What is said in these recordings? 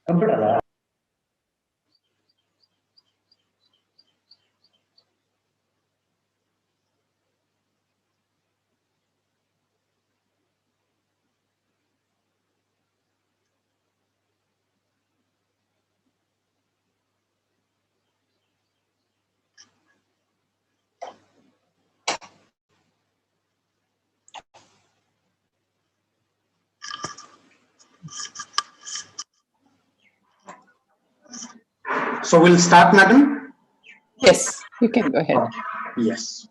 Computer. So we'll start, madam? Yes, you can go ahead. Yes.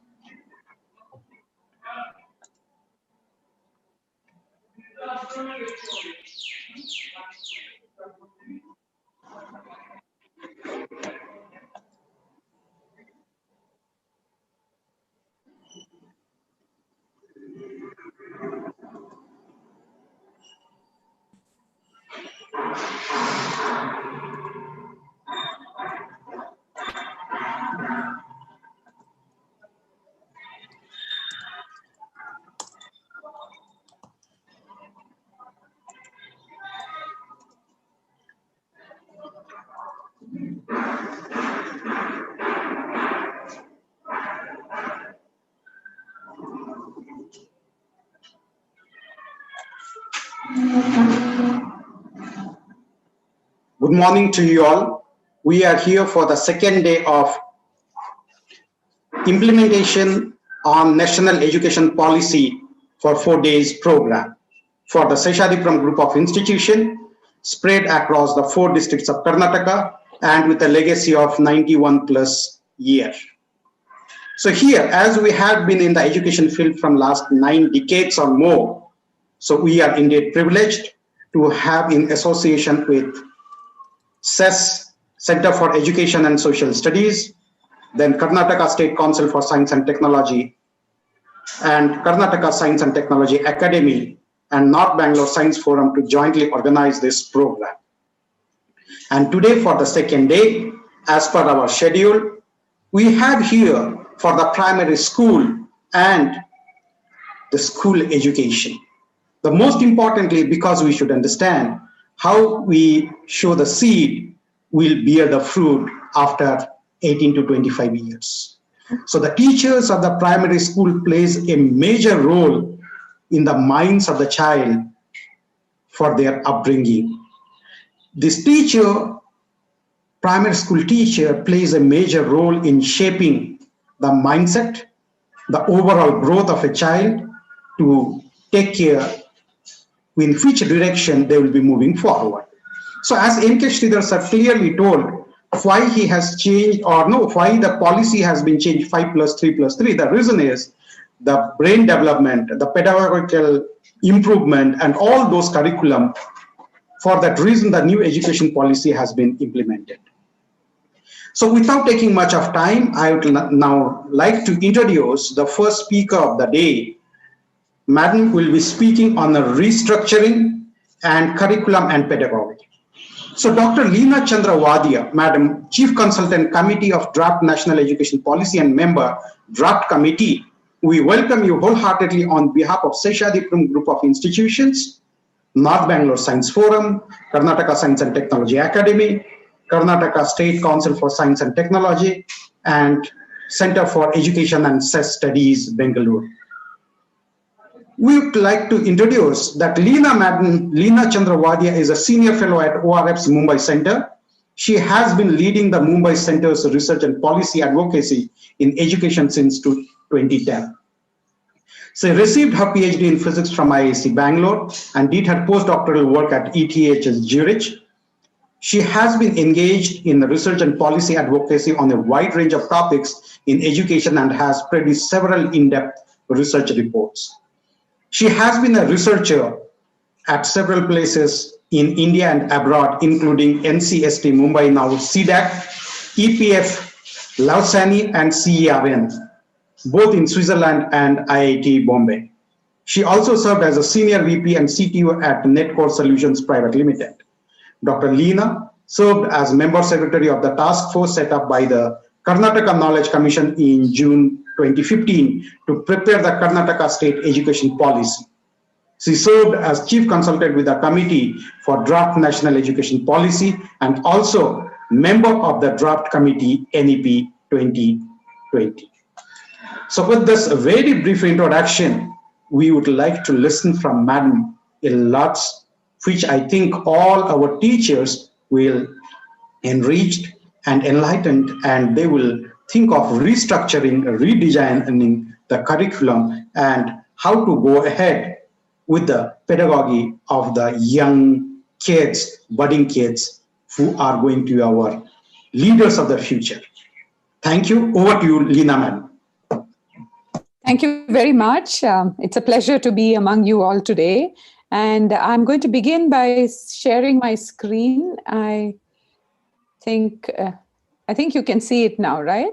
Good morning to you all. We are here for the second day of implementation on National Education Policy for 4 days program for the Seshadripuram group of institution spread across the 4 districts of Karnataka and with a legacy of 91 plus years. So here, as we have been in the education field from last 9 decades or more, so we are indeed privileged to have in association with CES, Center for Education and Social Studies, then Karnataka State Council for Science and Technology, and Karnataka Science and Technology Academy, and North Bangalore Science Forum to jointly organize this program. And today for the second day, as per our schedule, we have here for the primary school and the school education. The most importantly, because we should understand how we show the seed will bear the fruit after 18 to 25 years. So the teachers of the primary school plays a major role in the minds of the child for their upbringing. This teacher, primary school teacher, plays a major role in shaping the mindset, the overall growth of a child to take care in which direction they will be moving forward. So as M.K. Sridhar sir clearly told why he has changed, or no, why the policy has been changed 5+3+3. The reason is the brain development, the pedagogical improvement, and all those curriculum. For that reason, the new education policy has been implemented. So without taking much of time, I would now like to introduce the first speaker of the day. Madam will be speaking on the restructuring and curriculum and pedagogy. So Dr. Leena Chandra Wadia, Madam, Chief Consultant Committee of Draft National Education Policy and Member, Draft Committee, we welcome you wholeheartedly on behalf of Seshadripuram Group of Institutions, North Bangalore Science Forum, Karnataka Science and Technology Academy, Karnataka State Council for Science and Technology, and Center for Education and CES Studies, Bengaluru. We would like to introduce that Leena Chandra Wadia is a senior fellow at ORF's Mumbai Center. She has been leading the Mumbai Center's research and policy advocacy in education since 2010. She received her PhD in physics from IISc Bangalore and did her postdoctoral work at ETH Zurich. She has been engaged in research and policy advocacy on a wide range of topics in education and has produced several in-depth research reports. She has been a researcher at several places in India and abroad, including NCST Mumbai, now CDAC, EPF Lausanne, and CERN, both in Switzerland and IIT Bombay. She also served as a senior VP and CTO at Netcore Solutions Private Limited. Dr. Leena served as member secretary of the task force set up by the Karnataka Knowledge Commission in June 2015 to prepare the Karnataka State Education Policy. She served as chief consultant with the Committee for Draft National Education Policy and also member of the Draft Committee NEP 2020. So with this very brief introduction, we would like to listen from Madam in lots, which I think all our teachers will enriched and enlightened, and they will think of restructuring, redesigning the curriculum and how to go ahead with the pedagogy of the young kids, budding kids who are going to be our leaders of the future. Thank you. Over to you, Lina ma'am. Thank you very much. It's a pleasure to be among you all today. And I'm going to begin by sharing my screen. I think you can see it now, right?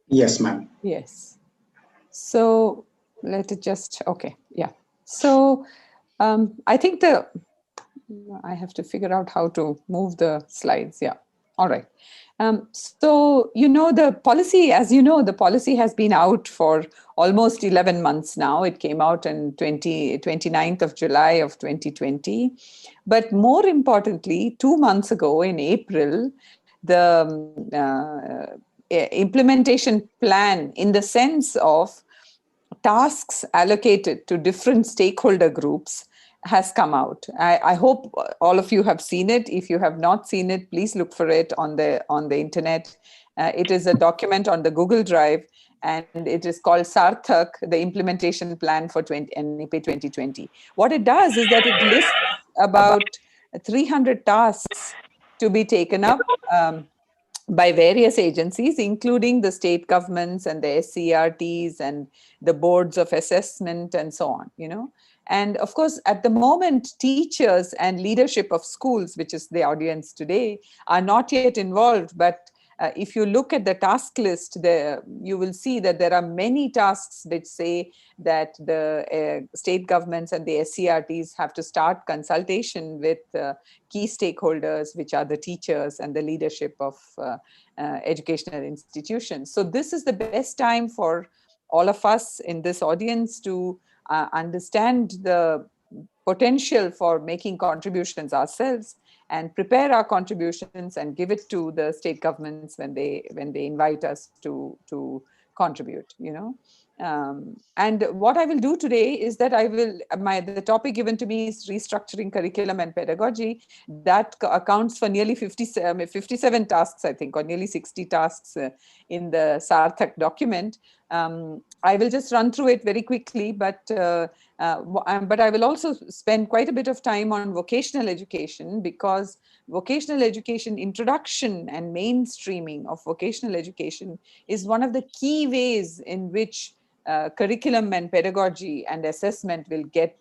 Yes, ma'am. Yes. So let it just, okay, yeah. So I think I have to figure out how to move the slides. Yeah. All right. So, the policy, as you know, the policy has been out for almost 11 months now. It came out on 29th of July of 2020. But more importantly, 2 months ago in April, the implementation plan in the sense of tasks allocated to different stakeholder groups has come out. I hope all of you have seen it. If you have not seen it, please look for it on the internet. It is a document on the Google Drive, and it is called Sarthak, the implementation plan for NEP 2020. What it does is that it lists about 300 tasks to be taken up by various agencies, including the state governments and the SCRTs and the boards of assessment and so on, And of course, at the moment, teachers and leadership of schools, which is the audience today, are not yet involved. But if you look at the task list, you will see that there are many tasks which say that the state governments and the SCRTs have to start consultation with key stakeholders, which are the teachers and the leadership of educational institutions. So this is the best time for all of us in this audience to understand the potential for making contributions ourselves and prepare our contributions and give it to the state governments when they invite us to contribute, and what I will do today is that the topic given to me is restructuring curriculum and pedagogy. That accounts for nearly 57 tasks, I think, or nearly 60 tasks in the Sarthak document. I will just run through it very quickly, but I will also spend quite a bit of time on vocational education, because vocational education introduction and mainstreaming of vocational education is one of the key ways in which curriculum and pedagogy and assessment will get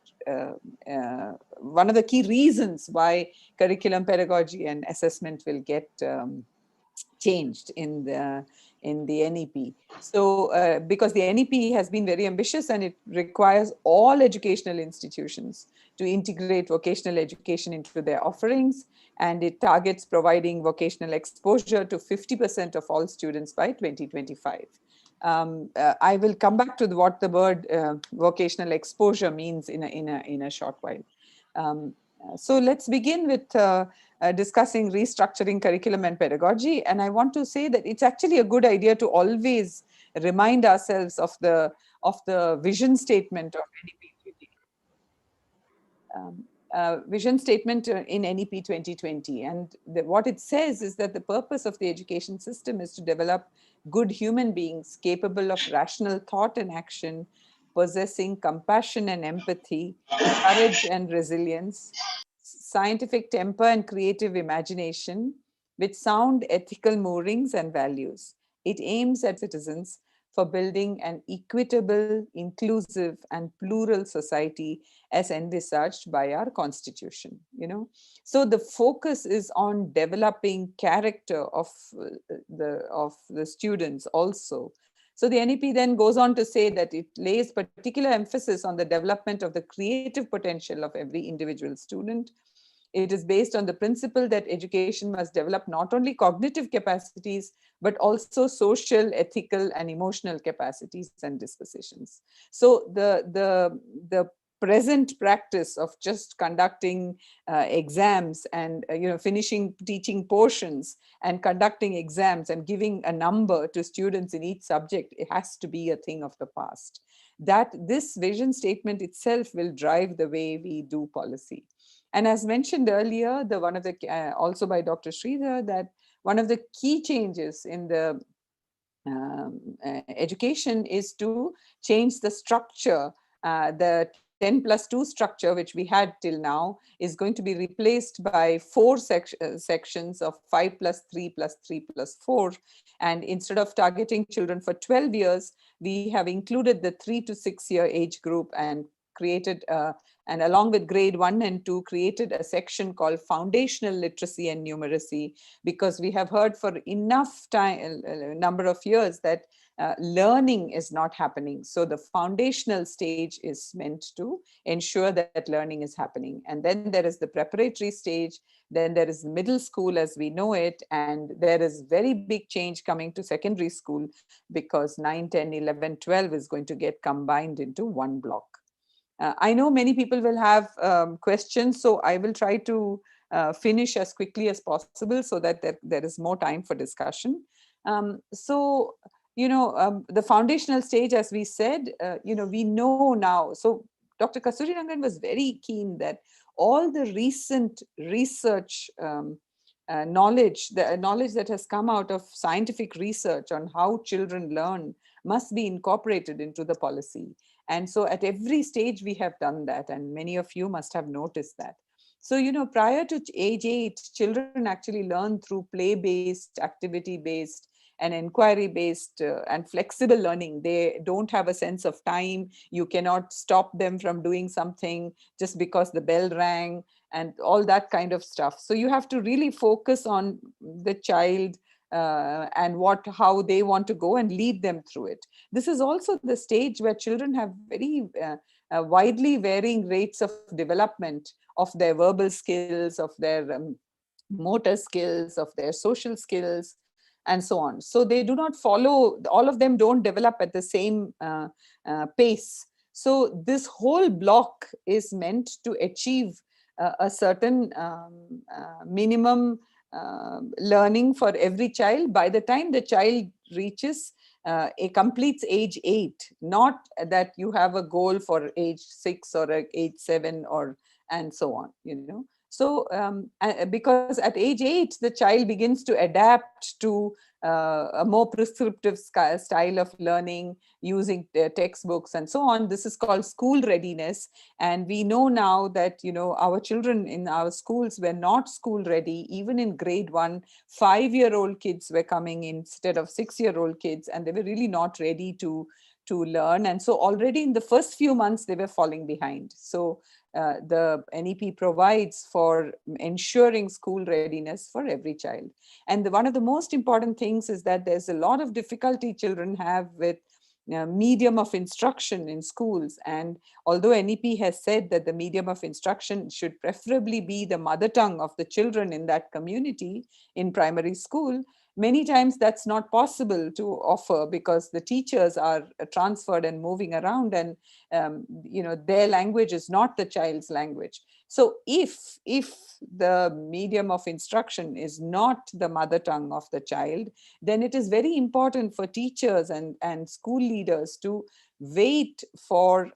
one of the key reasons why curriculum, pedagogy, and assessment will get changed in the NEP. So because the NEP has been very ambitious and it requires all educational institutions to integrate vocational education into their offerings, and it targets providing vocational exposure to 50% of all students by 2025. I will come back to what the word vocational exposure means in a short while. So let's begin with discussing restructuring curriculum and pedagogy. And I want to say that it's actually a good idea to always remind ourselves of the vision statement of NEP. Vision statement in NEP 2020. And what it says is that the purpose of the education system is to develop good human beings capable of rational thought and action, possessing compassion and empathy, courage and resilience, scientific temper and creative imagination, with sound ethical moorings and values. It aims at citizens for building an equitable, inclusive, and plural society as envisaged by our constitution. So the focus is on developing character of the students also. So the NEP then goes on to say that it lays particular emphasis on the development of the creative potential of every individual student. It is based on the principle that education must develop not only cognitive capacities, but also social, ethical, and emotional capacities and dispositions. So the present practice of just conducting exams and finishing teaching portions and conducting exams and giving a number to students in each subject, it has to be a thing of the past. That this vision statement itself will drive the way we do policy. And as mentioned earlier, the one of the also by Dr. Sridhar, that one of the key changes in the education is to change the structure. The 10+2 structure, which we had till now, is going to be replaced by 4 sections of 5+3+3+4. And instead of targeting children for 12 years, we have included the 3 to 6 year age group and created and along with grade 1 and 2 created a section called foundational literacy and numeracy, because we have heard for enough time number of years that learning is not happening. So the foundational stage is meant to ensure that learning is happening. And then there is the preparatory stage, then there is middle school as we know it, and there is very big change coming to secondary school, because 9, 10, 11, 12 is going to get combined into one block. I know many people will have questions, so I will try to finish as quickly as possible so that there is more time for discussion. The foundational stage, as we said, we know now. So Dr. Kasturi Rangan was very keen that all the recent research knowledge, the knowledge that has come out of scientific research on how children learn must be incorporated into the policy. And so at every stage we have done that, and many of you must have noticed that. So, prior to age 8, children actually learn through play-based, activity-based, and inquiry-based and flexible learning. They don't have a sense of time. You cannot stop them from doing something just because the bell rang and all that kind of stuff. So you have to really focus on the child and how they want to go and lead them through it. This is also the stage where children have very widely varying rates of development of their verbal skills, of their motor skills, of their social skills, and so on. So they do not follow, all of them don't develop at the same pace. So this whole block is meant to achieve a certain minimum learning for every child by the time the child reaches completes age 8, not that you have a goal for age 6 or age 7 or and so on, So because at age 8, the child begins to adapt to a more prescriptive style of learning using textbooks and so on. This is called school readiness. And we know now that, our children in our schools were not school ready. Even in grade 1, 5-year-old kids were coming instead of 6-year-old kids, and they were really not ready to learn. And so already in the first few months, they were falling behind. So the NEP provides for ensuring school readiness for every child. And one of the most important things is that there's a lot of difficulty children have with medium of instruction in schools. And although NEP has said that the medium of instruction should preferably be the mother tongue of the children in that community in primary school, many times that's not possible to offer because the teachers are transferred and moving around, and their language is not the child's language. So if the medium of instruction is not the mother tongue of the child, then it is very important for teachers and school leaders to wait for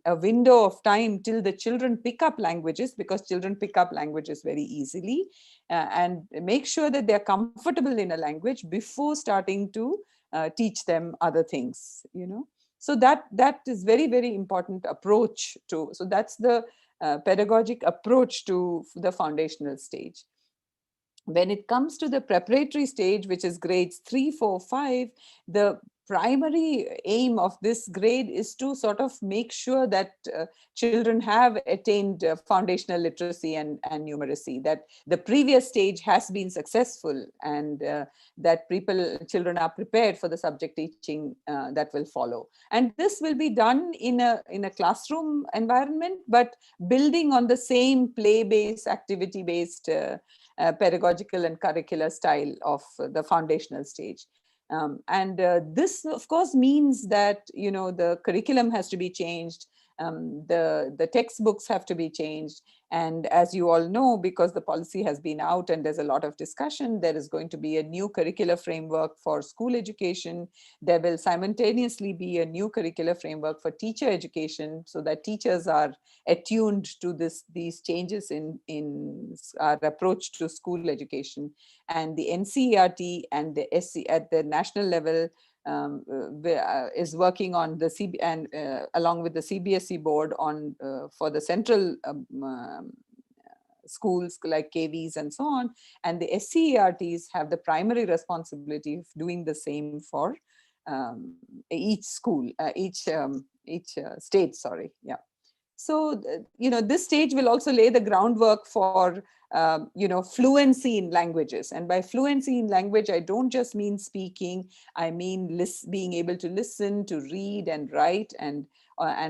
a window of time till the children pick up languages, because children pick up languages very easily, and make sure that they're comfortable in a language before starting to teach them other things, So that is very, very important approach to, so that's the pedagogic approach to the foundational stage. When it comes to the preparatory stage, which is grades 3, 4, 5, the primary aim of this grade is to sort of make sure that children have attained foundational literacy and numeracy, that the previous stage has been successful, and that children are prepared for the subject teaching that will follow. And this will be done in a classroom environment, but building on the same play-based, activity-based pedagogical and curricular style of the foundational stage. This, of course, means that, the curriculum has to be changed. The textbooks have to be changed. And as you all know, because the policy has been out and there's a lot of discussion, there is going to be a new curricular framework for school education. There will simultaneously be a new curricular framework for teacher education, so that teachers are attuned to these changes in our approach to school education. And the NCERT and the SC at the national level is working on the along with the CBSE board on for the central schools like KVs and so on. And the SCERTs have the primary responsibility of doing the same for each school, each state, sorry. Yeah. So, this stage will also lay the groundwork for, fluency in languages. And by fluency in language, I don't just mean speaking, I mean being able to listen, to read and write, and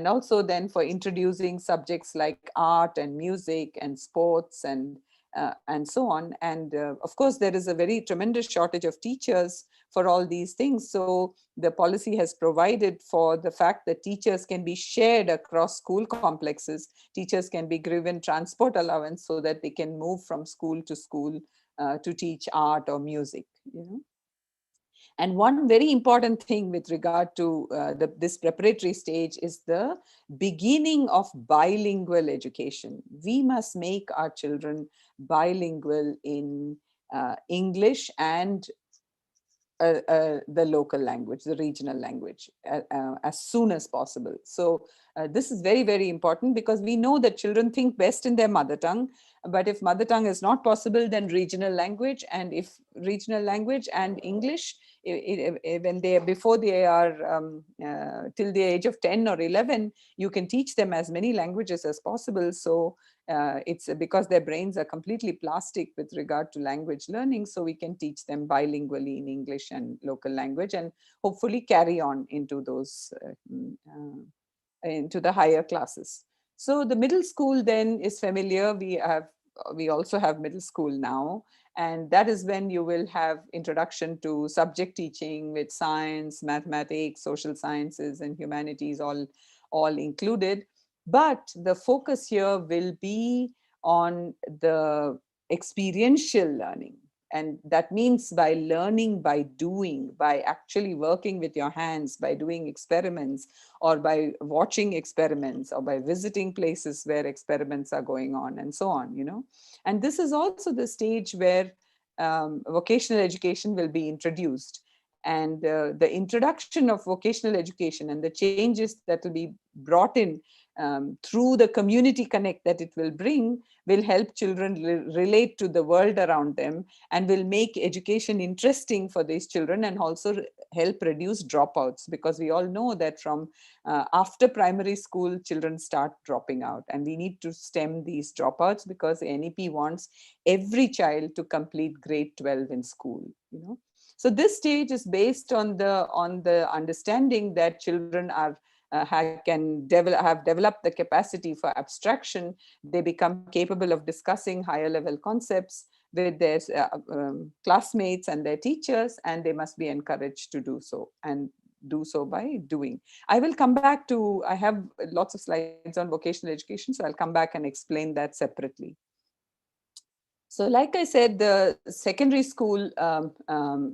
also then for introducing subjects like art and music and sports and so on. And of course, there is a very tremendous shortage of teachers for all these things. So the policy has provided for the fact that teachers can be shared across school complexes. Teachers can be given transport allowance so that they can move from school to teach art or music. And one very important thing with regard to this preparatory stage is the beginning of bilingual education. We must make our children bilingual in English and the local language, the regional language, as soon as possible. So this is very, very important, because we know that children think best in their mother tongue. But if mother tongue is not possible, then regional language, and if regional language and English, when before they are till the age of 10 or 11, you can teach them as many languages as possible. So it's because their brains are completely plastic with regard to language learning. So we can teach them bilingually in English and local language, and hopefully carry on into those into the higher classes. So the middle school then is familiar. We also have middle school now, and that is when you will have introduction to subject teaching with science, mathematics, social sciences, and humanities all included. But the focus here will be on the experiential learning. And that means by learning, by doing, by actually working with your hands, by doing experiments, or by watching experiments, or by visiting places where experiments are going on, and so on, And this is also the stage where vocational education will be introduced. And the introduction of vocational education and the changes that will be brought in through the community connect that it will bring will help children relate to the world around them, and will make education interesting for these children, and also help reduce dropouts, because we all know that from after primary school, children start dropping out, and we need to stem these dropouts, because the NEP wants every child to complete grade 12 in school. So this stage is based on the understanding that children are have developed the capacity for abstraction. They become capable of discussing higher level concepts with their classmates and their teachers, and they must be encouraged to do so, and do so by doing. I will come back to, I have lots of slides on vocational education, so I'll come back and explain that separately. So like I said, the secondary school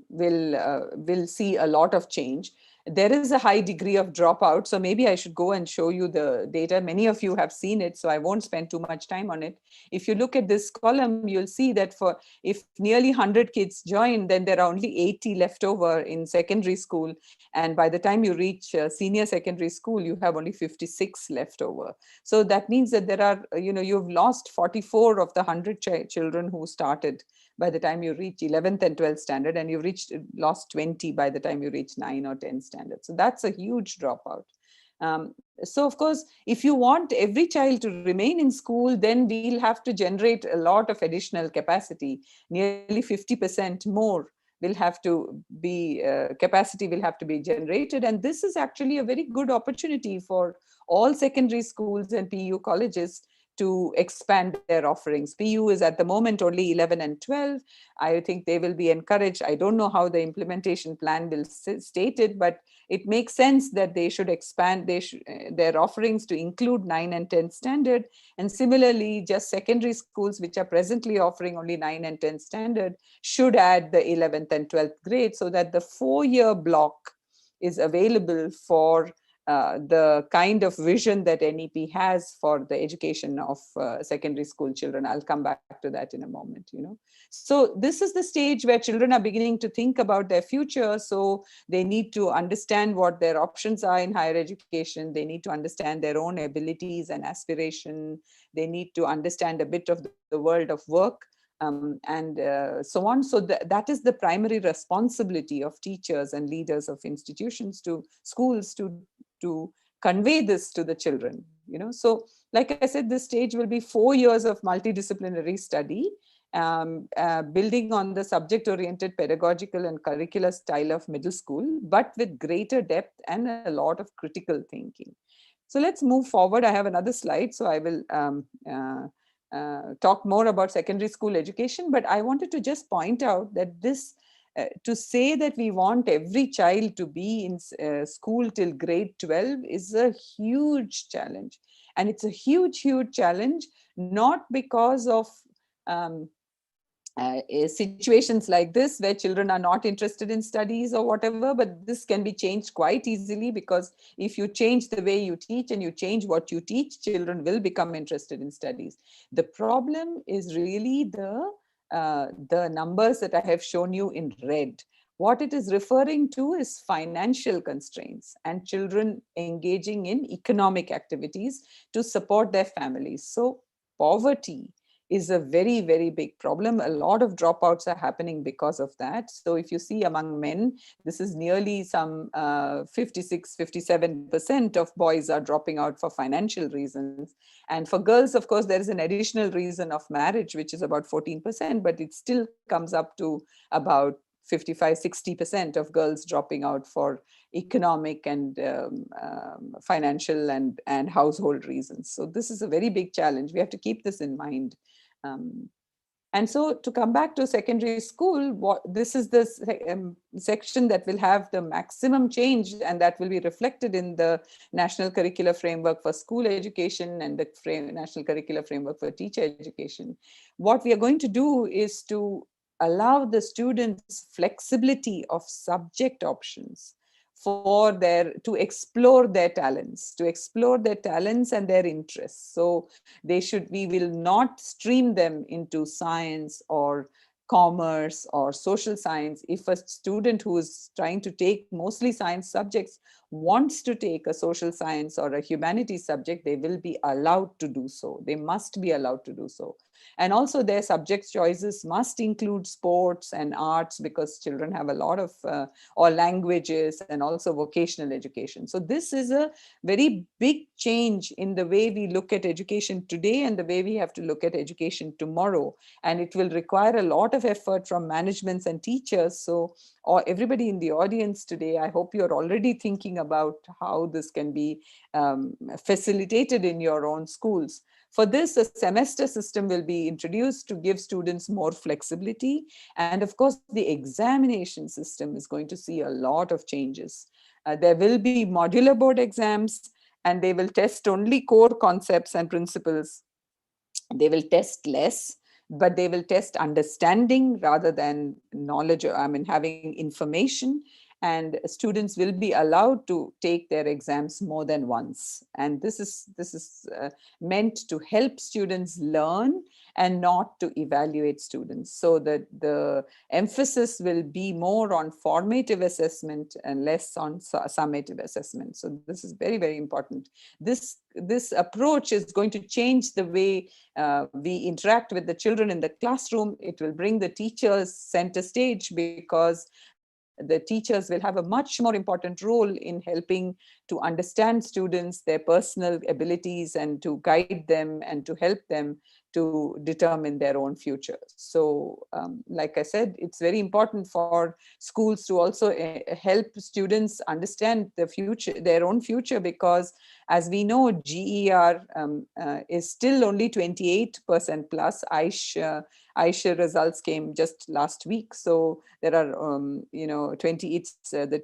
will see a lot of change. There is a high degree of dropout. So maybe I should go and show you the data. Many of you have seen it, so I won't spend too much time on it. If you look at this column, you'll see that if nearly 100 kids join, then there are only 80 left over in secondary school. And by the time you reach senior secondary school, you have only 56 left over. So that means that there are, you've lost 44 of the 100 children who started by the time you reach 11th and 12th standard, and you've lost 20 by the time you reach 9 or 10 standard. So that's a huge dropout. So of course, if you want every child to remain in school, then we'll have to generate a lot of additional capacity. Nearly 50% more will have to be, capacity will have to be generated. And this is actually a very good opportunity for all secondary schools and PU colleges to expand their offerings. PU is at the moment only 11 and 12. I think they will be encouraged. I don't know how the implementation plan will state it, but it makes sense that they should expand their offerings to include 9 and 10 standard. And similarly, just secondary schools which are presently offering only 9 and 10 standard should add the 11th and 12th grade, so that the 4-year block is available for the kind of vision that NEP has for the education of secondary school children. I'll come back to that in a moment, So this is the stage where children are beginning to think about their future. So they need to understand what their options are in higher education. They need to understand their own abilities and aspiration. They need to understand a bit of the world of work. And so on. So that is the primary responsibility of teachers and leaders of institutions to schools to convey this to the children. So like I said, this stage will be 4 years of multidisciplinary study, building on the subject-oriented pedagogical and curricular style of middle school, but with greater depth and a lot of critical thinking. So let's move forward. I have another slide, so I will talk more about secondary school education, but I wanted to just point out that this, to say that we want every child to be in school till grade 12 is a huge challenge. And it's a huge, huge challenge, not because of situations like this where children are not interested in studies or whatever, but this can be changed quite easily, because if you change the way you teach and you change what you teach, children will become interested in studies. The problem is really the numbers that I have shown you in red. What it is referring to is financial constraints and children engaging in economic activities to support their families. So poverty is a very, very big problem. A lot of dropouts are happening because of that. So if you see among men, this is nearly some 56, 57% of boys are dropping out for financial reasons. And for girls, of course, there is an additional reason of marriage, which is about 14%, but it still comes up to about 55, 60% of girls dropping out for economic and financial and household reasons. So this is a very big challenge. We have to keep this in mind. And so to come back to secondary school, this is the section that will have the maximum change, and that will be reflected in the National Curricular Framework for School Education and the National Curricular Framework for Teacher Education. What we are going to do is to allow the students flexibility of subject options to explore their talents and their interests. So we will not stream them into science or commerce or social science. If a student who is trying to take mostly science subjects wants to take a social science or a humanities subject, they will be allowed to do so. They must be allowed to do so. And also their subject choices must include sports and arts, because children have a lot of, or languages, and also vocational education. So this is a very big change in the way we look at education today and the way we have to look at education tomorrow. And it will require a lot of effort from managements and teachers. So, or everybody in the audience today, I hope you're already thinking about how this can be facilitated in your own schools. For this, a semester system will be introduced to give students more flexibility. And of course, the examination system is going to see a lot of changes. There will be modular board exams, and they will test only core concepts and principles. They will test less, but they will test understanding rather than knowledge, having information. And students will be allowed to take their exams more than once. And this is meant to help students learn and not to evaluate students. So that the emphasis will be more on formative assessment and less on summative assessment. So this is very, very important. This approach is going to change the way we interact with the children in the classroom. It will bring the teachers center stage, because the teachers will have a much more important role in helping to understand students, their personal abilities, and to guide them and to help them to determine their own future. So like I said, it's very important for schools to also help students understand the future, their own future, because as we know, GER is still only 28% plus. Aisha results came just last week. So there are, 20, it's the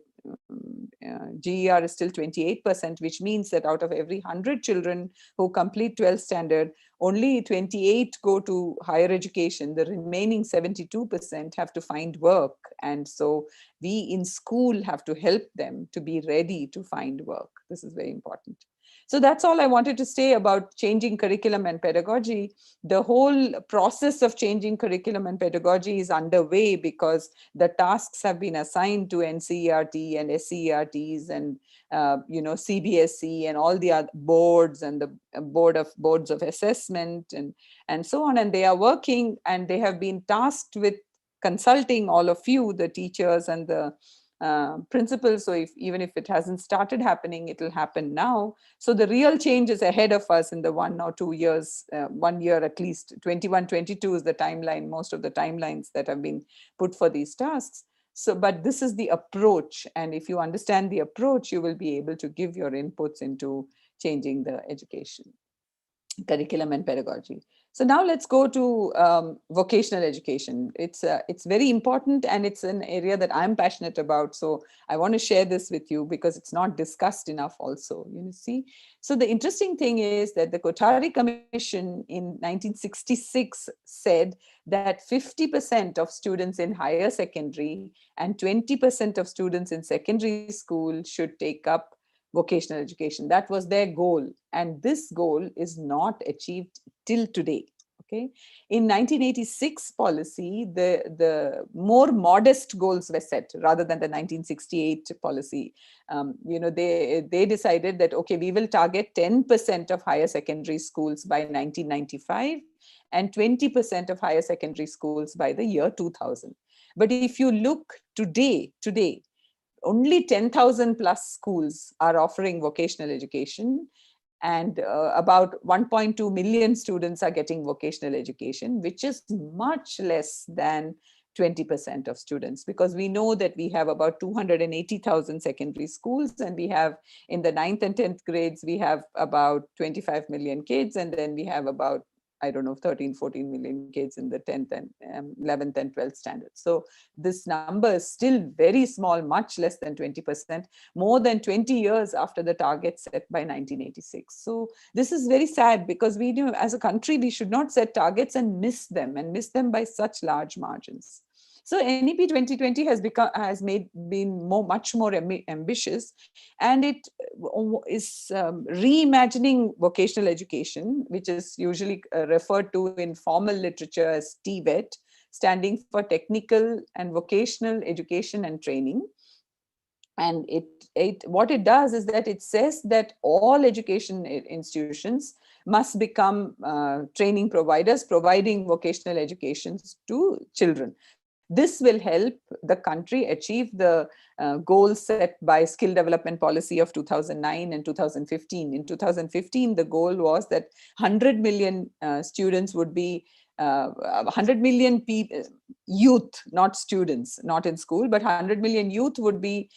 GER is still 28%, which means that out of every 100 children who complete 12th standard, only 28 go to higher education. The remaining 72% have to find work. And so we in school have to help them to be ready to find work. This is very important. So that's all I wanted to say about changing curriculum and pedagogy. The whole process of changing curriculum and pedagogy is underway because the tasks have been assigned to NCERT and SCERTs and CBSE and all the other boards and the boards of assessment and so on. And they are working, and they have been tasked with consulting all of you, the teachers and the principles. So even if it hasn't started happening, it will happen now. So the real change is ahead of us in the 1 or 2 years, 1 year at least. 21, 22 is the timeline, most of the timelines that have been put for these tasks. So, but this is the approach. And if you understand the approach, you will be able to give your inputs into changing the education, curriculum and pedagogy. So now let's go to vocational education. It's very important, and it's an area that I'm passionate about. So I want to share this with you because it's not discussed enough also, you see. So the interesting thing is that the Kothari Commission in 1966 said that 50% of students in higher secondary and 20% of students in secondary school should take up vocational education. That was their goal. And this goal is not achieved till today. Okay. In 1986 policy, the more modest goals were set rather than the 1968 policy. They decided that, okay, we will target 10% of higher secondary schools by 1995 and 20% of higher secondary schools by the year 2000. But if you look today, only 10,000 plus schools are offering vocational education, and about 1.2 million students are getting vocational education, which is much less than 20% of students, because we know that we have about 280,000 secondary schools, and we have in the 9th and 10th grades, we have about 25 million kids, and then we have about 13, 14 million kids in the 10th and 11th and 12th standards. So this number is still very small, much less than 20%, more than 20 years after the target set by 1986. So this is very sad, because we know as a country, we should not set targets and miss them by such large margins. So NEP 2020 has been much more ambitious, and it is reimagining vocational education, which is usually referred to in formal literature as TVET, standing for Technical and Vocational Education and Training. And what it does is that it says that all education institutions must become training providers, providing vocational education to children. This will help the country achieve the goals set by Skill Development Policy of 2009 and 2015. In 2015, the goal was that 100 million students would be 100 million youth, not students, not in school, but 100 million youth would be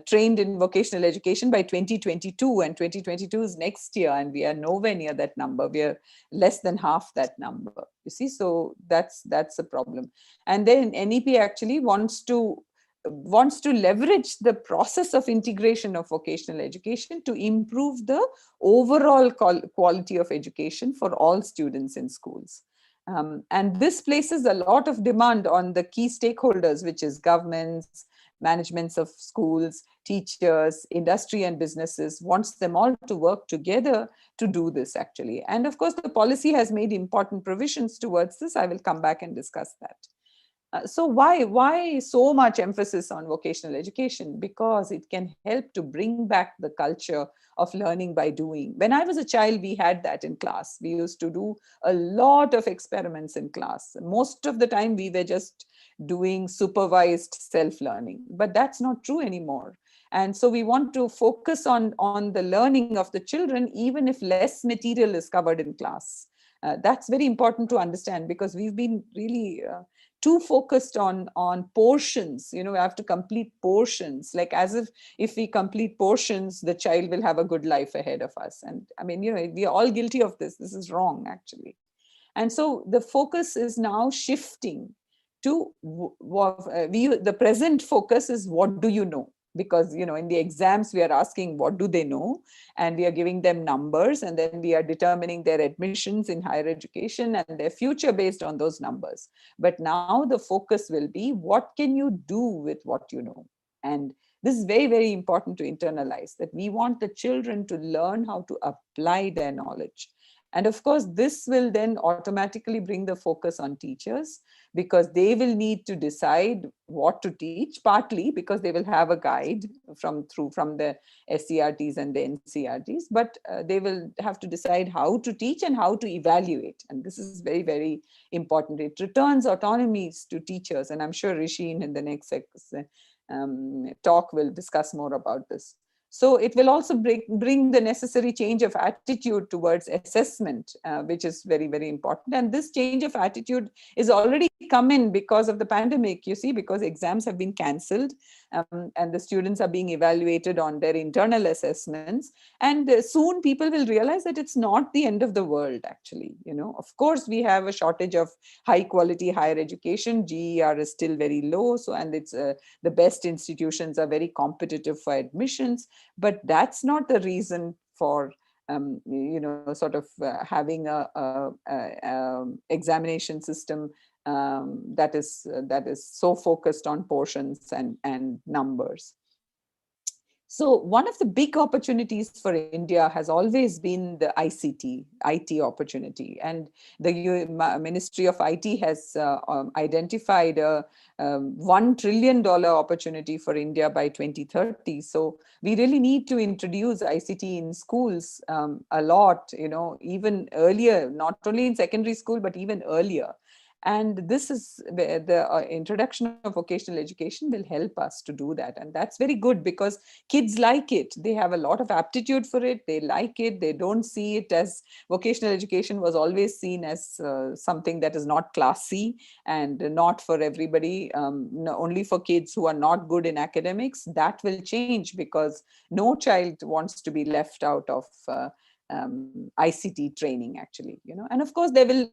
trained in vocational education by 2022, and 2022 is next year, and we are nowhere near that number. We are less than half that number, you see. So that's a problem. And then NEP actually wants to leverage the process of integration of vocational education to improve the overall quality of education for all students in schools. And this places a lot of demand on the key stakeholders, which is governments, managements of schools, teachers, industry and businesses, wants them all to work together to do this actually. And of course, the policy has made important provisions towards this. I will come back and discuss that. So why so much emphasis on vocational education? Because it can help to bring back the culture of learning by doing. When I was a child, we had that in class. We used to do a lot of experiments in class. Most of the time, we were just doing supervised self-learning, but that's not true anymore. And so we want to focus on the learning of the children, even if less material is covered in class. That's very important to understand, because we've been really too focused on portions. We have to complete portions, like as if we complete portions, the child will have a good life ahead of us. And I mean, we are all guilty of this. This is wrong, actually. And so the focus is now shifting to the present focus is, what do you know? because in the exams we are asking what do they know, and we are giving them numbers, and then we are determining their admissions in higher education and their future based on those numbers. But now the focus will be what can you do with what you know. And this is very, very important to internalize, that we want the children to learn how to apply their knowledge. And of course, this will then automatically bring the focus on teachers, because they will need to decide what to teach, partly because they will have a guide from the SCRTs and the NCRTs, but they will have to decide how to teach and how to evaluate. And this is very, very important. It returns autonomies to teachers. And I'm sure Rishi in the next talk will discuss more about this. So it will also bring the necessary change of attitude towards assessment, which is very, very important. And this change of attitude is already come in because of the pandemic, you see, because exams have been cancelled, and the students are being evaluated on their internal assessments. And soon people will realize that it's not the end of the world, actually. Of course, we have a shortage of high quality higher education. GER is still very low. So, and it's the best institutions are very competitive for admissions. But that's not the reason for sort of having a examination system that is so focused on portions and numbers. So one of the big opportunities for India has always been the IT opportunity. And the Ministry of IT has identified a $1 trillion opportunity for India by 2030. So we really need to introduce ICT in schools a lot, even earlier, not only in secondary school, but even earlier. And this is the introduction of vocational education will help us to do that. And that's very good because kids like it. They have a lot of aptitude for it. They like it. They don't see it as vocational education was always seen as something that is not classy and not for everybody, only for kids who are not good in academics. That will change because no child wants to be left out of ICT training, actually, and of course there will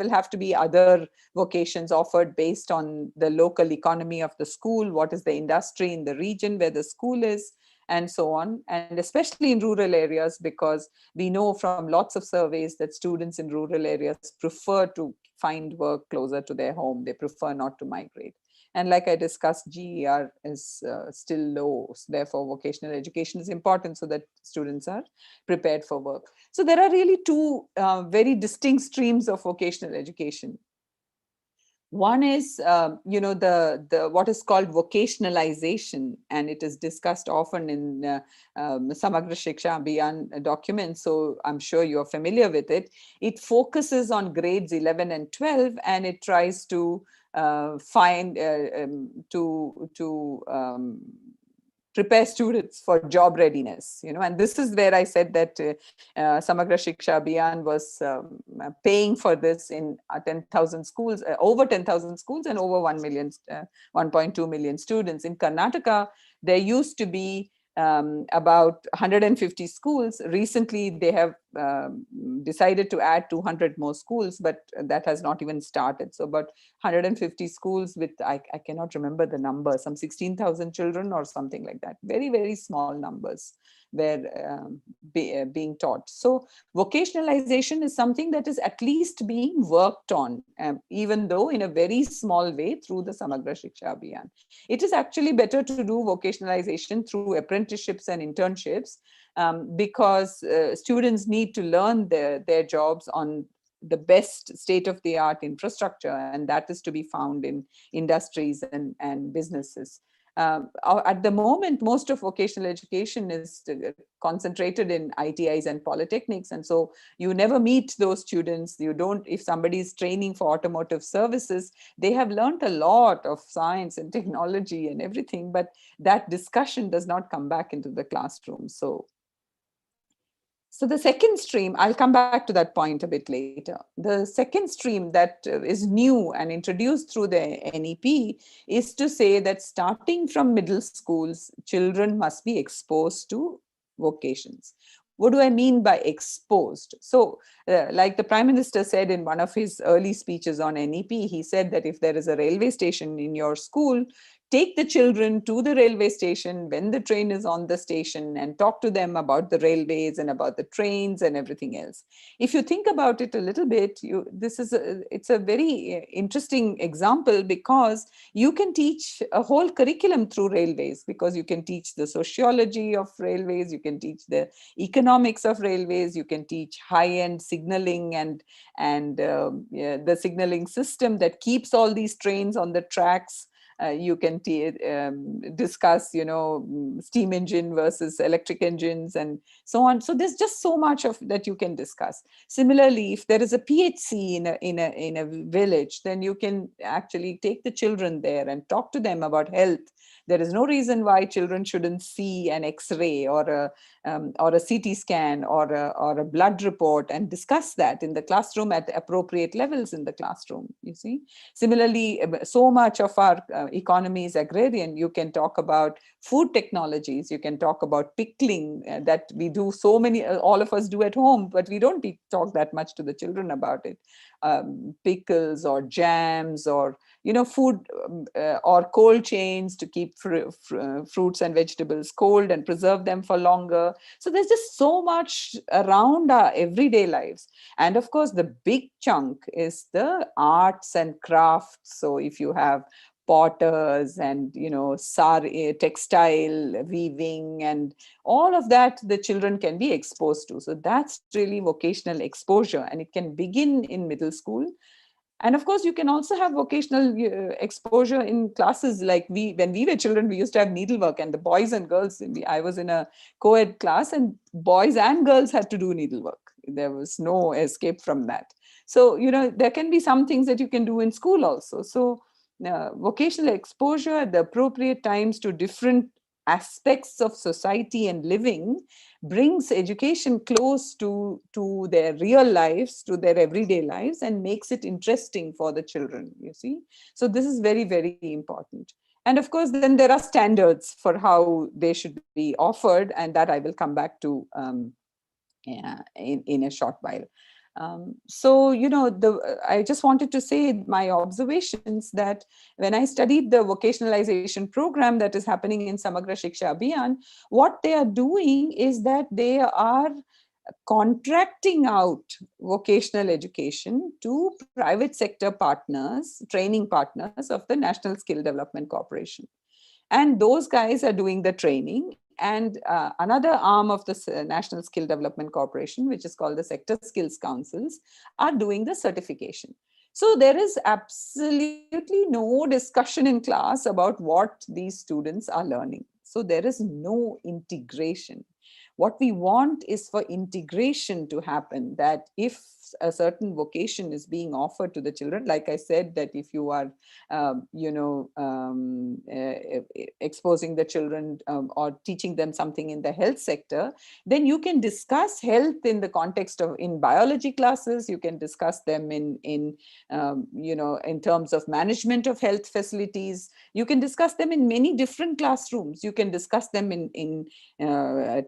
have to be other vocations offered based on the local economy of the school, what is the industry in the region where the school is, and so on, and especially in rural areas, because we know from lots of surveys that students in rural areas prefer to find work closer to their home. They prefer not to migrate. And like I discussed, GER is still low. So therefore, vocational education is important so that students are prepared for work. So there are really two very distinct streams of vocational education. One is, the what is called vocationalization, and it is discussed often in Samagra Shiksha Abhiyan documents. So I'm sure you're familiar with it. It focuses on grades 11 and 12, and it tries to prepare students for job readiness, and this is where I said that Samagra Shiksha Abhiyan was paying for this in 10,000 schools, over 10,000 schools and over 1.2 million students. In Karnataka, there used to be about 150 schools. Recently, they have decided to add 200 more schools, but that has not even started. So about 150 schools with, I cannot remember the number, some 16,000 children or something like that. Very, very small numbers were being taught. So vocationalization is something that is at least being worked on, even though in a very small way through the Samagra Shiksha Abhiyan. It is actually better to do vocationalization through apprenticeships and internships because students need to learn their jobs on the best state-of-the-art infrastructure, and that is to be found in industries and businesses. At the moment, most of vocational education is concentrated in ITIs and polytechnics. And so you never meet those students. You don't, if somebody is training for automotive services, they have learned a lot of science and technology and everything, but that discussion does not come back into the classroom. So the second stream, I'll come back to that point a bit later. The second stream that is new and introduced through the NEP is to say that starting from middle schools, children must be exposed to vocations. What do I mean by exposed? So like the Prime Minister said in one of his early speeches on NEP, he said that if there is a railway station in your school, take the children to the railway station when the train is on the station and talk to them about the railways and about the trains and everything else. If you think about it a little bit, it's a very interesting example, because you can teach a whole curriculum through railways, because you can teach the sociology of railways, you can teach the economics of railways, you can teach high-end signaling and yeah, the signaling system that keeps all these trains on the tracks. You can discuss, steam engine versus electric engines and so on. So there's just so much of that you can discuss. Similarly, if there is a PHC in a village, then you can actually take the children there and talk to them about health. There is no reason why children shouldn't see an X-ray or a CT scan or a blood report, and discuss that in the classroom at appropriate levels in the classroom. You see, similarly, so much of our economy is agrarian. You can talk about food technologies. You can talk about pickling that we do so many, all of us do at home, but we don't talk that much to the children about it. Pickles or jams or food or cold chains to keep fruits and vegetables cold and preserve them for longer. So there's just so much around our everyday lives. And of course, the big chunk is the arts and crafts. So if you have potters and textile weaving and all of that, the children can be exposed to. So that's really vocational exposure, and it can begin in middle school. And of course, you can also have vocational exposure in classes. Like when we were children, we used to have needlework, and the boys and girls, I was in a co-ed class, and boys and girls had to do needlework. There was no escape from that. So, there can be some things that you can do in school also. So vocational exposure at the appropriate times to different aspects of society and living brings education close to their real lives, to their everyday lives, and makes it interesting for the children, you see. So this is very, very important. And of course, then there are standards for how they should be offered, and that I will come back to in a short while. I just wanted to say my observations that when I studied the vocationalization program that is happening in Samagra Shiksha Abhiyan, what they are doing is that they are contracting out vocational education to private sector partners, training partners of the National Skill Development Corporation. And those guys are doing the training. And another arm of the National Skill Development Corporation, which is called the Sector Skills Councils, are doing the certification. So there is absolutely no discussion in class about what these students are learning. So there is no integration. What we want is for integration to happen, that if a certain vocation is being offered to the children, like I said, that if you are, exposing the children or teaching them something in the health sector, then you can discuss health in the context of in biology classes. You can discuss them in terms of management of health facilities. You can discuss them in many different classrooms. You can discuss them in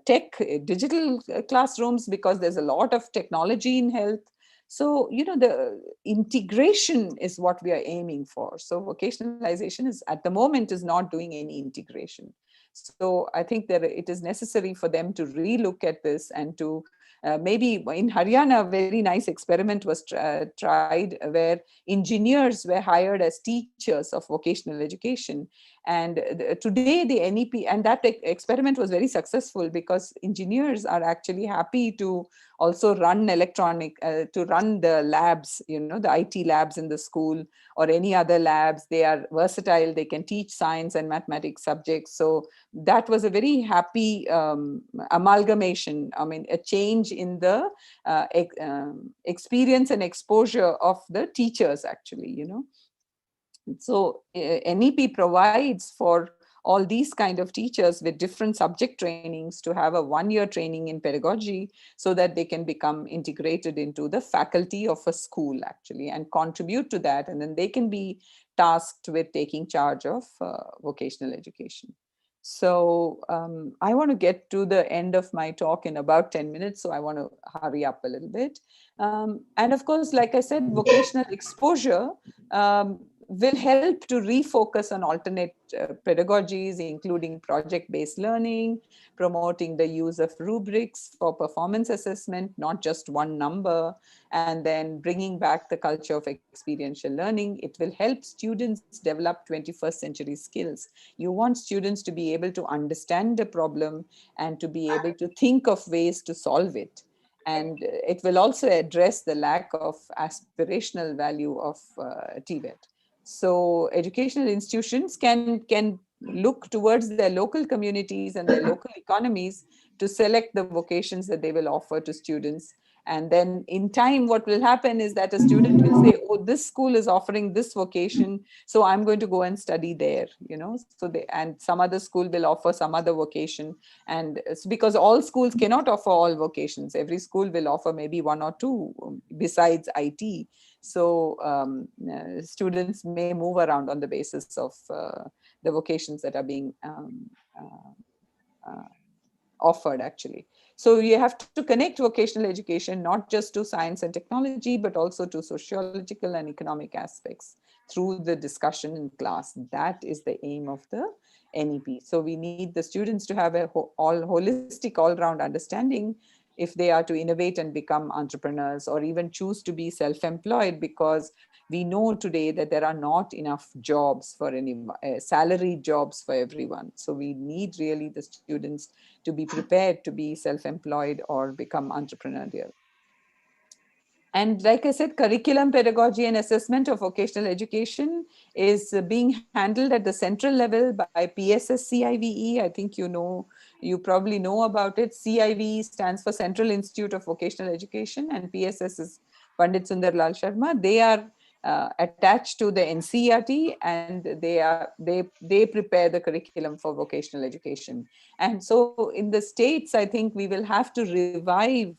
tech, digital classrooms, because there's a lot of technology in health. So, the integration is what we are aiming for. So vocationalization is at the moment is not doing any integration. So I think that it is necessary for them to relook at this and to maybe in Haryana, a very nice experiment was tried where engineers were hired as teachers of vocational education. And today the NEP, and that experiment was very successful because engineers are actually happy to also run to run the labs, the IT labs in the school or any other labs. They are versatile. They can teach science and mathematics subjects. So that was a very happy amalgamation. I mean, a change in the experience and exposure of the teachers, actually, So NEP provides for all these kind of teachers with different subject trainings to have a 1-year training in pedagogy so that they can become integrated into the faculty of a school, actually, and contribute to that. And then they can be tasked with taking charge of vocational education. So I want to get to the end of my talk in about 10 minutes. So I want to hurry up a little bit. And of course, like I said, vocational exposure will help to refocus on alternate pedagogies, including project-based learning, promoting the use of rubrics for performance assessment, not just one number, and then bringing back the culture of experiential learning. It will help students develop 21st century skills. You want students to be able to understand the problem and to be able to think of ways to solve it. And it will also address the lack of aspirational value of TVET. So educational institutions can look towards their local communities and their local economies to select the vocations that they will offer to students. And then in time, what will happen is that a student will say, oh, this school is offering this vocation, so I'm going to go and study there, so and some other school will offer some other vocation. And it's because all schools cannot offer all vocations. Every school will offer maybe one or two besides IT. So students may move around on the basis of the vocations that are being offered, actually. So you have to connect vocational education not just to science and technology, but also to sociological and economic aspects through the discussion in class. That is the aim of the NEP. So we need the students to have a holistic, all-round understanding if they are to innovate and become entrepreneurs, or even choose to be self-employed, because we know today that there are not enough jobs for any salaried jobs for everyone. So we need really the students to be prepared to be self-employed or become entrepreneurial. And like I said, curriculum, pedagogy, and assessment of vocational education is being handled at the central level by PSS CIVE. I think you probably know about it. CIVE stands for Central Institute of Vocational Education, and PSS is Pandit Sundar Lal Sharma. They are attached to the NCERT, and they prepare the curriculum for vocational education. And so in the states, I think we will have to revive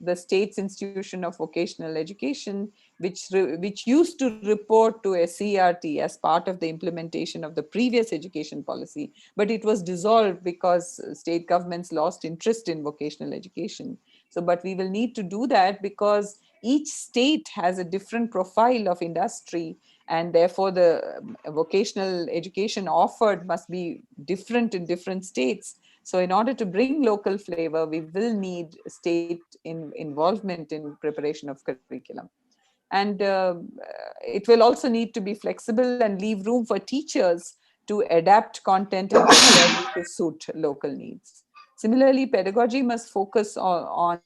the state's institution of vocational education, which used to report to SCERT as part of the implementation of the previous education policy, but it was dissolved because state governments lost interest in vocational education. So, but we will need to do that because each state has a different profile of industry, and therefore the vocational education offered must be different in different states. So in order to bring local flavor, we will need state involvement in preparation of curriculum. And it will also need to be flexible and leave room for teachers to adapt content and pedagogy to suit local needs. Similarly, pedagogy must focus on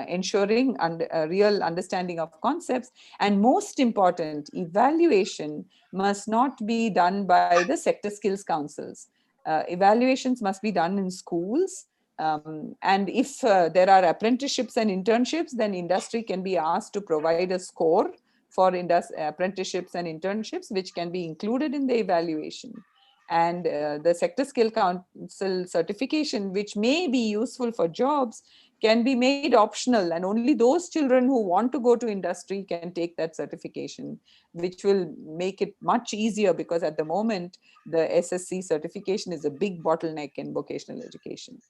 ensuring a real understanding of concepts. And most important, evaluation must not be done by the sector skills councils. Evaluations must be done in schools. And if there are apprenticeships and internships, then industry can be asked to provide a score for apprenticeships and internships, which can be included in the evaluation. And the sector skill council certification, which may be useful for jobs, can be made optional, and only those children who want to go to industry can take that certification, which will make it much easier, because at the moment the SSC certification is a big bottleneck in vocational education.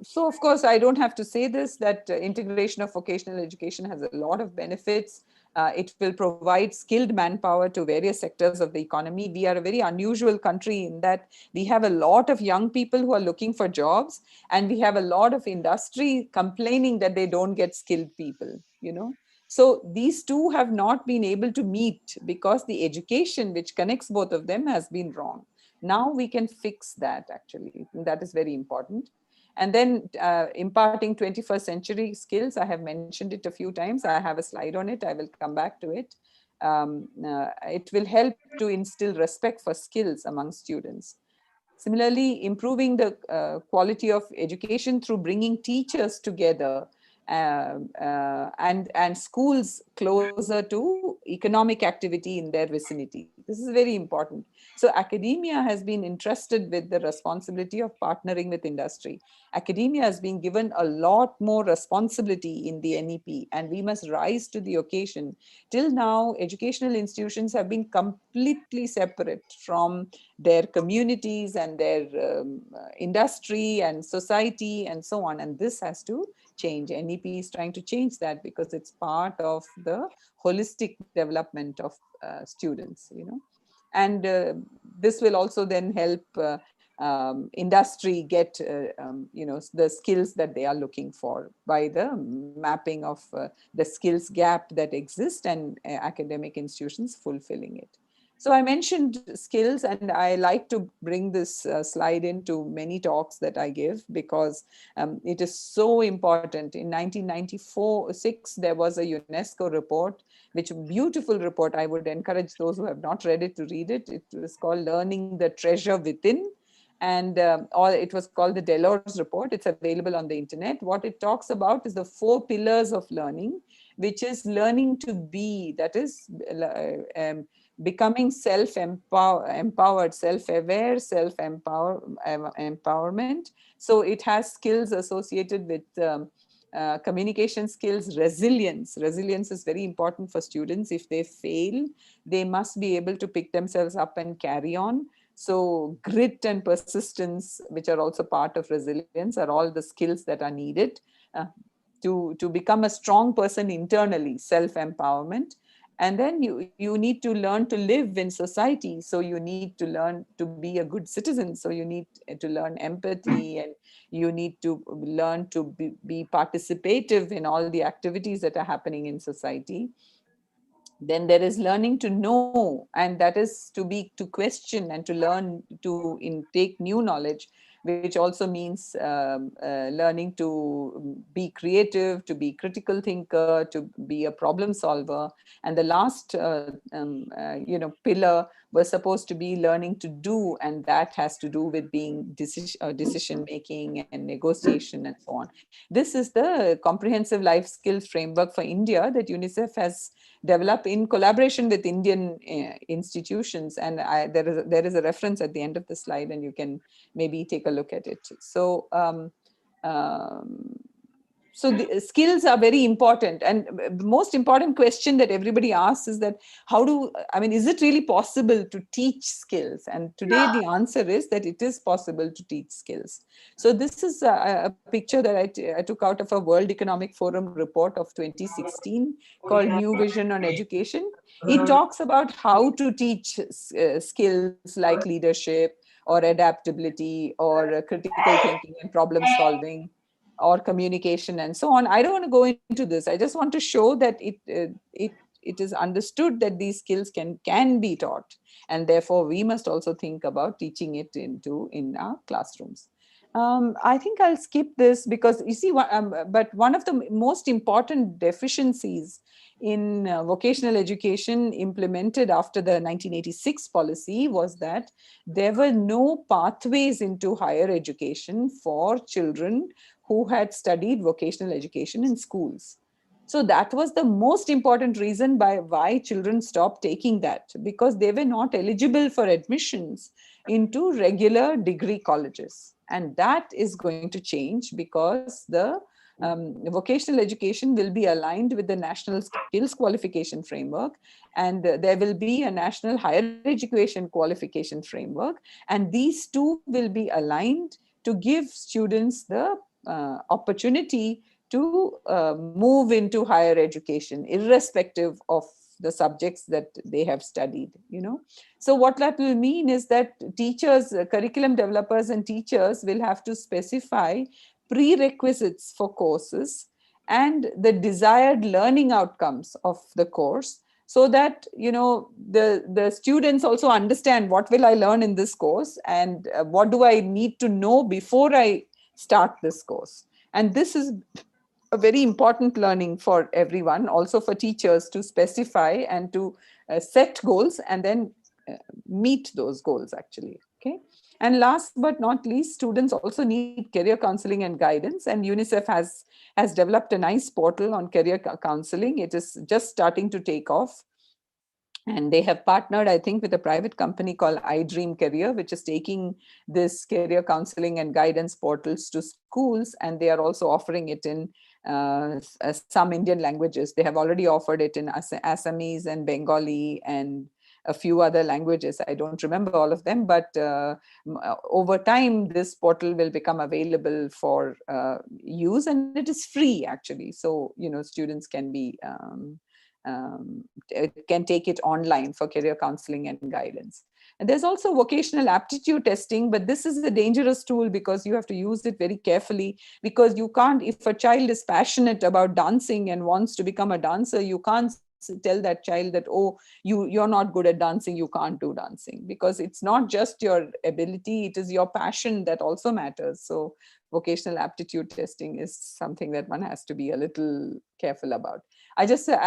So of course, I don't have to say this, that integration of vocational education has a lot of benefits. It will provide skilled manpower to various sectors of the economy. We are a very unusual country in that we have a lot of young people who are looking for jobs, and we have a lot of industry complaining that they don't get skilled people, So these two have not been able to meet because the education which connects both of them has been wrong. Now we can fix that, actually. That is very important. And then imparting 21st century skills, I have mentioned it a few times. I have a slide on it. I will come back to it. It will help to instill respect for skills among students. Similarly, improving the quality of education through bringing teachers together and schools closer to economic activity in their vicinity. This is very important. So academia has been entrusted with the responsibility of partnering with industry. Academia has been given a lot more responsibility in the NEP, and we must rise to the occasion. Till now, educational institutions have been completely separate from their communities and their industry and society and so on. And this has to change. NEP is trying to change that because it's part of the holistic development of students, and this will also then help industry get the skills that they are looking for by the mapping of the skills gap that exists and academic institutions fulfilling it. So I mentioned skills, and I like to bring this slide into many talks that I give because it is so important. In 1994-6, there was a UNESCO report, which beautiful report. I would encourage those who have not read it to read it. It was called Learning the Treasure Within. And or it was called the Delors report. It's available on the internet. What it talks about is the 4 pillars of learning, which is learning to be, that is becoming self-empowered, self-aware, self-empowerment. So it has skills associated with communication skills, resilience. Resilience is very important for students. If they fail, they must be able to pick themselves up and carry on. So grit and persistence, which are also part of resilience, are all the skills that are needed to become a strong person internally, self-empowerment. And then you need to learn to live in society. So you need to learn to be a good citizen. So you need to learn empathy, and you need to learn to be participative in all the activities that are happening in society. Then there is learning to know, and that is to question and to learn to take new knowledge, which also means learning to be creative, to be critical thinker, to be a problem solver. And the last pillar was supposed to be learning to do, and that has to do with being decision making and negotiation and so on. This is the comprehensive life skills framework for India that UNICEF has developed in collaboration with Indian institutions. And there is a reference at the end of the slide, and you can maybe take a look at it. So so the skills are very important. And the most important question that everybody asks is that is it really possible to teach skills? And today the answer is that it is possible to teach skills. So this is a picture that I took out of a World Economic Forum report of 2016 called New Vision on Education. It talks about how to teach skills like leadership or adaptability or critical thinking and problem solving or communication and so on. I don't want to go into this. I just want to show that it is understood that these skills can be taught, and therefore we must also think about teaching it in our classrooms. I think I'll skip this because you see, but one of the most important deficiencies in vocational education implemented after the 1986 policy was that there were no pathways into higher education for children who had studied vocational education in schools. So that was the most important reason why children stopped taking that, because they were not eligible for admissions into regular degree colleges. And that is going to change because the vocational education will be aligned with the National Skills Qualification Framework, and there will be a National Higher Education Qualification Framework, and these two will be aligned to give students the opportunity to move into higher education, irrespective of the subjects that they have studied. So what that will mean is that teachers, curriculum developers and teachers will have to specify prerequisites for courses and the desired learning outcomes of the course, so that the students also understand what will I learn in this course, and what do I need to know before I start this course. And this is a very important learning for everyone, also for teachers, to specify and to set goals and then meet those goals actually. Okay. And last but not least, students also need career counseling and guidance, and UNICEF has developed a nice portal on career counseling. It is just starting to take off. And they have partnered, I think, with a private company called iDream Career, which is taking this career counseling and guidance portals to schools. And they are also offering it in some Indian languages. They have already offered it in Assamese and Bengali and a few other languages. I don't remember all of them, but over time, this portal will become available for use, and it is free actually. So, students can be can take it online for career counseling and guidance. And there's also vocational aptitude testing, but this is a dangerous tool because you have to use it very carefully, because you can't, if a child is passionate about dancing and wants to become a dancer, you can't tell that child that, oh, you're not good at dancing, you can't do dancing, because it's not just your ability, it is your passion that also matters. So vocational aptitude testing is something that one has to be a little careful about. I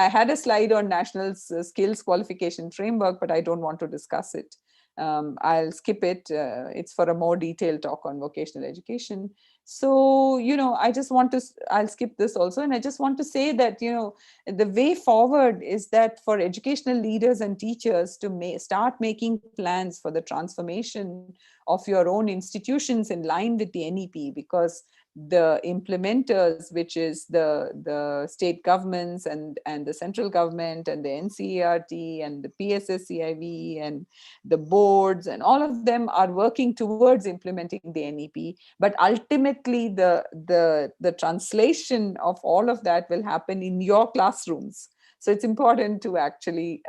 had a slide on national skills qualification framework, but I don't want to discuss it. I'll skip it. It's for a more detailed talk on vocational education. So, I'll skip this also. And I just want to say that, the way forward is that for educational leaders and teachers to start making plans for the transformation of your own institutions in line with the NEP, because the implementers, which is the state governments and the central government and the NCERT and the PSSCIV and the boards, and all of them are working towards implementing the NEP. But ultimately, the translation of all of that will happen in your classrooms. So it's important to actually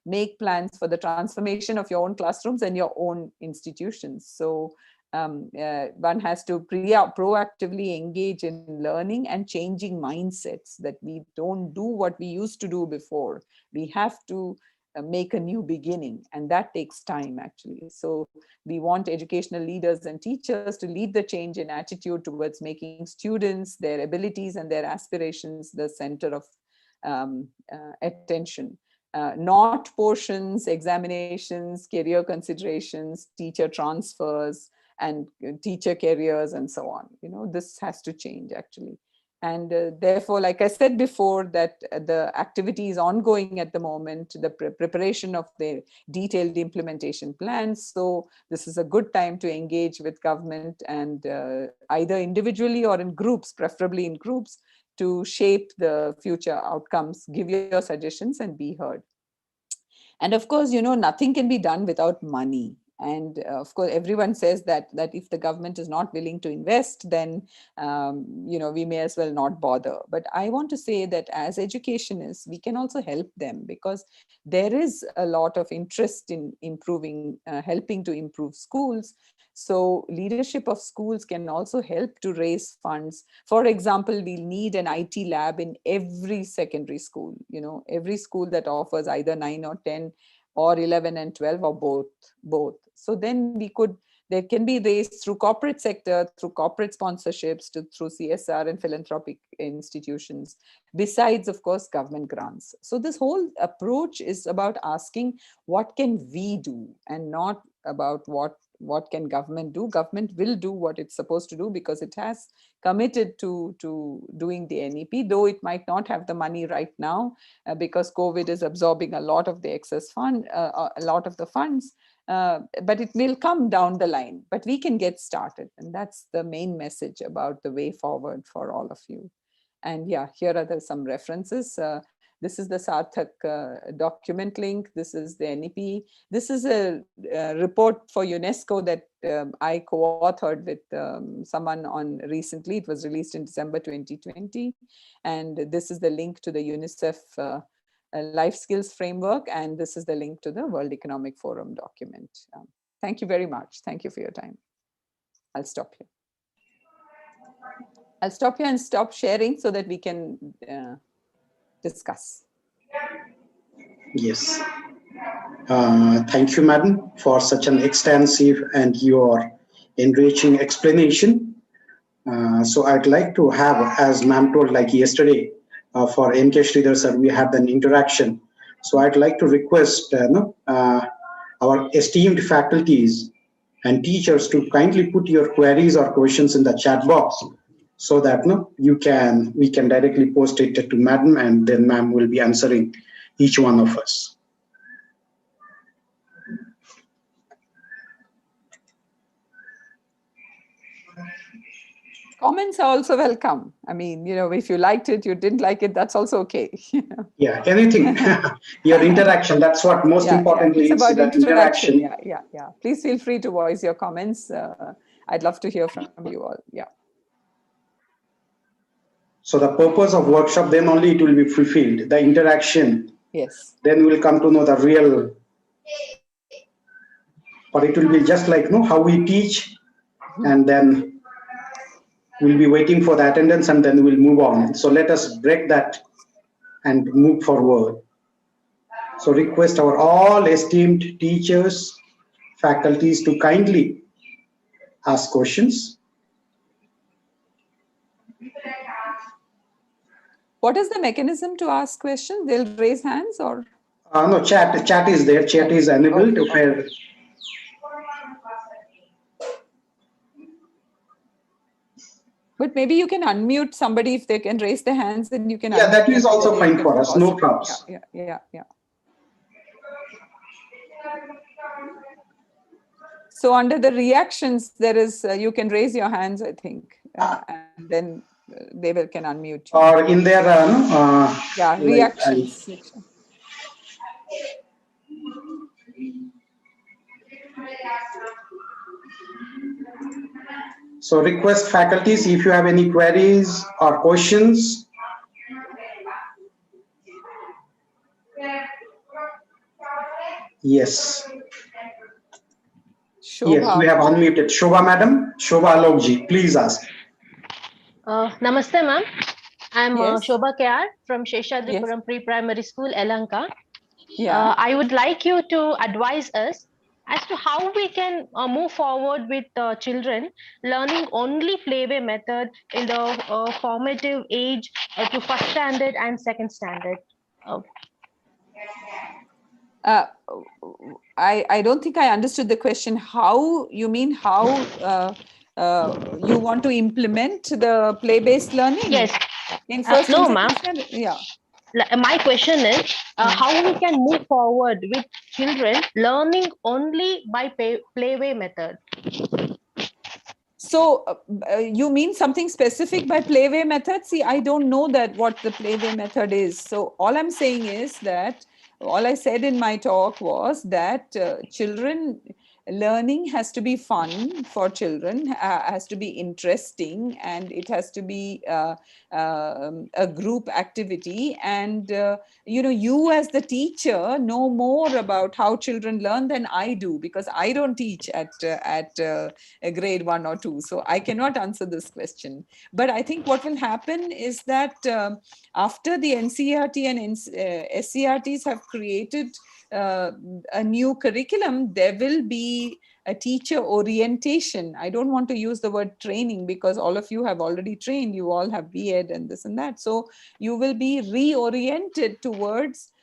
make plans for the transformation of your own classrooms and your own institutions. So one has to proactively engage in learning and changing mindsets, that we don't do what we used to do before. We have to make a new beginning, and that takes time actually. So we want educational leaders and teachers to lead the change in attitude towards making students, their abilities and their aspirations the center of attention. Not portions, examinations, career considerations, teacher transfers, and teacher careers, and so on. This has to change actually. And therefore, like I said before, that the activity is ongoing at the moment, the preparation of the detailed implementation plans. So this is a good time to engage with government, and either individually or in groups, preferably in groups, to shape the future outcomes, give your suggestions and be heard. And of course, nothing can be done without money. And of course, everyone says that if the government is not willing to invest, then we may as well not bother. But I want to say that as educationists, we can also help them, because there is a lot of interest in improving, helping to improve schools. So leadership of schools can also help to raise funds. For example, we need an IT lab in every secondary school, every school that offers either 9 or 10 or 11 and 12 or both. So then there can be raised through corporate sector, through corporate sponsorships, through CSR and philanthropic institutions, besides, of course, government grants. So this whole approach is about asking, what can we do, and not about what can government do. Government will do what it's supposed to do, because it has committed to doing the NEP, though it might not have the money right now, because COVID is absorbing a lot of the excess fund, a lot of the funds, but it will come down the line. But we can get started, and that's the main message about the way forward for all of you. And yeah, here are some references. This is the Sarthak document link. This is the NEP. This is a report for UNESCO that I co-authored with someone on recently. It was released in December 2020. And this is the link to the UNICEF Life Skills Framework. And this is the link to the World Economic Forum document. Thank you very much. Thank you for your time. I'll stop here. I'll stop here and stop sharing so that we can discuss. Yes. Thank you, madam, for such an extensive and your enriching explanation. So I'd like to have, as ma'am told, like yesterday, for MK Sridhar sir, we had an interaction. So I'd like to request our esteemed faculties and teachers to kindly put your queries or questions in the chat box, so that we can directly post it to madam, and then ma'am will be answering each one of us. Comments are also welcome. I mean, if you liked it, you didn't like it, that's also okay. Yeah, anything. Your interaction, that's what most importantly It's is, about that interaction. interaction. Yeah. Please feel free to voice your comments. I'd love to hear from you all. Yeah. So the purpose of workshop, then only it will be fulfilled. The interaction. Yes. Then we will come to know the real. But it will be just like how we teach, and then we'll be waiting for the attendance, and then we'll move on. So let us break that and move forward. So request our all esteemed teachers, faculties to kindly ask questions. What is the mechanism to ask questions? They'll raise hands or? No, chat is there. Chat is enabled. Okay. But maybe you can unmute somebody if they can raise their hands, and you can. Yeah, that is also fine for us. No problems. Yeah. So under the reactions, there is you can raise your hands, I think, and then they can unmute you. Or in their reactions section. So request faculties if you have any queries or questions. Yes. Shobha. Yes, we have unmuted. Shobha madam, Shobha Alokji, please ask. Namaste ma'am. I'm Yes. Shobha Kayar from Seshadripuram Pre-Primary School, Elanka. Yeah. I would like you to advise us as to how we can move forward with children learning only playway method in the formative age to first standard and second standard. I don't think I understood the question. How you mean how you want to implement the play-based learning? Yes. In first no, and ma'am. second standard? Yeah. My question is how we can move forward with children learning only by playway method. So you mean something specific by playway method? See, I don't know that what the playway method is. So all I'm saying is that all I said in my talk was that children learning has to be fun for children, has to be interesting, and it has to be a group activity. And you as the teacher know more about how children learn than I do, because I don't teach at a grade 1 or 2, so I cannot answer this question. But I think what will happen is that after the NCERT and SCRTs have created a new curriculum, there will be a teacher orientation. I don't want to use the word training because all of you have already trained. You all have B.Ed and this and that. So you will be reoriented towards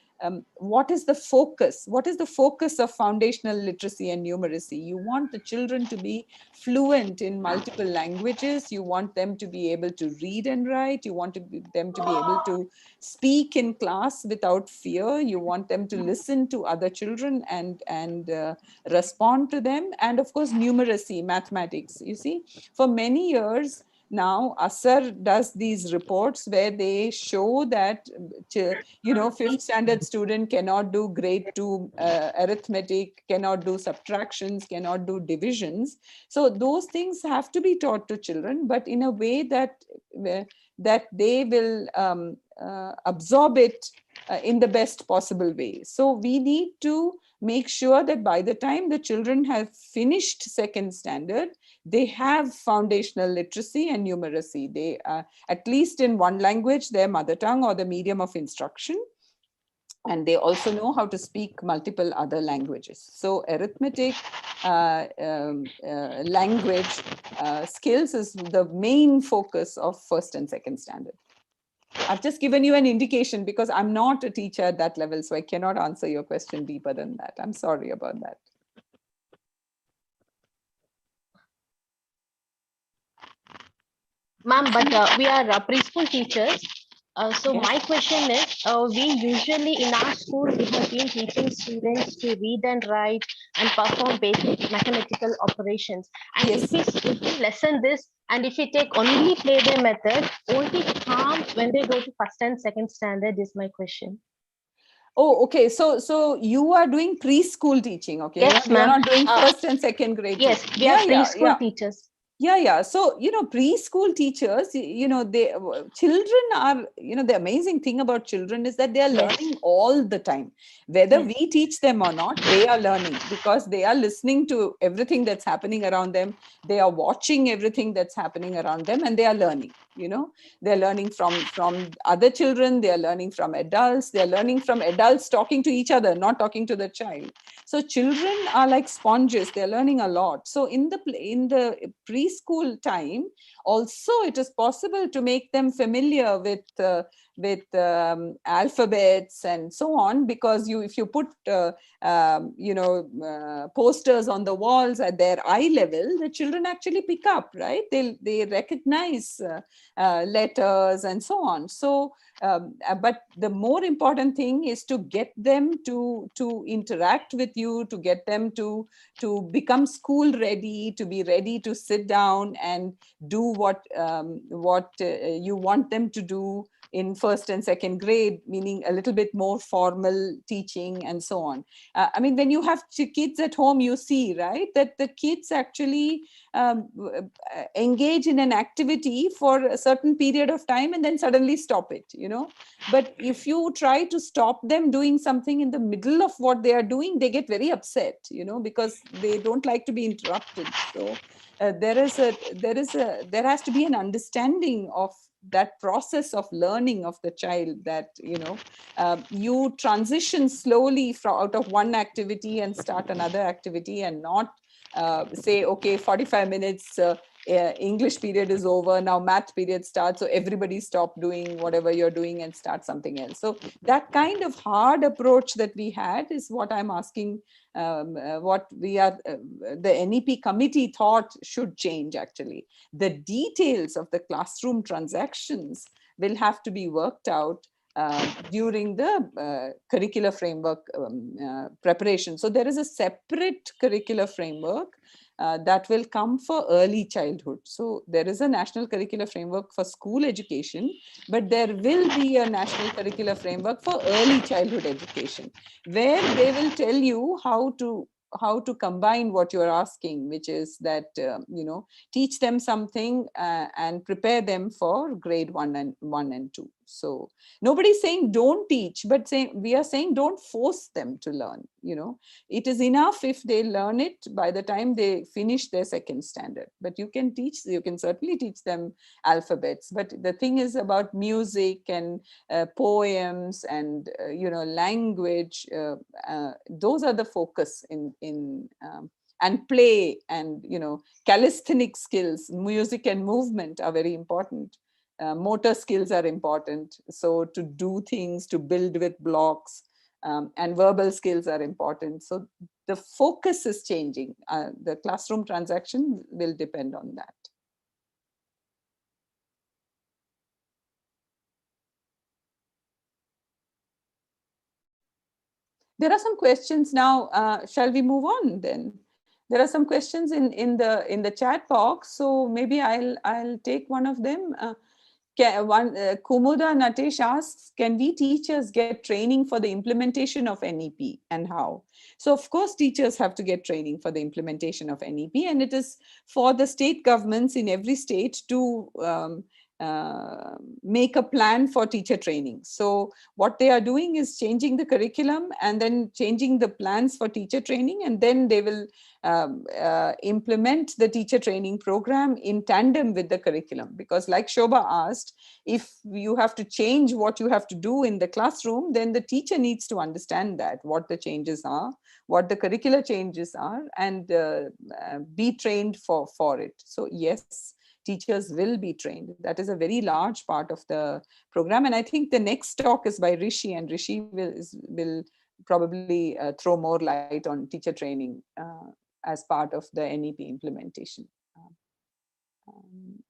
what is the focus? What is the focus of foundational literacy and numeracy? You want the children to be fluent in multiple languages. You want them to be able to read and write. You want them to be able to speak in class without fear. You want them to listen to other children and respond to them. And of course, numeracy, mathematics. You see, for many years, now ASAR does these reports where they show that fifth standard student cannot do grade 2 arithmetic, cannot do subtractions, cannot do divisions. So those things have to be taught to children, but in a way that they will absorb it in the best possible way. So we need to make sure that by the time the children have finished second standard, they have foundational literacy and numeracy. They at least in one language, their mother tongue or the medium of instruction, and they also know how to speak multiple other languages. So arithmetic, language skills is the main focus of first and second standard. I've just given you an indication because I'm not a teacher at that level, so I cannot answer your question deeper than that. I'm sorry about that. Ma'am, but we are preschool teachers. So my question is, we usually in our school, we have been teaching students to read and write and perform basic mathematical operations. And if lessen this, and if we take only play-way method, won't it harm when they go to first and second standard is my question. Oh, okay. So you are doing preschool teaching, okay? Yes, You're ma'am. not doing first and second grade Yes, teaching. we are Yeah. preschool teachers. Yeah. So, preschool teachers, children are, the amazing thing about children is that they are Yes. learning all the time. Whether Yes. we teach them or not, they are learning because they are listening to everything that's happening around them. They are watching everything that's happening around them, and they are learning, they're learning from other children, they are learning from adults, they are learning from adults talking to each other, not talking to the child. So children are like sponges, they're learning a lot. So in the preschool time also, it is possible to make them familiar with alphabets and so on, because if you put posters on the walls at their eye level, the children actually pick up, right? They recognize letters and so on. So but the more important thing is to get them to interact with you, to get them to become school ready, to be ready to sit down and do what you want them to do in first and second grade, meaning a little bit more formal teaching and so on. I mean, when you have kids at home, you see, right, that the kids actually engage in an activity for a certain period of time and then suddenly stop it, But if you try to stop them doing something in the middle of what they are doing, they get very upset, because they don't like to be interrupted. So there has to be an understanding of that process of learning of the child, that you transition slowly out of one activity and start another activity, and not say, okay, 45 minutes English period is over, now math period starts, so everybody stop doing whatever you're doing and start something else. So that kind of hard approach that we had is what I'm asking, what the NEP committee thought should change. Actually, the details of the classroom transactions will have to be worked out during the curricular framework preparation. So there is a separate curricular framework that will come for early childhood. So there is a national curricular framework for school education, but there will be a national curricular framework for early childhood education, where they will tell you how to combine what you're asking, which is that teach them something and prepare them for grade 1 and 2. So nobody's saying don't teach, but we are saying don't force them to learn. It is enough if they learn it by the time they finish their second standard. But you can certainly teach them alphabets. But the thing is about music and poems and language. Those are the focus in and play and calisthenic skills, music and movement are very important. Motor skills are important. So to do things, to build with blocks, and verbal skills are important. So the focus is changing. The classroom transaction will depend on that. There are some questions now. Shall we move on then? There are some questions in the chat box, so maybe I'll take one of them. Kumuda Natesh asks, can we teachers get training for the implementation of NEP, and how? So of course, teachers have to get training for the implementation of NEP, and it is for the state governments in every state to make a plan for teacher training. So what they are doing is changing the curriculum and then changing the plans for teacher training, and then they will implement the teacher training program in tandem with the curriculum. Because like Shobha asked, if you have to change what you have to do in the classroom, then the teacher needs to understand that, what the changes are, what the curricular changes are, and be trained for it. So yes, teachers will be trained. That is a very large part of the program. And I think the next talk is by Rishi, and Rishi will probably throw more light on teacher training as part of the NEP implementation.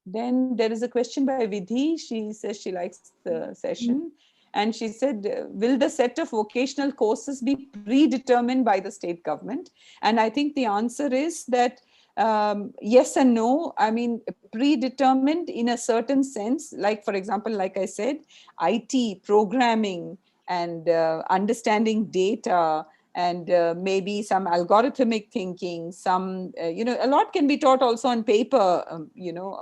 Then there is a question by Vidhi. She says she likes the session. And she said, will the set of vocational courses be predetermined by the state government? And I think the answer is that Yes and no. I mean, predetermined in a certain sense, like, for example, like I said, IT, programming, and understanding data, and maybe some algorithmic thinking, some, a lot can be taught also on paper,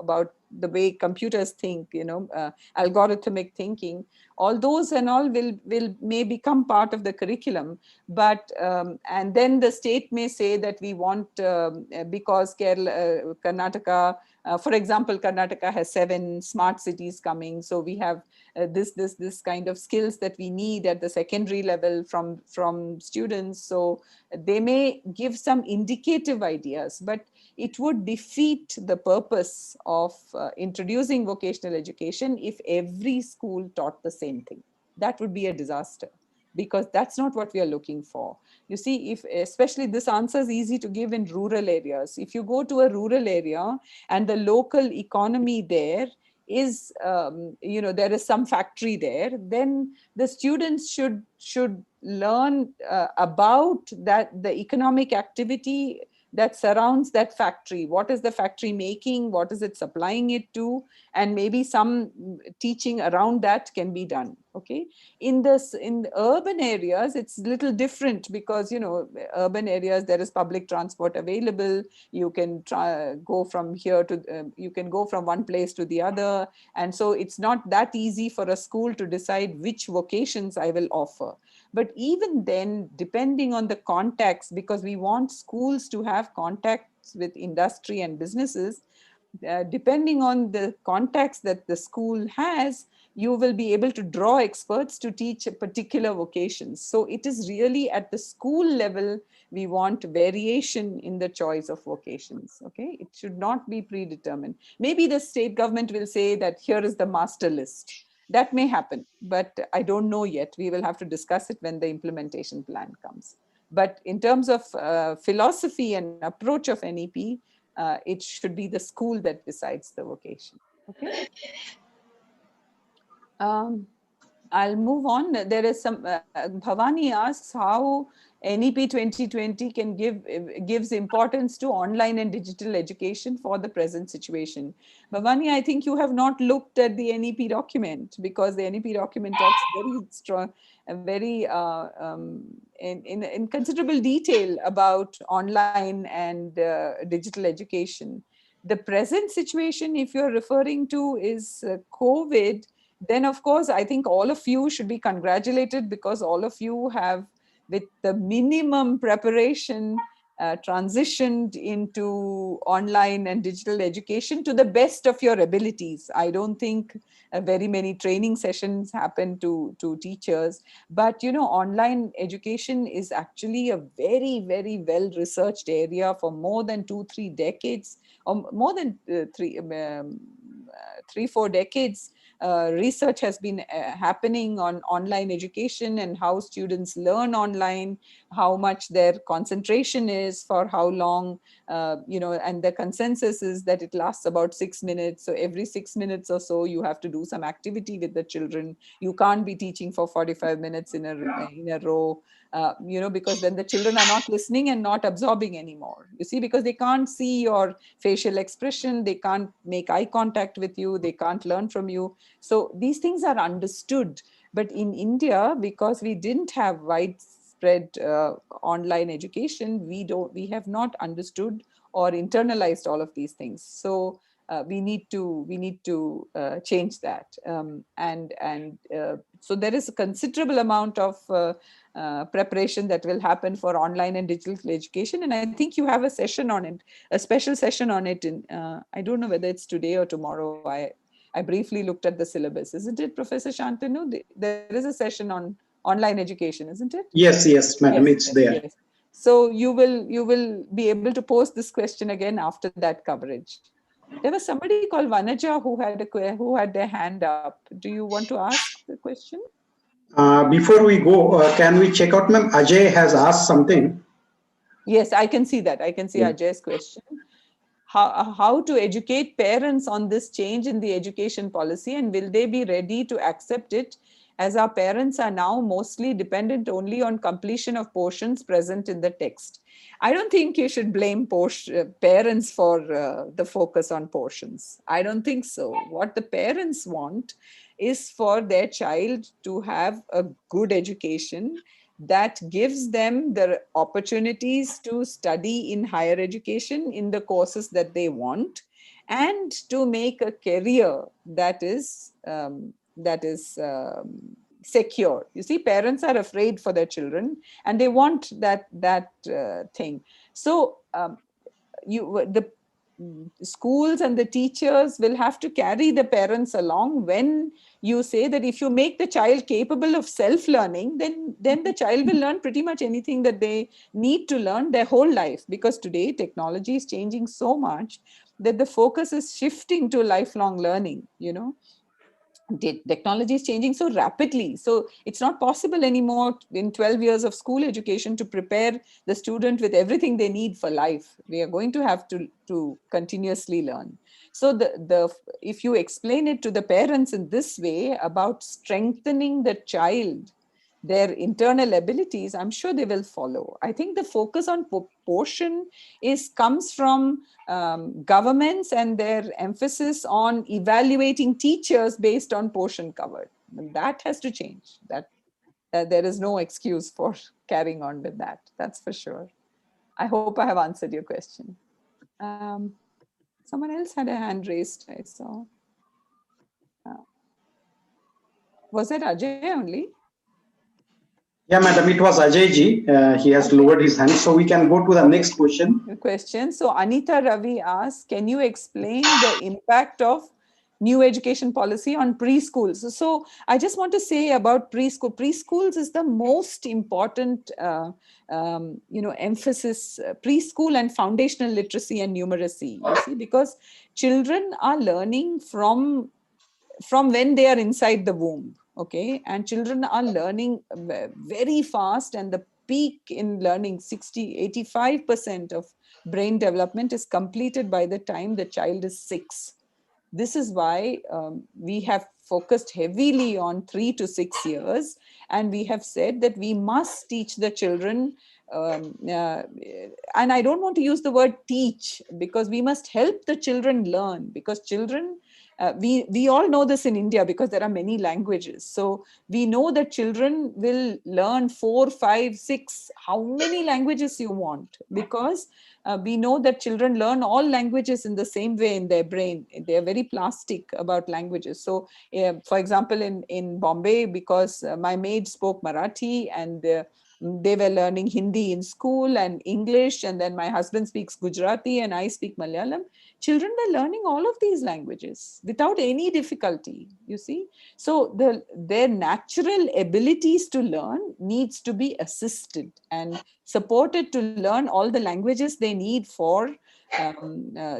about the way computers think, algorithmic thinking. All those and all may become part of the curriculum. But and then the state may say that we want, because Kerala, Karnataka, for example, Karnataka has 7 smart cities coming, so we have this kind of skills that we need at the secondary level from students. So they may give some indicative ideas, but it would defeat the purpose of introducing vocational education if every school taught the same thing. That would be a disaster, because that's not what we are looking for. You see, if especially this answer is easy to give in rural areas. If you go to a rural area and the local economy there is, there is some factory there, then the students should learn about that, the economic activity that surrounds that factory. What is the factory making? What is it supplying it to? And maybe some teaching around that can be done. Okay. In the urban areas, it's little different, because urban areas, there is public transport available. You can go from here to you can go from one place to the other, and so it's not that easy for a school to decide which vocations I will offer. But even then, depending on the context, because we want schools to have contacts with industry and businesses, depending on the context that the school has, you will be able to draw experts to teach a particular vocations. So it is really at the school level, we want variation in the choice of vocations. Okay, it should not be predetermined. Maybe the state government will say that here is the master list. That may happen, but I don't know yet. We will have to discuss it when the implementation plan comes. But in terms of philosophy and approach of NEP, it should be the school that decides the vocation. Okay. I'll move on. There is some, Bhavani asks how NEP 2020 gives importance to online and digital education for the present situation. Bhavani, I think you have not looked at the NEP document, because the NEP document talks very strong, very in considerable detail about online and digital education. The present situation, if you're referring to, is COVID. Then of course, I think all of you should be congratulated, because all of you have, with the minimum preparation, transitioned into online and digital education to the best of your abilities. I don't think very many training sessions happen to teachers, but online education is actually a very, very well researched area for more than 2-3 decades, or more than 3-4 decades. Research has been happening on online education and how students learn online, how much their concentration is, for how long, and the consensus is that it lasts about 6 minutes. So every 6 minutes or so, you have to do some activity with the children. You can't be teaching for 45 minutes in a row. Because then the children are not listening and not absorbing anymore. You see, because they can't see your facial expression, they can't make eye contact with you, they can't learn from you. So these things are understood. But in India, because we didn't have widespread online education, we have not understood or internalized all of these things. So we need to change that. So there is a considerable amount of preparation that will happen for online and digital education. And I think you have a session on it, a special session on it. I don't know whether it's today or tomorrow. I briefly looked at the syllabus. Isn't it, Professor Shantanu? There is a session on online education, isn't it? Yes, madam, Yes, it's there. yes. So you will be able to post this question again after that coverage. There was somebody called Vanaja who had their hand up. Do you want to ask the question? Before we go, can we check out, ma'am? Ajay has asked something. Yes, I can see that. I can see Yeah. Ajay's question. How to educate parents on this change in the education policy, and will they be ready to accept it as our parents are now mostly dependent only on completion of portions present in the text. I don't think you should blame parents for the focus on portions. I don't think so. What the parents want is for their child to have a good education that gives them the opportunities to study in higher education in the courses that they want, and to make a career that is secure. You see, parents are afraid for their children, and they want that thing. So the schools and the teachers will have to carry the parents along when you say that if you make the child capable of self-learning, then the child will learn pretty much anything that they need to learn their whole life. Because today technology is changing so much that the focus is shifting to lifelong learning, you know. Technology is changing so rapidly, so it's not possible anymore in 12 years of school education to prepare the student with everything they need for life. We are going to have to continuously learn. So if you explain it to the parents in this way about strengthening the child, their internal abilities, I'm sure they will follow. I think the focus on portion comes from governments and their emphasis on evaluating teachers based on portion covered. And that has to change. That there is no excuse for carrying on with that. That's for sure. I hope I have answered your question. Someone else had a hand raised, I saw. Was that Ajay only? Yeah, madam, it was Ajay ji. He has lowered his hand, so we can go to the next question. So Anita Ravi asks, can you explain the impact of new education policy on preschools? So I just want to say about preschool. Preschools is the most important, emphasis. Preschool and foundational literacy and numeracy. You see, because children are learning from when they are inside the womb. Okay, and children are learning very fast, and the peak in learning, 85% of brain development is completed by the time the child is 6. This is why we have focused heavily on 3 to 6 years, and we have said that we must teach the children, and I don't want to use the word teach, because we must help the children learn, because children, we all know this in India because there are many languages. So we know that children will learn 4, 5, 6, how many languages you want, because we know that children learn all languages in the same way in their brain. They are very plastic about languages. So for example, in Bombay, because my maid spoke Marathi, and they were learning Hindi in school and English, and then my husband speaks Gujarati and I speak Malayalam. Children were learning all of these languages without any difficulty, you see. So their natural abilities to learn needs to be assisted and supported to learn all the languages they need for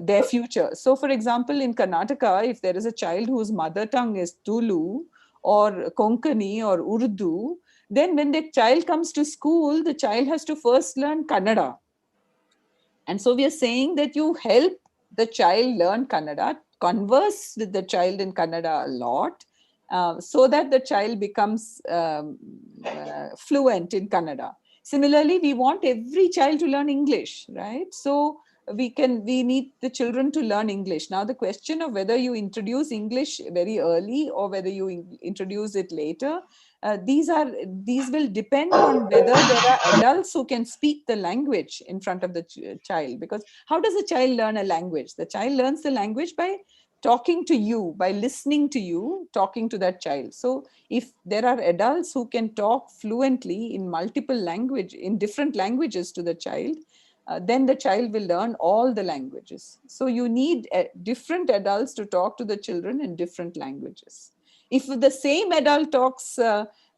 their future. So for example, in Karnataka, if there is a child whose mother tongue is Tulu or Konkani or Urdu, then when the child comes to school, the child has to first learn Kannada. And so we are saying that you help the child learn Kannada, converse with the child in Kannada a lot, so that the child becomes fluent in Kannada. Similarly, we want every child to learn English, right? So we need the children to learn English. Now, the question of whether you introduce English very early or whether you introduce it later, these will depend on whether there are adults who can speak the language in front of the child. Because how does a child learn a language? The child learns the language by talking to you, by listening to you, talking to that child. So if there are adults who can talk fluently in different languages to the child, then the child will learn all the languages. So you need different adults to talk to the children in different languages. If the same adult talks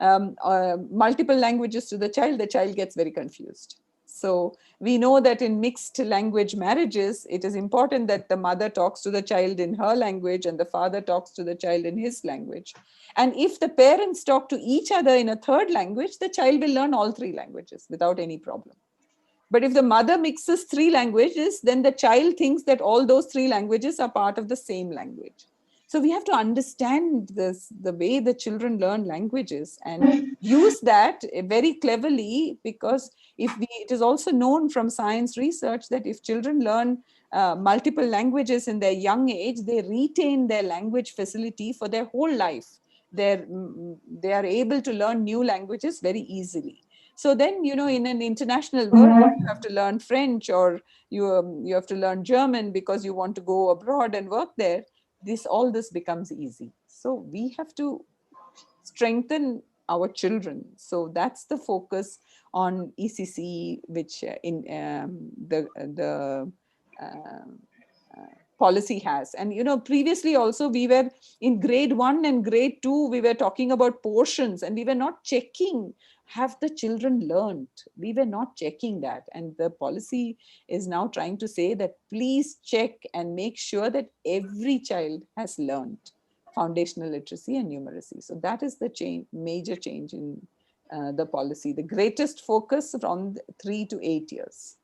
multiple languages to the child gets very confused. So we know that in mixed language marriages, it is important that the mother talks to the child in her language and the father talks to the child in his language. And if the parents talk to each other in a third language, the child will learn all 3 languages without any problem. But if the mother mixes 3 languages, then the child thinks that all those 3 languages are part of the same language. So we have to understand this, the way the children learn languages, and use that very cleverly, because it is also known from science research that if children learn multiple languages in their young age, they retain their language facility for their whole life. They are able to learn new languages very easily. So then, in an international world, you have to learn French, or you have to learn German because you want to go abroad and work there. All this becomes easy. So we have to strengthen our children. So that's the focus on ECC, which in the policy has. And previously also, we were in grade 1 and grade 2, we were talking about portions, and we were not checking, have the children learned? We were not checking that. And the policy is now trying to say that please check and make sure that every child has learned foundational literacy and numeracy. So that is the major change in the policy, the greatest focus from 3 to 8 years.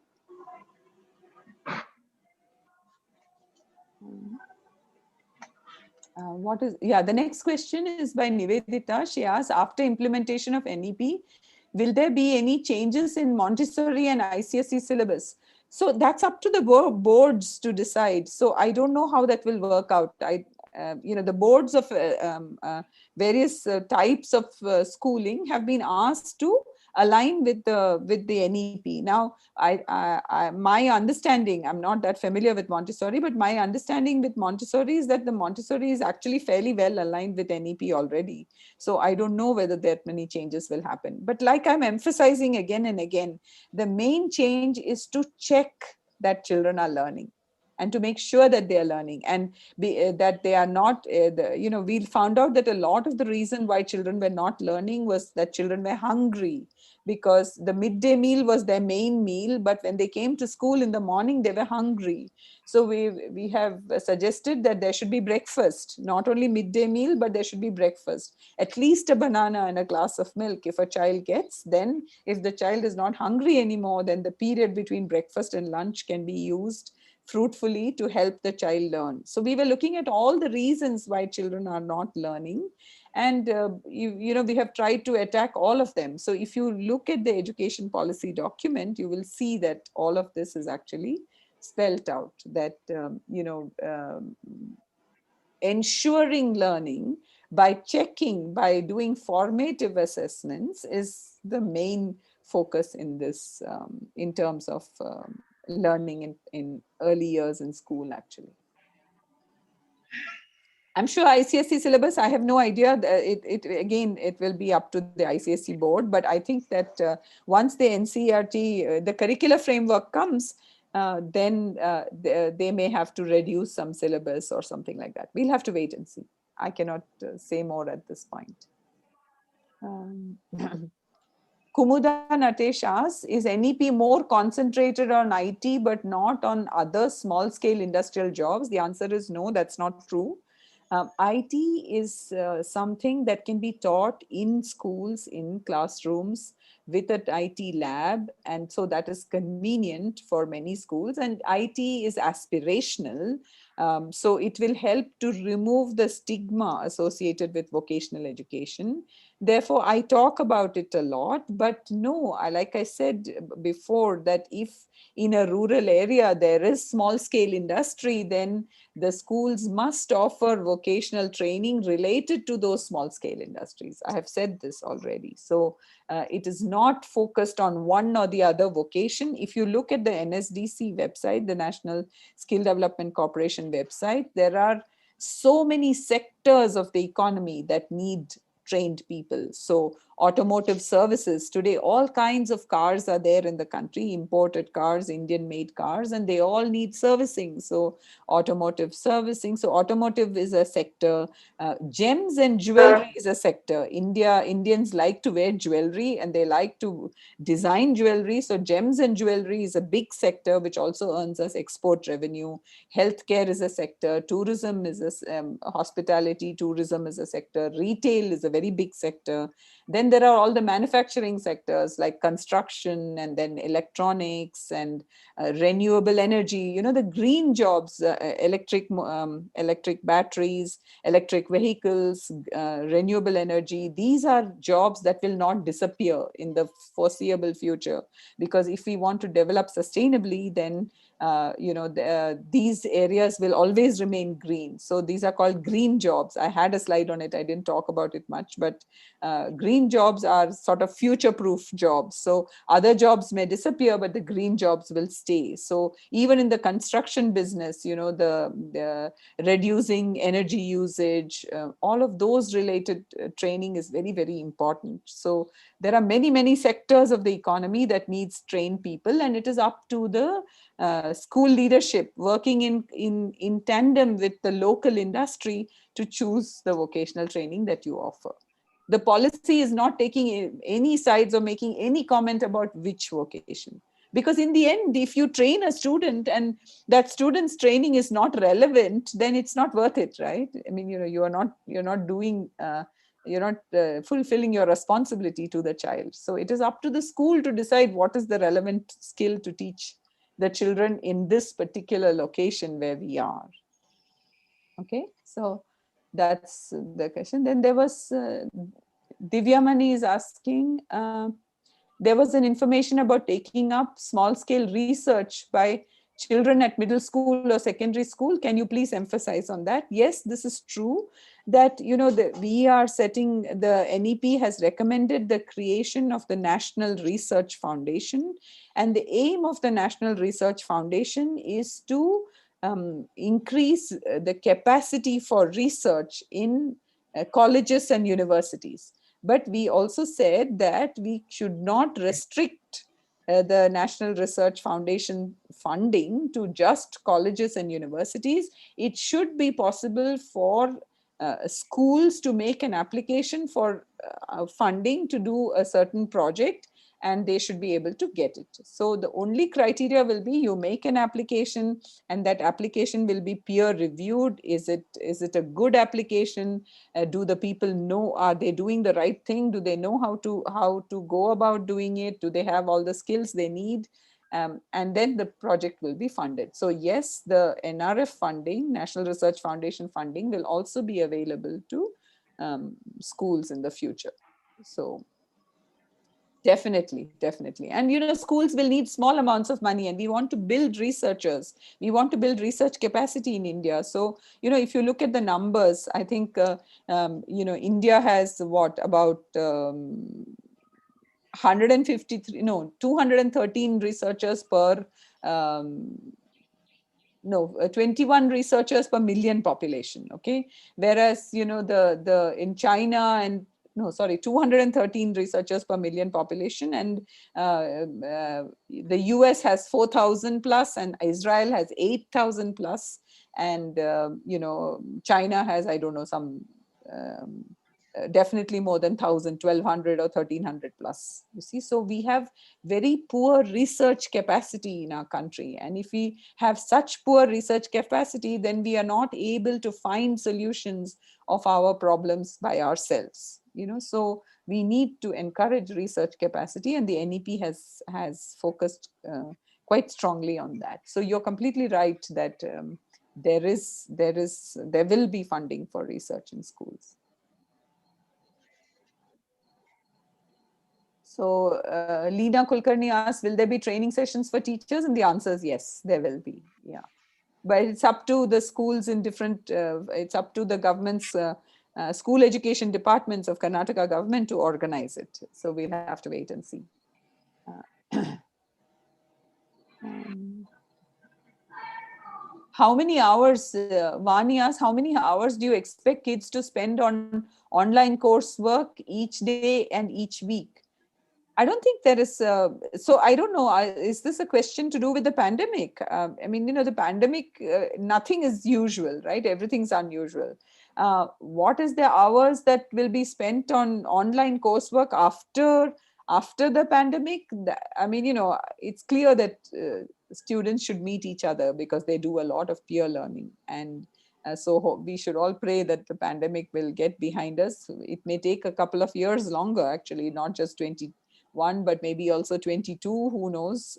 The next question is by Nivedita. She asks, after implementation of NEP, will there be any changes in Montessori and ICSE syllabus? So that's up to the boards to decide. So I don't know how that will work out. The boards of various types of schooling have been asked to align with the NEP. Now, my understanding, I'm not that familiar with Montessori, but my understanding with Montessori is that the Montessori is actually fairly well aligned with NEP already. So I don't know whether that many changes will happen. But like I'm emphasizing again and again, the main change is to check that children are learning, and to make sure that they are learning, and that they are not, we found out that a lot of the reason why children were not learning was that children were hungry, because the midday meal was their main meal, but when they came to school in the morning, they were hungry. So we have suggested that there should be breakfast, not only midday meal, but there should be breakfast, at least a banana and a glass of milk if a child gets. Then if the child is not hungry anymore, then the period between breakfast and lunch can be used fruitfully to help the child learn. So we were looking at all the reasons why children are not learning, and we have tried to attack all of them. So if you look at the education policy document, you will see that all of this is actually spelt out, that ensuring learning by checking, by doing formative assessments, is the main focus in this, in terms of learning in early years in school, actually. I'm sure ICSE syllabus, I have no idea. It will be up to the ICSE board, but I think that once the NCERT, the curricular framework comes, then they may have to reduce some syllabus or something like that. We'll have to wait and see. I cannot say more at this point. Kumuda Natesh asks, is NEP more concentrated on IT but not on other small-scale industrial jobs? The answer is no, that's not true. IT is something that can be taught in schools, in classrooms, with an IT lab, and so that is convenient for many schools. And IT is aspirational, so it will help to remove the stigma associated with vocational education. Therefore, I talk about it a lot, but no, like I said before, that if in a rural area there is small scale industry, then the schools must offer vocational training related to those small scale industries. I have said this already. So it is not focused on one or the other vocation. If you look at the NSDC website, the National Skill Development Corporation website, there are so many sectors of the economy that need trained people. So automotive services, today all kinds of cars are there in the country, imported cars, Indian made cars, and they all need servicing. So automotive servicing, so automotive is a sector. Gems and jewelry is a sector. Indians like to wear jewelry and they like to design jewelry. So gems and jewelry is a big sector which also earns us export revenue. Healthcare is a sector. Tourism is hospitality tourism is a sector. Retail is a very big sector. Then there are all the manufacturing sectors like construction, and then electronics, and renewable energy, the green jobs, electric batteries, electric vehicles, renewable energy. These are jobs that will not disappear in the foreseeable future, because if we want to develop sustainably, then these areas will always remain green. So these are called green jobs. I had a slide on it. I didn't talk about it much, but green jobs are sort of future-proof jobs. So other jobs may disappear, but the green jobs will stay. So even in the construction business, the reducing energy usage, all of those related training is very, very important. So there are many, many sectors of the economy that needs trained people, and it is up to the school leadership working in tandem with the local industry to choose the vocational training that you offer. The policy is not taking any sides or making any comment about which vocation. Because in the end, if you train a student and that student's training is not relevant, then it's not worth it, right? I mean, you're not doing, you're not fulfilling your responsibility to the child. So it is up to the school to decide what is the relevant skill to teach the children in this particular location where we are. Okay, so that's the question. Then there was Divyamani is asking, there was an information about taking up small scale research by children at middle school or secondary school. Can you please emphasize on that? Yes, this is true, that we are setting, the NEP has recommended the creation of the National Research Foundation, and the aim of the National Research Foundation is to increase the capacity for research in colleges and universities. But we also said that we should not restrict the National Research Foundation funding to just colleges and universities. It should be possible for schools to make an application for funding to do a certain project, and they should be able to get it. So the only criteria will be you make an application, and that application will be peer reviewed. Is it a good application? Do the people know, are they doing the right thing? Do they know how to go about doing it? Do they have all the skills they need? And then the project will be funded. So yes, the NRF funding, National Research Foundation funding, will also be available to schools in the future. So definitely. And schools will need small amounts of money, and we want to build researchers. We want to build research capacity in India. So, if you look at the numbers, I think, India has about 213 researchers per, 21 researchers per million population. Okay. Whereas, in China and, 213 researchers per million population, and the US has 4,000 plus, and Israel has 8,000 plus, and China has, I don't know, some definitely more than 1,000, 1,200 or 1,300 plus. You see, so we have very poor research capacity in our country, and if we have such poor research capacity, then we are not able to find solutions of our problems by ourselves. So we need to encourage research capacity, and the NEP has focused quite strongly on that. So you're completely right that there will be funding for research in schools. So Leena Kulkarni asked, will there be training sessions for teachers? And the answer is yes, there will be. Yeah, but it's up to the schools in different, it's up to the government's school education departments of Karnataka government to organize it. So we'll have to wait and see. How many hours, Vani asked, how many hours do you expect kids to spend on online coursework each day and each week? I don't think there is, so I don't know, is this a question to do with the pandemic? I mean, the pandemic, nothing is usual, right? Everything's unusual. What is the hours that will be spent on online coursework after the pandemic? I mean, it's clear that students should meet each other because they do a lot of peer learning. And So we should all pray that the pandemic will get behind us. It may take a couple of years longer, actually, not just 21, but maybe also 22, who knows.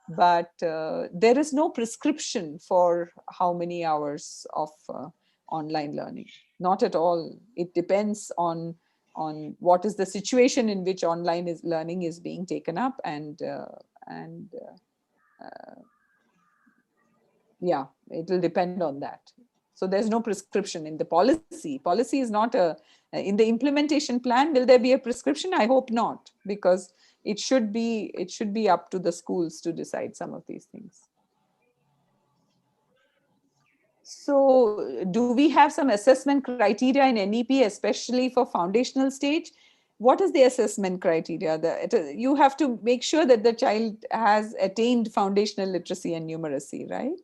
But there is no prescription for how many hours of online learning. Not at all. It depends on what is the situation in which online learning is being taken up, and yeah, it will depend on that. So there's no prescription in the policy. Policy is not in the implementation plan. Will there be a prescription? I hope not, because it should be up to the schools to decide some of these things. So do we have some assessment criteria in NEP, especially for foundational stage? What is the assessment criteria? You have to make sure that the child has attained foundational literacy and numeracy, right?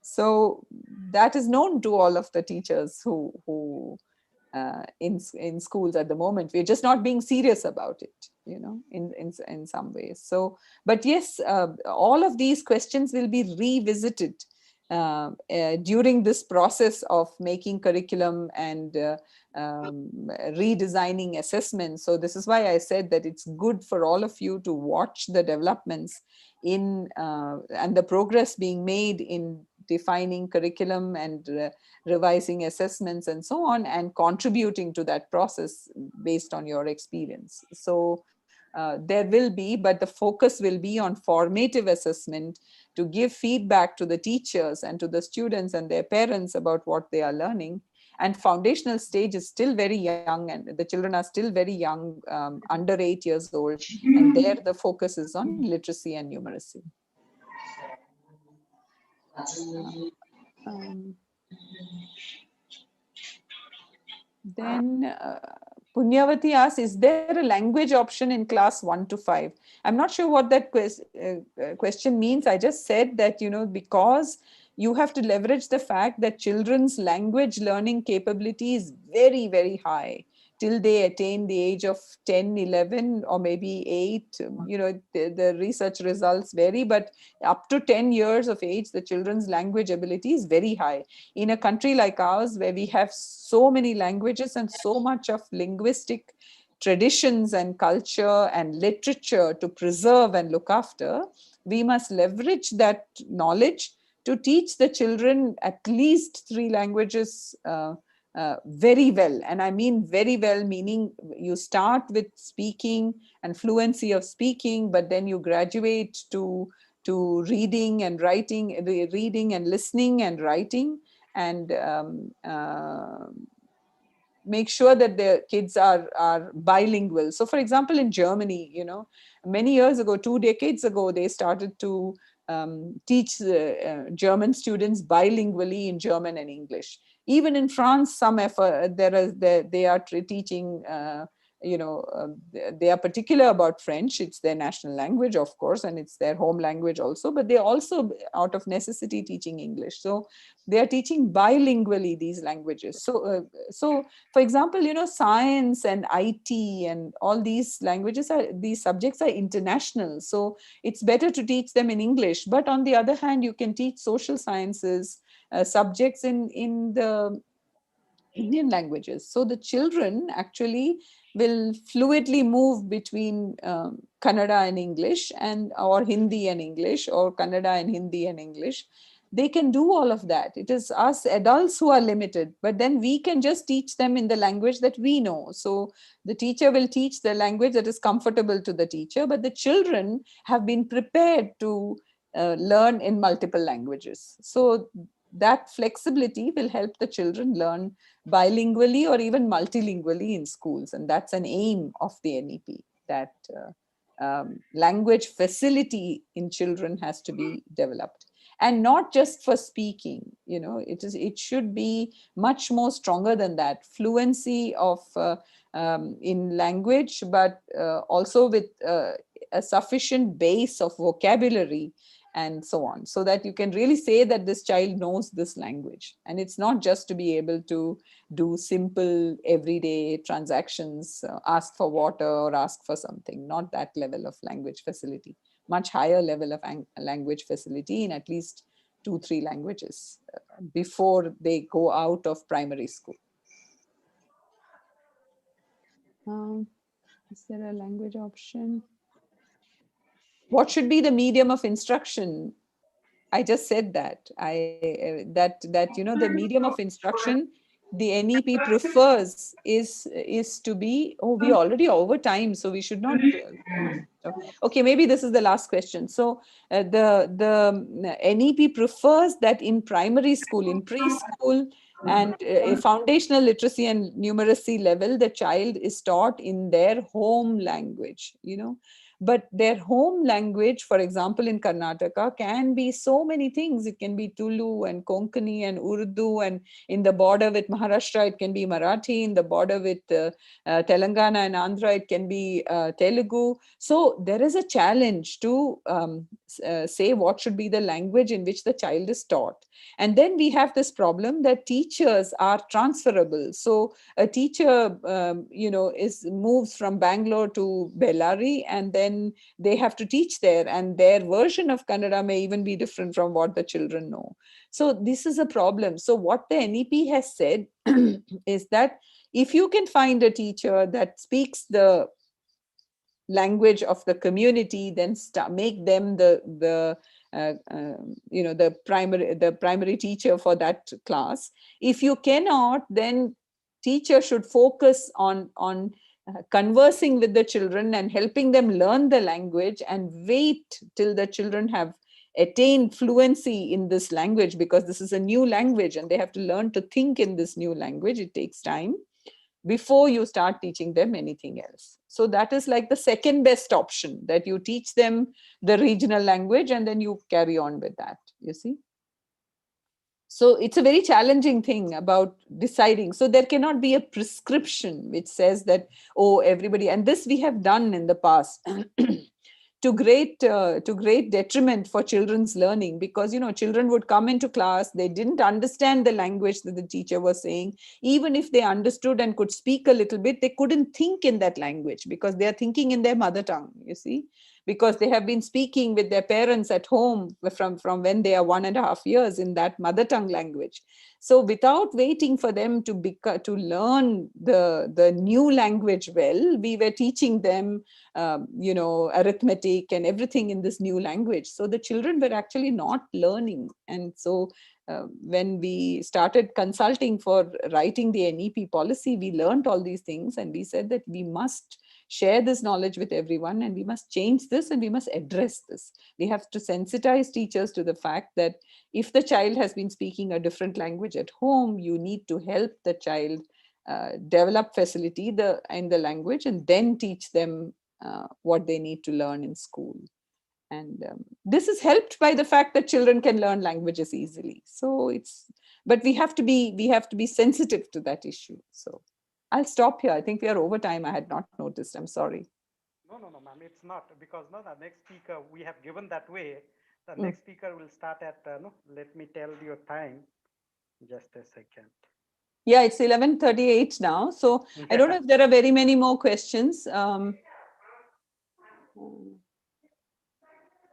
So that is known to all of the teachers who in schools at the moment. We're just not being serious about it, in some ways. So, but yes, all of these questions will be revisited during this process of making curriculum and redesigning assessments. So this is why I said that it's good for all of you to watch the developments in and the progress being made in defining curriculum and revising assessments and so on, and contributing to that process based on your experience. So there will be, but the focus will be on formative assessment to give feedback to the teachers and to the students and their parents about what they are learning. And foundational stage is still very young, and the children are still very young, under 8 years old. And there the focus is on literacy and numeracy. Then Punyavati asks, is there a language option in class 1 to 5? I'm not sure what that question means. I just said that, because you have to leverage the fact that children's language learning capability is very, very high till they attain the age of 10, 11, or maybe 8. The research results vary, but up to 10 years of age, the children's language ability is very high. In a country like ours, where we have so many languages and so much of linguistic traditions and culture and literature to preserve and look after, we must leverage that knowledge to teach the children at least 3 languages very well. And I mean very well, meaning you start with speaking and fluency of speaking, but then you graduate to reading and writing, reading and listening and writing, and make sure that the kids are bilingual. So for example, in Germany, many years ago, 2 decades ago, they started to teach German students bilingually in German and English. Even in France, some effort, they are teaching, they are particular about French. It's their national language, of course, and it's their home language also, but they're also, out of necessity, teaching English. So they are teaching bilingually these languages. So, for example, science and IT and all these languages these subjects are international. So it's better to teach them in English. But on the other hand, you can teach social sciences subjects in the Indian languages. So the children actually will fluidly move between Kannada and English, or Hindi and English, or Kannada and Hindi and English. They can do all of that. It is us adults who are limited, but then we can just teach them in the language that we know. So the teacher will teach the language that is comfortable to the teacher, but the children have been prepared to learn in multiple languages. So that flexibility will help the children learn bilingually or even multilingually in schools. And that's an aim of the NEP, that language facility in children has to be developed. And not just for speaking, it should be much more stronger than that. Fluency of in language, but also with a sufficient base of vocabulary and so on, so that you can really say that this child knows this language. And it's not just to be able to do simple everyday transactions, ask for water or ask for something, not that level of language facility. Much higher level of language facility in at least 2-3 languages before they go out of primary school. Is there a language option? What should be the medium of instruction? I just said that. The medium of instruction the NEP prefers is to be. Oh, we already over time, so we should not. Okay, maybe this is the last question. So the NEP prefers that in primary school, in preschool, and a foundational literacy and numeracy level, the child is taught in their home language. But their home language, for example, in Karnataka, can be so many things. It can be Tulu and Konkani and Urdu, and in the border with Maharashtra, it can be Marathi. In the border with Telangana and Andhra, it can be Telugu. So there is a challenge to say what should be the language in which the child is taught. And then we have this problem that teachers are transferable. So a teacher, moves from Bangalore to Bellary, and then they have to teach there, and their version of Kannada may even be different from what the children know. So this is a problem. So what the NEP has said is that if you can find a teacher that speaks the language of the community, then make them the primary teacher for that class. If you cannot, then teacher should focus on conversing with the children and helping them learn the language, and wait till the children have attained fluency in this language, because this is a new language and they have to learn to think in this new language. It takes time before you start teaching them anything else. So that is like the second best option, that you teach them the regional language and then you carry on with that, you see. So it's a very challenging thing about deciding. So there cannot be a prescription which says that, oh, everybody, and this we have done in the past to great detriment for children's learning, because children would come into class, they didn't understand the language that the teacher was saying. Even if they understood and could speak a little bit, they couldn't think in that language because they are thinking in their mother tongue, you see, because they have been speaking with their parents at home from when they are 1.5 years in that mother tongue language. So without waiting for them to learn the new language well, we were teaching them arithmetic and everything in this new language. So the children were actually not learning. And so when we started consulting for writing the NEP policy, we learned all these things, and we said that we must share this knowledge with everyone, and we must change this, and we must address this. We have to sensitize teachers to the fact that if the child has been speaking a different language at home, you need to help the child develop facility in the language, and then teach them what they need to learn in school. And this is helped by the fact that children can learn languages easily. So but we have to be sensitive to that issue. So I'll stop here. I think we are over time. I had not noticed. I'm sorry. No, ma'am, it's not, because the next speaker we have given that way. The next speaker will start at let me tell you time. Just a second. Yeah, it's 11:38 now. So I don't know if there are very many more questions.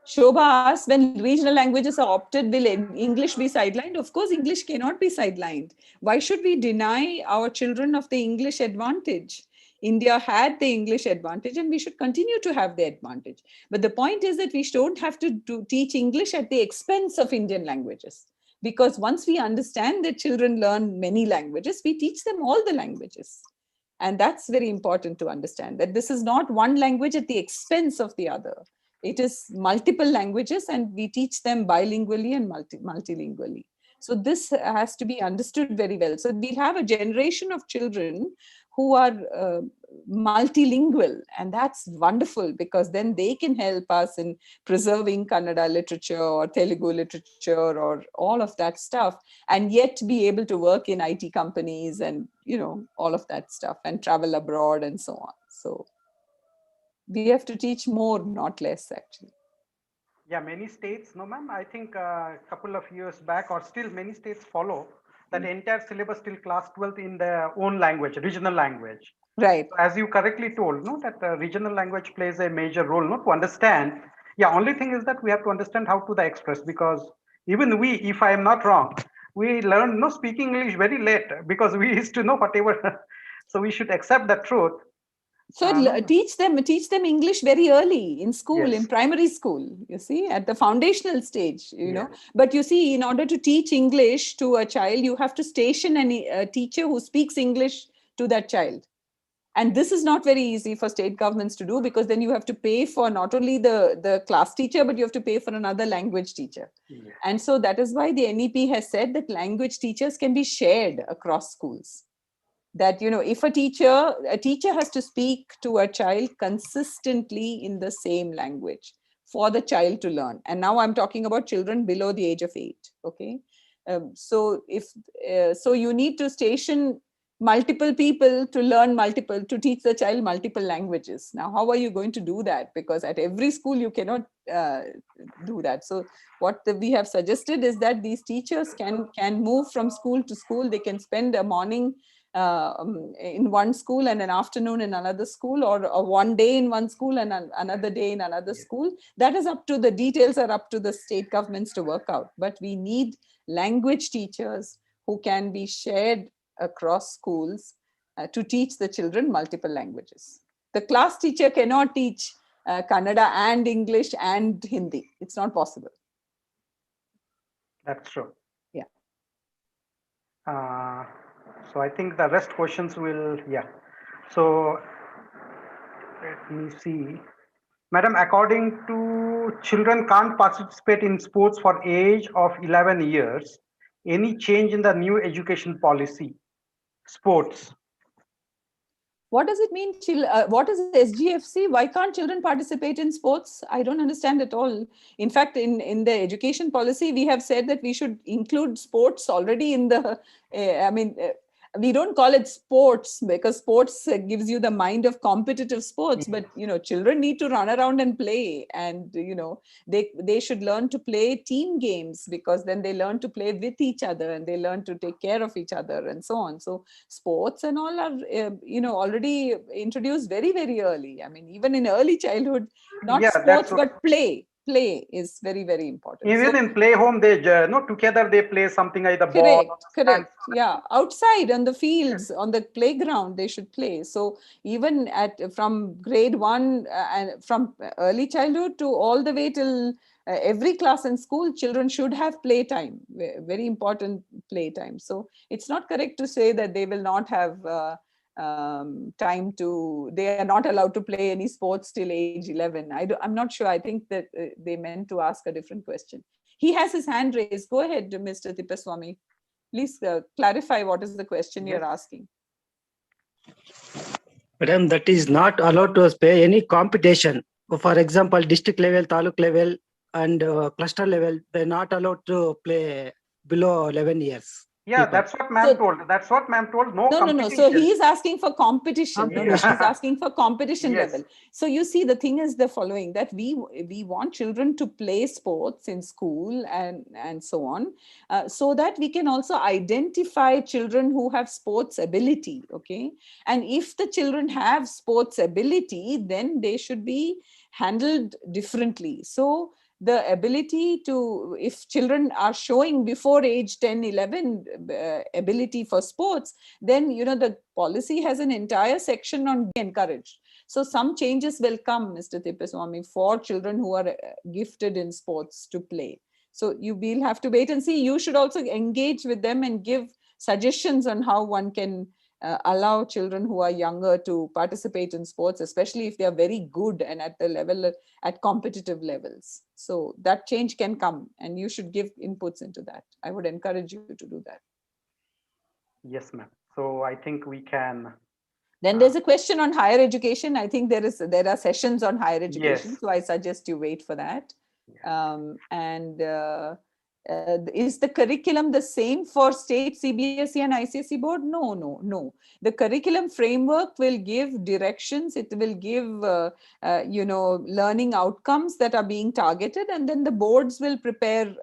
Shobha asks, when regional languages are opted, will English be sidelined? Of course, English cannot be sidelined. Why should we deny our children of the English advantage? India had the English advantage, and we should continue to have the advantage. But the point is that we don't have to teach English at the expense of Indian languages. Because once we understand that children learn many languages, we teach them all the languages. And that's very important to understand, that this is not one language at the expense of the other. It is multiple languages, and we teach them bilingually and multilingually. So this has to be understood very well. So we have a generation of children who are multilingual, and that's wonderful, because then they can help us in preserving Kannada literature or Telugu literature or all of that stuff, and yet be able to work in IT companies and all of that stuff, and travel abroad and so on. So we have to teach more, not less, actually. Yeah, many states, no ma'am, I think a couple of years back, or still many states follow that entire syllabus till class 12th in their own language, regional language. Right. So as you correctly told, no, that regional language plays a major role, not to understand. Yeah, only thing is that we have to understand how to express, because Even we, if I am not wrong, we learn no speaking English very late because we used to know whatever. So we should accept the truth. So No? teach them English very early in school, in Yes. primary school, you see, at the foundational stage, you know. Yes. But you see, in order to teach English to a child, you have to station a teacher who speaks English to that child. And this is not very easy for state governments to do, because then you have to pay for not only the class teacher, but you have to pay for another language teacher. Yes. And so that is why the NEP has said that language teachers can be shared across schools. That, you know, if a teacher has to speak to a child consistently in the same language for the child to learn. And now I'm talking about children below the age of 8. Okay. So you need to station multiple people to teach the child multiple languages. Now, how are you going to do that? Because at every school you cannot do that. So what we have suggested is that these teachers can move from school to school. They can spend a morning in one school and an afternoon in another school, or one day in one school and another day in another school. That is up to the details are up to the state governments to work out. But we need language teachers who can be shared across schools to teach the children multiple languages. The class teacher cannot teach Kannada and English and Hindi. It's not possible. That's true. Yeah. So I think the rest questions will, yeah. So let me see. Madam, according to children can't participate in sports for age of 11 years, any change in the new education policy, sports? What does it mean? What is SGFC? Why can't children participate in sports? I don't understand at all. In fact, in the education policy, we have said that we should include sports already in the, we don't call it sports because sports gives you the mind of competitive sports, but you know, children need to run around and play, and you know, they should learn to play team games, because then they learn to play with each other and they learn to take care of each other and so on. So sports and all are already introduced very, very early. I mean, even in early childhood, not Yeah, sports but play is very, very important. Even in play home, they together they play something like the ball. Correct. Yeah, outside on the fields, on the playground, they should play. So even from grade 1 and from early childhood to all the way till every class in school, children should have playtime, very important playtime. So it's not correct to say that they will not have they are not allowed to play any sports till age 11. I'm not sure. I think that they meant to ask a different question. He has his hand raised. Go ahead, Mr. Tippaswamy. Please clarify what is the question you're asking. Madam, that is not allowed to play any competition. For example, district level, taluk level, and cluster level, they're not allowed to play below 11 years. Yeah, people. That's what ma'am told. That's what ma'am told. No. So he is asking for competition. No, he's asking for competition level. So you see, the thing is the following: that we want children to play sports in school and so on, so that we can also identify children who have sports ability. Okay, and if the children have sports ability, then they should be handled differently. So the ability to, if children are showing before age 10, 11 ability for sports, then, you know, the policy has an entire section on encouraged. So some changes will come, Mr. Tippaswamy, for children who are gifted in sports to play. So you will have to wait and see. You should also engage with them and give suggestions on how one can allow children who are younger to participate in sports, especially if they are very good and at the level, at competitive levels. So that change can come and you should give inputs into that. I would encourage you to do that. Yes, ma'am. So I think we can. Then there's a question on higher education. I think there are sessions on higher education. Yes. So I suggest you wait for that. Yes. Is the curriculum the same for state CBSE and ICSE board? No. The curriculum framework will give directions. It will give, learning outcomes that are being targeted, and then the boards will prepare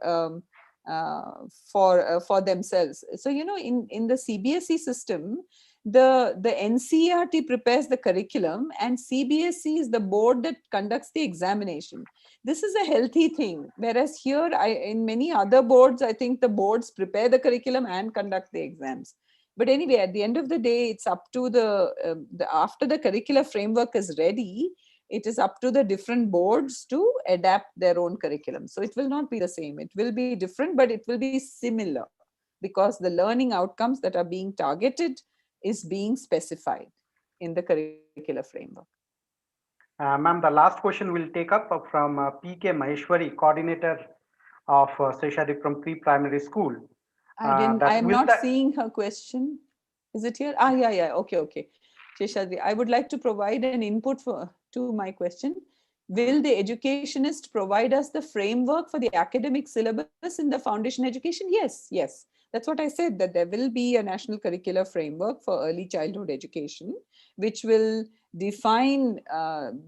for themselves. So, you know, in the CBSE system, the NCERT prepares the curriculum and CBSE is the board that conducts the examination. This is a healthy thing. Whereas here, in many other boards, I think the boards prepare the curriculum and conduct the exams. But anyway, at the end of the day, it's up to after the curricular framework is ready, it is up to the different boards to adapt their own curriculum. So it will not be the same. It will be different, but it will be similar because the learning outcomes that are being targeted is being specified in the curricular framework. Ma'am, the last question will take up from PK Maheshwari, coordinator of Seshadripuram Pre-Primary School. I'm not seeing her question. Is it here? Yeah. Okay. Seshadri, I would like to provide an input to my question. Will the educationist provide us the framework for the academic syllabus in the foundation education? Yes. That's what I said, that there will be a national curricular framework for early childhood education, which will define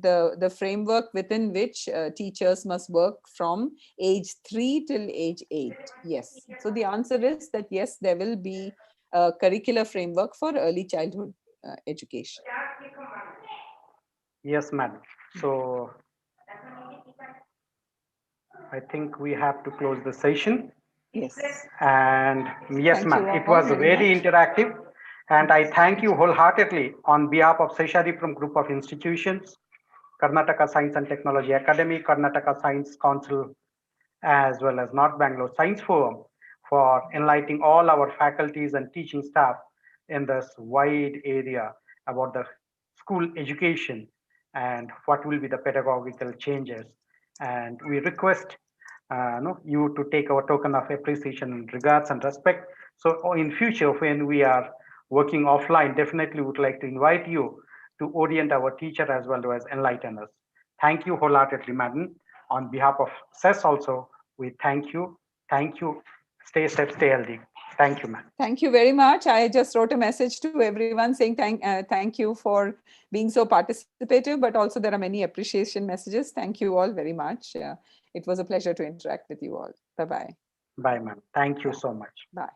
the framework within which teachers must work from age 3 till age 8. Yes. So the answer is that yes, there will be a curricular framework for early childhood education. Yes, madam. So I think we have to close the session. Yes. And yes, ma'am, it was very interactive. And I thank you wholeheartedly on behalf of Seshadripuram Group of Institutions, Karnataka Science and Technology Academy, Karnataka Science Council, as well as North Bangalore Science Forum for enlightening all our faculties and teaching staff in this wide area about the school education and what will be the pedagogical changes. And we request you to take our token of appreciation, regards and respect. So in future, when we are working offline, definitely would like to invite you to orient our teacher as well as enlighten us. Thank you wholeheartedly, madam. On behalf of SES also, we thank you. Stay safe, stay healthy. Thank you, ma'am. Thank you very much. I just wrote a message to everyone saying thank you for being so participative, but also there are many appreciation messages. Thank you all very much. It was a pleasure to interact with you all. Bye-bye. Bye, ma'am. Thank you so much. Bye.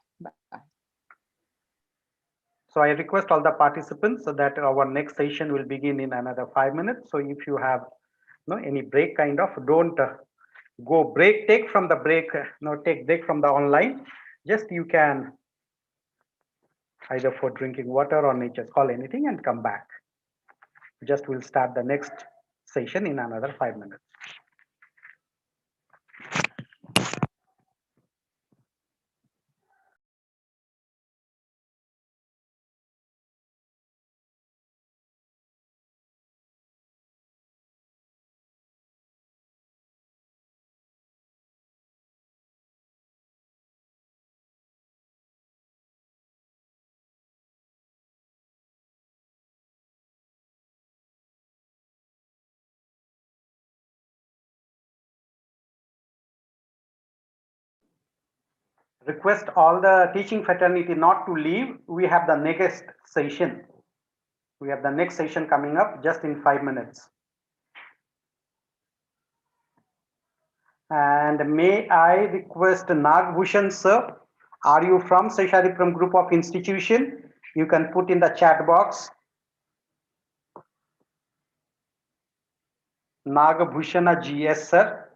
So I request all the participants so that our next session will begin in another 5 minutes. So if you have any break kind of, don't go break, take from the break, take break from the online. Just you can either for drinking water or nature's call, anything, and come back. Just we'll start the next session in another 5 minutes. Request all the teaching fraternity not to leave. We have the next session. We have the next session coming up just in 5 minutes. And may I request Nagbhushan sir, are you from Seshadripuram Group of Institution? You can put in the chat box. Nagbhushana GS sir.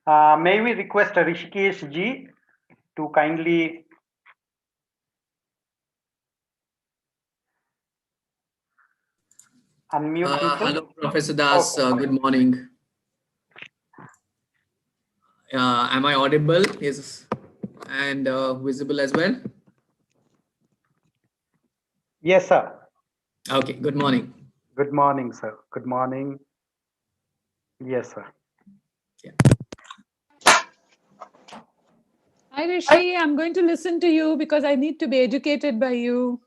Oh, may we request Rishikesh ji to kindly unmute himself? Hello, Professor Das. Good morning. Am I audible? Yes, and visible as well? Yes, sir. Okay, good morning. Good morning, sir. Good morning. Yes, sir. Yeah. Hi, Rishi. I'm going to listen to you because I need to be educated by you.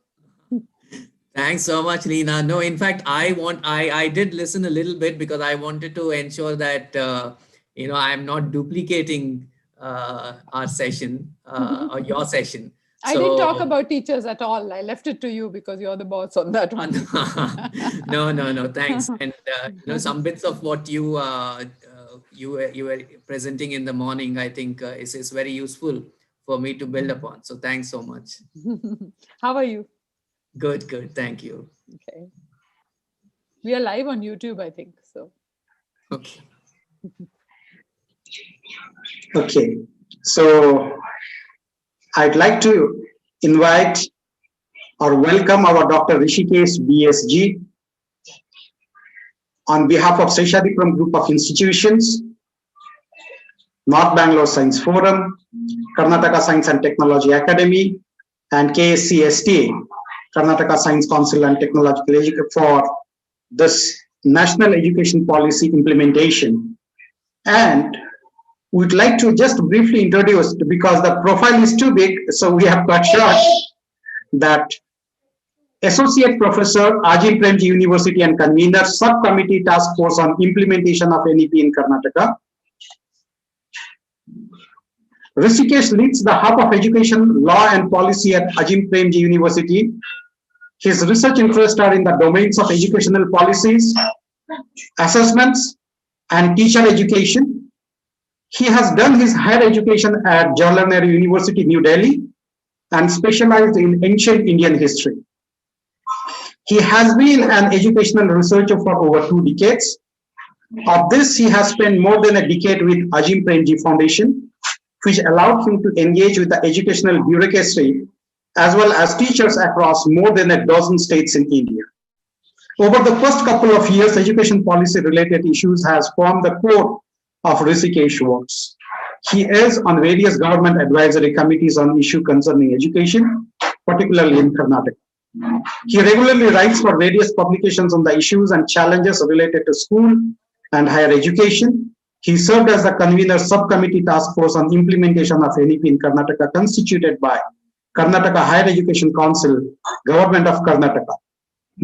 Thanks so much, Leena. No, in fact, I did listen a little bit because I wanted to ensure that, I'm not duplicating our session or your session. I didn't talk about teachers at all. I left it to you because you're the boss on that one. No, thanks. And, some bits of what you were presenting in the morning, I think is very useful for me to build upon. So thanks so much. How are you? Good. Thank you. Okay. We are live on YouTube, I think. So. Okay. Okay. So I'd like to invite or welcome our Dr. Rishikesh BSG on behalf of Seshadripuram Group of Institutions, North Bangalore Science Forum, Karnataka Science and Technology Academy, and KSCSTA, Karnataka Science Council and Technological Education, for this National Education Policy implementation. And we'd like to just briefly introduce, because the profile is too big, so we have cut short, that Associate Professor, Ajim Premji University and Convener, Subcommittee Task Force on Implementation of NEP in Karnataka. Rishikesh leads the Hub of Education, Law and Policy at Ajim Premji University. His research interests are in the domains of educational policies, assessments, and teacher education. He has done his higher education at Jawaharlal Nehru University, New Delhi, and specialized in ancient Indian history. He has been an educational researcher for over 2 decades. Of this, he has spent more than a decade with Ajim Premji Foundation, which allowed him to engage with the educational bureaucracy as well as teachers across more than a dozen states in India. Over the first couple of years, education policy related issues has formed the core of Rishikesh works. He is on various government advisory committees on issues concerning education, particularly in Karnataka. He regularly writes for various publications on the issues and challenges related to school and higher education. He served as the convener subcommittee task force on implementation of NEP in Karnataka, constituted by Karnataka Higher Education Council, Government of Karnataka.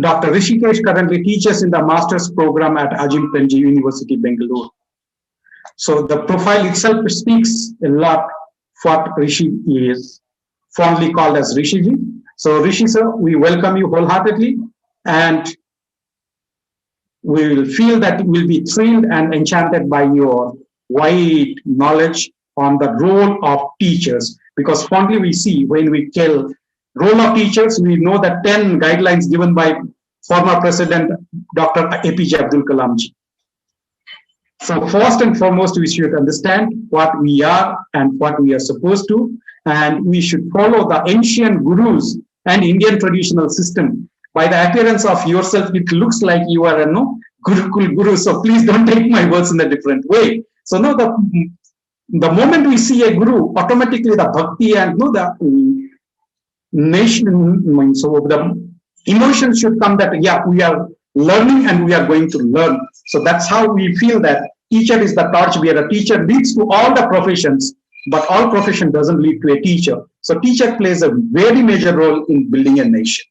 Dr. Rishikesh currently teaches in the master's program at Ajim Premji University, Bengaluru. So the profile itself speaks a lot what Rishi is, fondly called as Rishiji. So Rishi sir, we welcome you wholeheartedly, and we will feel that we'll be thrilled and enchanted by your wide knowledge on the role of teachers, because fondly we see when we tell role of teachers, we know that 10 guidelines given by former President Dr. APJ Abdul Kalam ji. So first and foremost, we should understand what we are and what we are supposed to, and we should follow the ancient gurus and Indian traditional system. By the appearance of yourself, it looks like you are a Gurukul guru. So please don't take my words in a different way. So now the moment we see a guru, automatically the bhakti and the nation, so the emotions should come that, yeah, we are learning and we are going to learn. So that's how we feel that teacher is the torch bearer. Teacher leads to all the professions, but all profession doesn't lead to a teacher. So teacher plays a very major role in building a nation.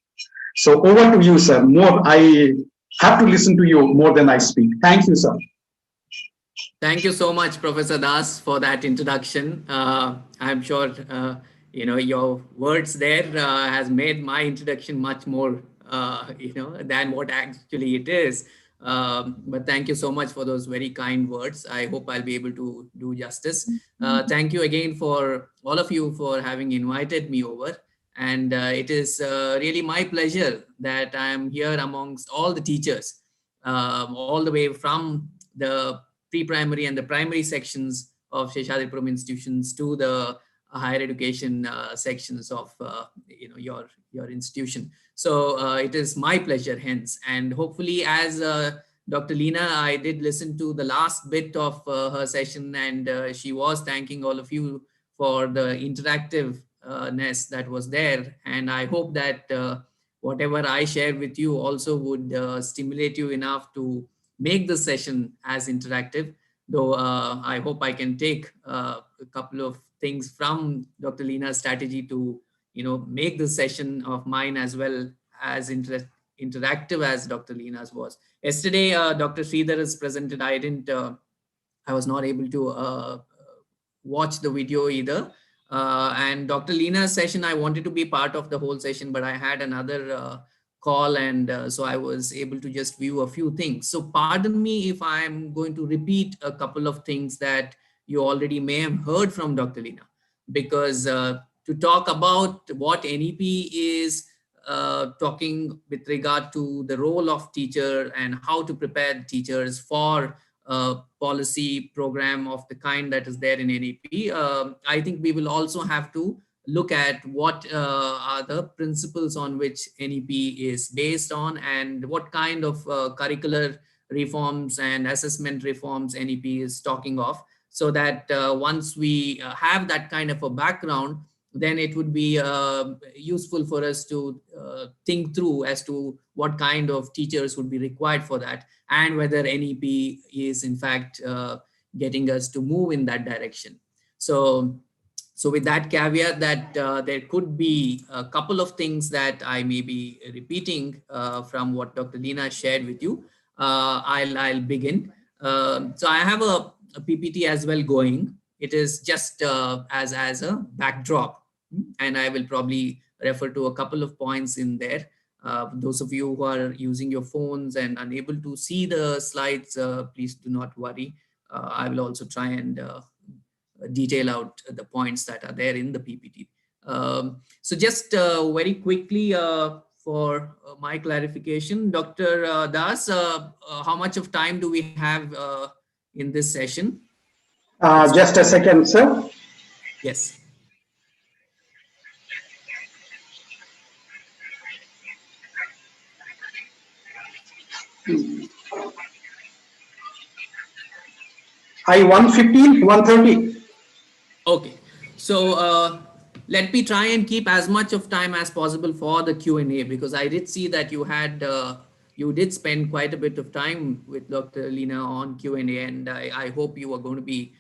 So over to you, sir. I have to listen to you more than I speak. Thank you, sir. Thank you so much, Professor Das, for that introduction. I'm sure your words there has made my introduction much more than what actually it is. But thank you so much for those very kind words. I hope I'll be able to do justice. Thank you again for all of you for having invited me over. And it is really my pleasure that I'm here amongst all the teachers, all the way from the pre-primary and the primary sections of Seshadripuram institutions to the higher education sections of your institution. So it is my pleasure hence, and hopefully as Dr. Leena, I did listen to the last bit of her session, and she was thanking all of you for the interactiveness that was there. And I hope that whatever I share with you also would stimulate you enough to make the session as interactive. Though I hope I can take a couple of things from Dr. Leena's strategy to make the session of mine as well as interactive as Dr. Leena's was. Yesterday, Dr. Sridhar is presented. I was not able to watch the video either. And Dr. Leena's session, I wanted to be part of the whole session, but I had another call, and so I was able to just view a few things. So pardon me if I'm going to repeat a couple of things that you already may have heard from Dr. Leena, because to talk about what NEP is, talking with regard to the role of teacher and how to prepare teachers for a policy program of the kind that is there in NEP, I think we will also have to look at what are the principles on which NEP is based on, and what kind of curricular reforms and assessment reforms NEP is talking of, so that once we have that kind of a background, then it would be useful for us to think through as to what kind of teachers would be required for that, and whether NEP is in fact getting us to move in that direction. So with that caveat that there could be a couple of things that I may be repeating from what Dr. Leena shared with you, I'll begin. So I have a PPT as well going. It is just as a backdrop, and I will probably refer to a couple of points in there. Those of you who are using your phones and unable to see the slides, please do not worry. I will also try and detail out the points that are there in the PPT. So just very quickly for my clarification, Dr. Das, how much of time do we have in this session? Just a second, sir. Yes. I 115, 130. Okay, so let me try and keep as much of time as possible for the Q&A, because I did see that you did spend quite a bit of time with Dr. Lina on Q&A, and I hope you are going to be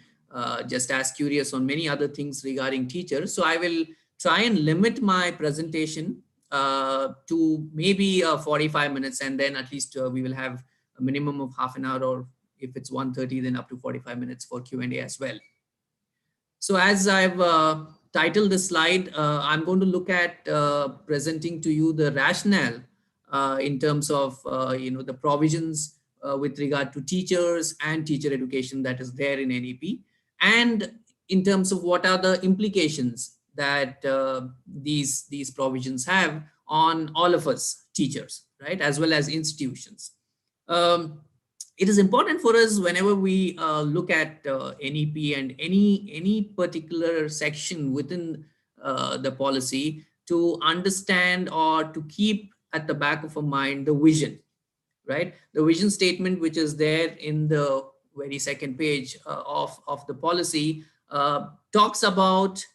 just as curious on many other things regarding teachers. So I will try and limit my presentation to maybe 45 minutes, and then at least we will have a minimum of half an hour, or if it's 1:30, then up to 45 minutes for Q&A as well. So as I've titled this slide, I'm going to look at presenting to you the rationale in terms of the provisions with regard to teachers and teacher education that is there in NEP, and in terms of what are the implications that these provisions have on all of us teachers, right, as well as institutions. It is important for us whenever we look at NEP and any particular section within the policy to understand or to keep at the back of our mind the vision, right? The vision statement, which is there in the very second page of the policy, talks about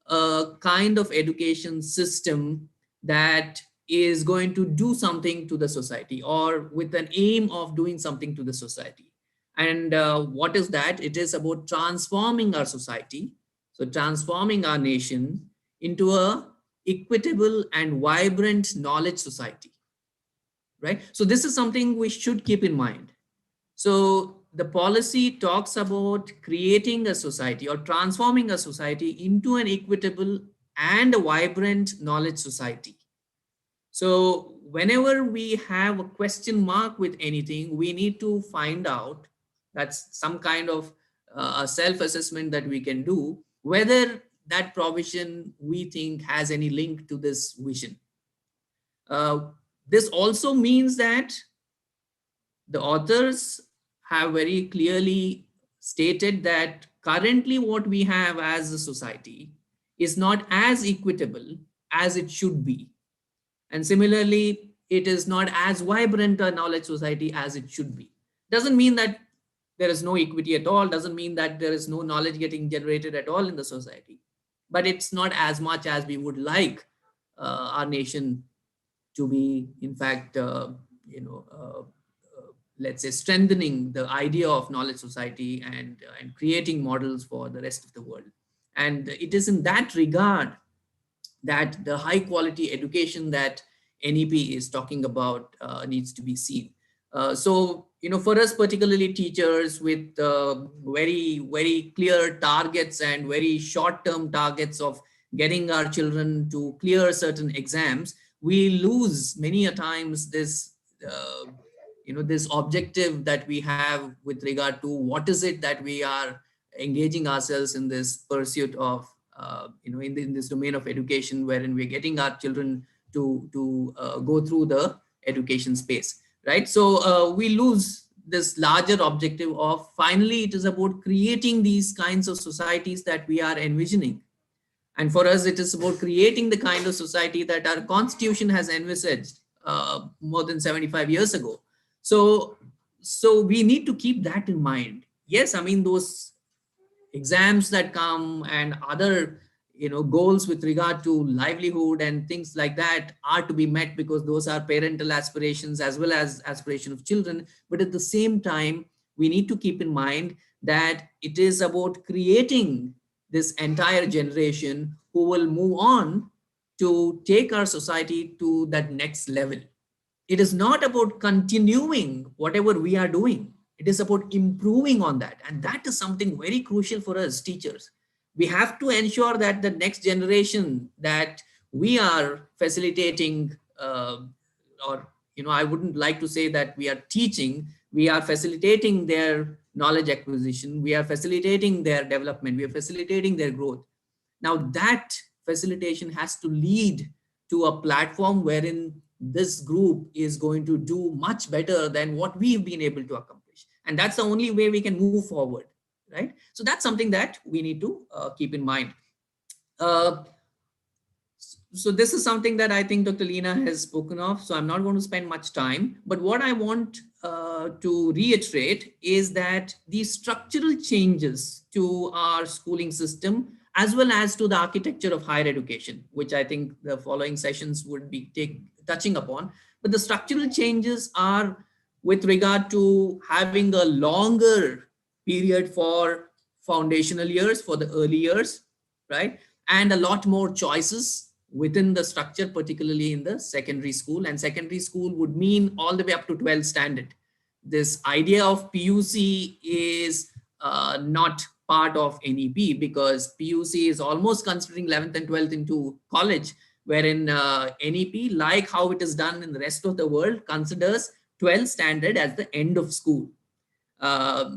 a kind of education system that is going to do something to the society, or with an aim of doing something to the society. And what is that? It is about transforming our society, so transforming our nation into a equitable and vibrant knowledge society, right? So this is something we should keep in mind. So the policy talks about creating a society or transforming a society into an equitable and a vibrant knowledge society. So whenever we have a question mark with anything, we need to find out, that's some kind of a self-assessment that we can do, whether that provision we think has any link to this vision. This also means that the authors have very clearly stated that currently what we have as a society is not as equitable as it should be. And similarly, it is not as vibrant a knowledge society as it should be. Doesn't mean that there is no equity at all, doesn't mean that there is no knowledge getting generated at all in the society, but it's not as much as we would like our nation to be, in fact, let's say strengthening the idea of knowledge society and creating models for the rest of the world. And it is in that regard that the high quality education that NEP is talking about needs to be seen. So, for us, particularly teachers with very, very clear targets and very short-term targets of getting our children to clear certain exams, we lose many a times this, this objective that we have with regard to what is it that we are engaging ourselves in this pursuit of, in this domain of education, wherein we're getting our children to go through the education space, right? So we lose this larger objective of finally it is about creating these kinds of societies that we are envisioning. And for us, it is about creating the kind of society that our constitution has envisaged more than 75 years ago. So we need to keep that in mind. Yes, I mean, those exams that come and other goals with regard to livelihood and things like that are to be met, because those are parental aspirations as well as aspiration of children. But at the same time, we need to keep in mind that it is about creating this entire generation who will move on to take our society to that next level. It is not about continuing whatever we are doing. It is about improving on that. And that is something very crucial for us teachers. We have to ensure that the next generation that we are facilitating, or, I wouldn't like to say that we are teaching, we are facilitating their knowledge acquisition, we are facilitating their development, we are facilitating their growth. Now that facilitation has to lead to a platform wherein this group is going to do much better than what we've been able to accomplish. And that's the only way we can move forward, right? So that's something that we need to keep in mind. So this is something that I think Dr. Leena has spoken of, so I'm not going to spend much time. But what I want to reiterate is that these structural changes to our schooling system, as well as to the architecture of higher education, which I think the following sessions would be touching upon. But the structural changes are with regard to having a longer period for foundational years, for the early years, right? And a lot more choices within the structure, particularly in the secondary school. And secondary school would mean all the way up to 12th standard. This idea of PUC is not part of NEP, because PUC is almost considering 11th and 12th into college, wherein NEP, like how it is done in the rest of the world, considers 12th standard as the end of school.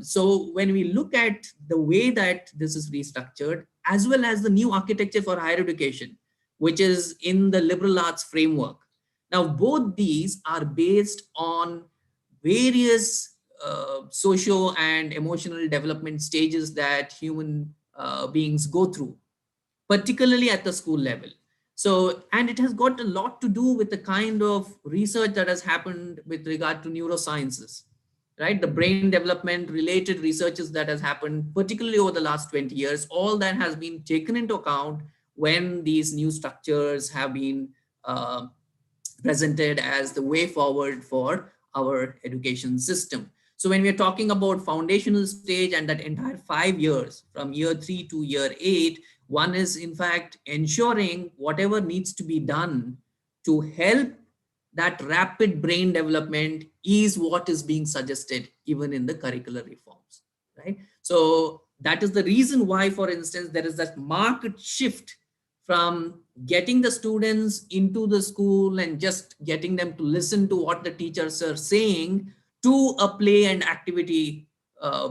So when we look at the way that this is restructured, as well as the new architecture for higher education, which is in the liberal arts framework. Now, both these are based on various socio and emotional development stages that human beings go through, particularly at the school level. So, and it has got a lot to do with the kind of research that has happened with regard to neurosciences, right? The brain development related researches that has happened, particularly over the last 20 years, all that has been taken into account when these new structures have been presented as the way forward for our education system. So when we're talking about foundational stage and that entire 5 years from year 3 to year 8, one is in fact ensuring whatever needs to be done to help that rapid brain development is what is being suggested even in the curricular reforms, right? So that is the reason why, for instance, there is that marked shift from getting the students into the school and just getting them to listen to what the teachers are saying to a play and activity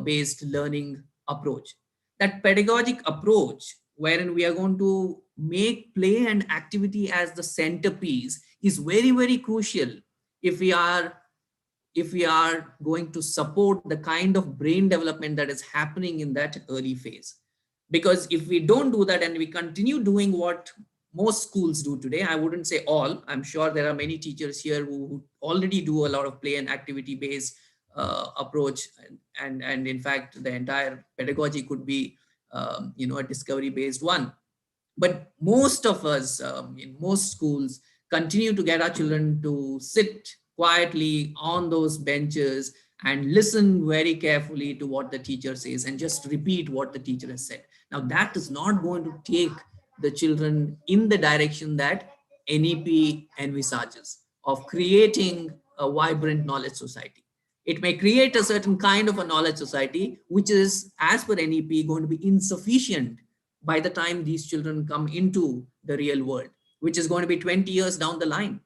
based learning approach. That pedagogic approach, wherein we are going to make play and activity as the centerpiece, is very, very crucial if we are going to support the kind of brain development that is happening in that early phase. Because if we don't do that and we continue doing what most schools do today, I wouldn't say all, I'm sure there are many teachers here who already do a lot of play and activity based approach, and in fact the entire pedagogy could be a discovery based one. But most of us in most schools continue to get our children to sit quietly on those benches and listen very carefully to what the teacher says and just repeat what the teacher has said. Now that is not going to take the children in the direction that NEP envisages of creating a vibrant knowledge society. It may create a certain kind of a knowledge society, which is, as per NEP, going to be insufficient by the time these children come into the real world, which is going to be 20 years down the line.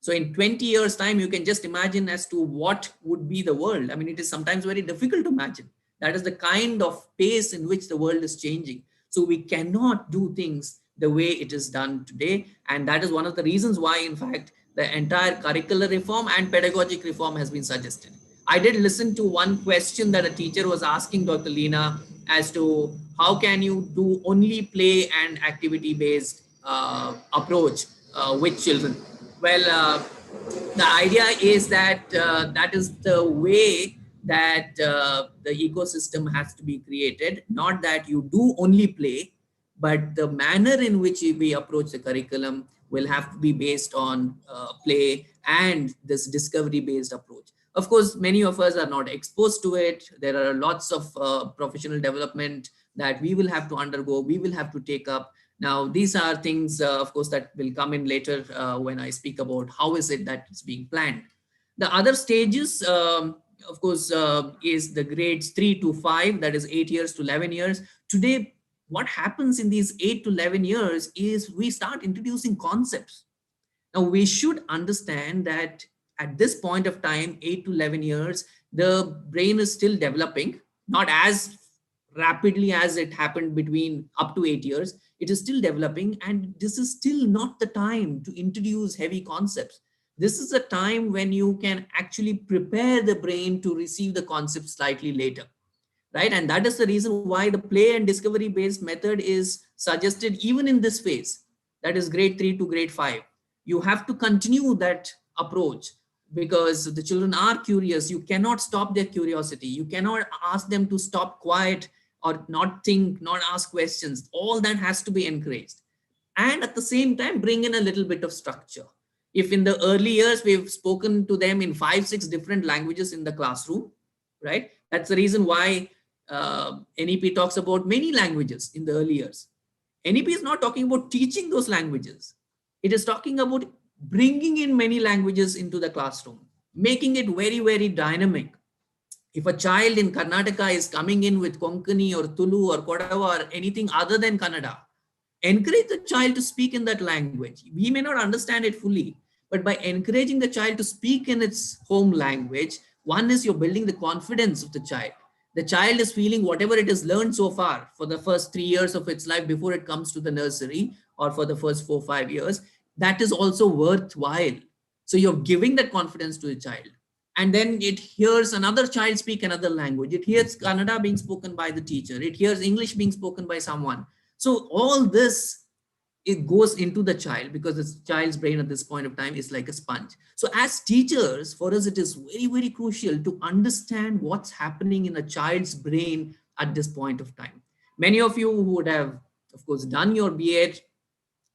So in 20 years time, you can just imagine as to what would be the world. I mean, it is sometimes very difficult to imagine. That is the kind of pace in which the world is changing. So we cannot do things the way it is done today. And that is one of the reasons why, in fact, the entire curricular reform and pedagogic reform has been suggested. I did listen to one question that a teacher was asking Dr. Leena as to how can you do only play and activity based approach with children. Well, the idea is that that is the way that the ecosystem has to be created, not that you do only play, but the manner in which we approach the curriculum will have to be based on play and this discovery based approach. Of course, many of us are not exposed to it. There are lots of professional development that we will have to undergo, we will have to take up. Now, these are things, of course, that will come in later when I speak about how is it that it's being planned. The other stages, of course, is the grades 3 to 5, that is 8 years to 11 years. Today, what happens in these 8 to 11 years is we start introducing concepts. Now, we should understand that at this point of time, 8 to 11 years, the brain is still developing, not as rapidly as it happened between up to 8 years. It is still developing, and this is still not the time to introduce heavy concepts. This is a time when you can actually prepare the brain to receive the concept slightly later, right? And that is the reason why the play and discovery based method is suggested even in this phase. that is grade 3 to grade 5. You have to continue that approach because the children are curious. You cannot stop their curiosity. You cannot ask them to stop quiet or not think, not ask questions. All that has to be encouraged. And at the same time, bring in a little bit of structure. If in the early years, we've spoken to them in 5-6 different languages in the classroom, right? That's the reason why NEP talks about many languages in the early years. NEP is not talking about teaching those languages. It is talking about bringing in many languages into the classroom, making it very, very dynamic. If a child in Karnataka is coming in with Konkani or Tulu or Kodava or anything other than Kannada, encourage the child to speak in that language. We may not understand it fully, but by encouraging the child to speak in its home language, one is you're building the confidence of the child. The child is feeling whatever it has learned so far for the first 3 years of its life before it comes to the nursery or for the first 4-5 years, that is also worthwhile. So you're giving that confidence to the child. And then it hears another child speak another language. It hears Kannada being spoken by the teacher. It hears English being spoken by someone. So all this, it goes into the child because the child's brain at this point of time is like a sponge. So as teachers, for us, it is very, very crucial to understand what's happening in a child's brain at this point of time. Many of you who would have, of course, done your B.Ed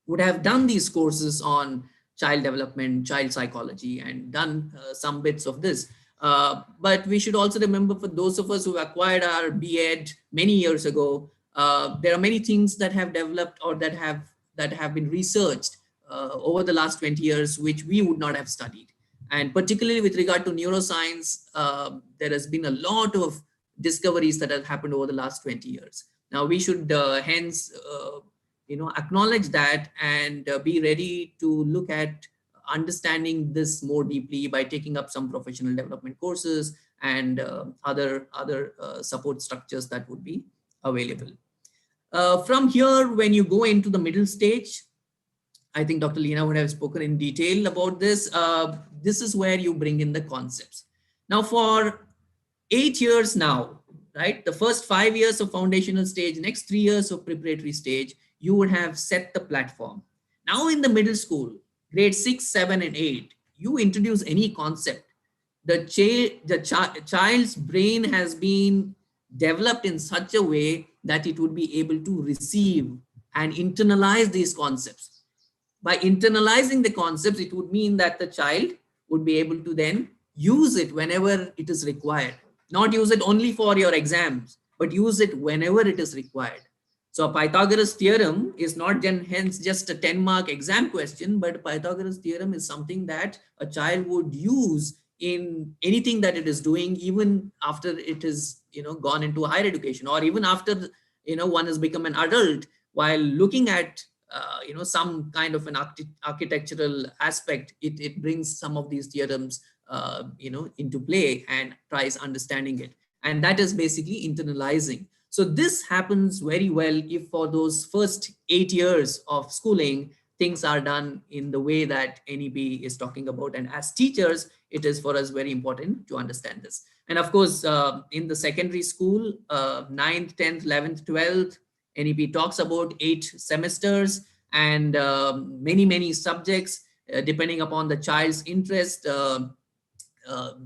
would have done these courses on child development, child psychology, and done some bits of this. But we should also remember, for those of us who acquired our B.Ed many years ago, there are many things that have developed or that have been researched over the last 20 years, which we would not have studied. And particularly with regard to neuroscience, there has been a lot of discoveries that have happened over the last 20 years. Now we should hence acknowledge that and be ready to look at understanding this more deeply by taking up some professional development courses and other support structures that would be available. From here, when you go into the middle stage, I think Dr. Leena would have spoken in detail about this. This is where you bring in the concepts. Now for 8 years now, right? The first 5 years of foundational stage, next 3 years of preparatory stage, you would have set the platform. Now in the middle school, grade 6, 7, and 8, you introduce any concept. The child's brain has been developed in such a way that it would be able to receive and internalize these concepts. By internalizing the concepts, it would mean that the child would be able to then use it whenever it is required. Not use it only for your exams, but use it whenever it is required. So Pythagoras theorem is not hence just a 10-mark exam question, but Pythagoras theorem is something that a child would use in anything that it is doing, even after it is gone into higher education, or even after one has become an adult, while looking at some kind of an architectural aspect, it brings some of these theorems into play and tries understanding it. And that is basically internalizing. So this happens very well if for those first 8 years of schooling, things are done in the way that NEP is talking about. And as teachers, it is for us very important to understand this. And of course, in the secondary school, 9th, 10th, 11th, 12th, NEP talks about 8 semesters and many subjects, depending upon the child's interest.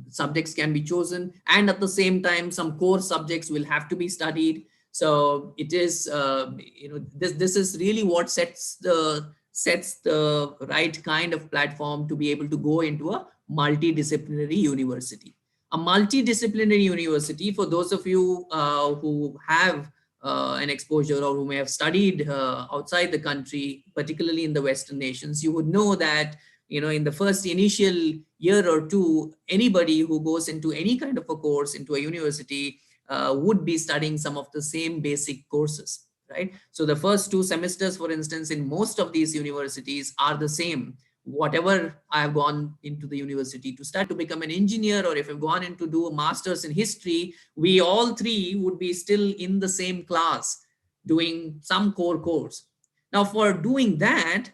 Subjects can be chosen, and at the same time some core subjects will have to be studied. So it is this is really what sets the right kind of platform to be able to go into a multidisciplinary university. A multidisciplinary university, for those of you who have an exposure or who may have studied outside the country, particularly in the Western nations, you would know that in the first initial year or two, anybody who goes into any kind of a course into a university would be studying some of the same basic courses, right? So the first 2 semesters, for instance, in most of these universities are the same. Whatever I have gone into the university to start to become an engineer, or if I've gone in to do a master's in history, we all 3 would be still in the same class doing some core course. Now for doing that,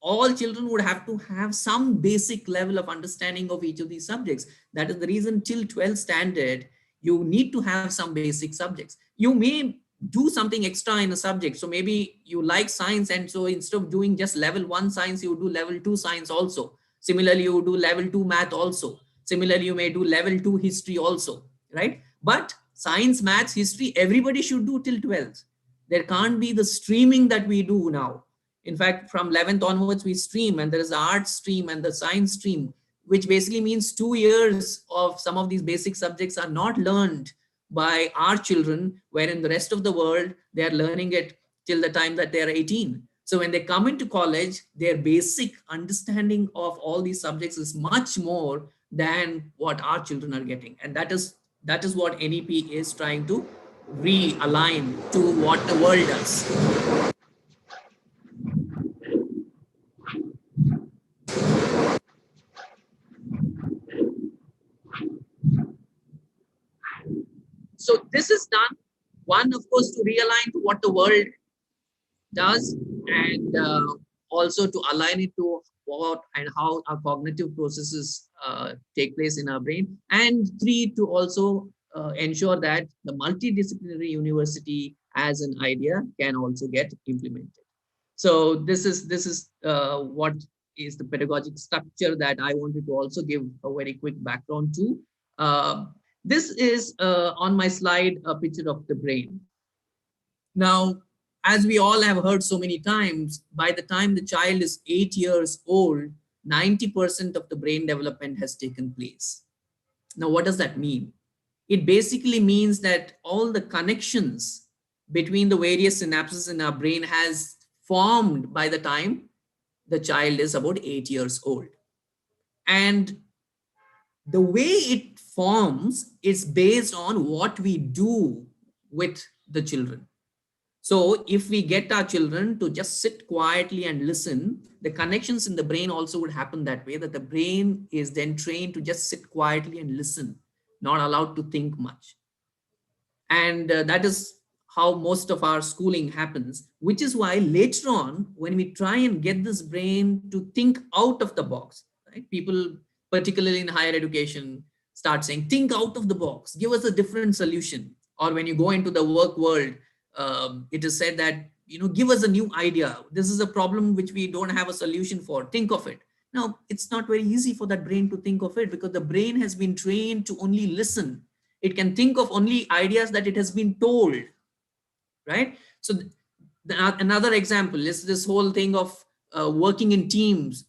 all children would have to have some basic level of understanding of each of these subjects. That is the reason till 12th standard, you need to have some basic subjects. You may do something extra in a subject. So maybe you like science, and so instead of doing just level 1 science, you do level 2 science also. Similarly, you do level 2 math also. Similarly, you may do level 2 history also, right? But science, maths, history, everybody should do till 12th. There can't be the streaming that we do now. In fact, from 11th onwards, we stream, and there is the art stream and the science stream, which basically means 2 years of some of these basic subjects are not learned by our children, where in the rest of the world, they are learning it till the time that they are 18. So when they come into college, their basic understanding of all these subjects is much more than what our children are getting. And that is what NEP is trying to realign to what the world does. So this is done, one, of course, to realign to what the world does, and also to align it to what and how our cognitive processes take place in our brain, and 3, to also ensure that the multidisciplinary university as an idea can also get implemented. So this is what is the pedagogic structure that I wanted to also give a very quick background to. This is on my slide, a picture of the brain. Now, as we all have heard so many times, by the time the child is 8 years old, 90% of the brain development has taken place. Now, what does that mean? It basically means that all the connections between the various synapses in our brain has formed by the time the child is about 8 years old. And the way it forms is based on what we do with the children. So if we get our children to just sit quietly and listen, the connections in the brain also would happen that way, that the brain is then trained to just sit quietly and listen, not allowed to think much. And that is how most of our schooling happens, which is why later on, when we try and get this brain to think out of the box, right? People, particularly in higher education, start saying, think out of the box, give us a different solution. Or when you go into the work world, it is said that, give us a new idea. This is a problem which we don't have a solution for. Think of it. Now, it's not very easy for that brain to think of it, because the brain has been trained to only listen. It can think of only ideas that it has been told, right? So another example is this whole thing of working in teams,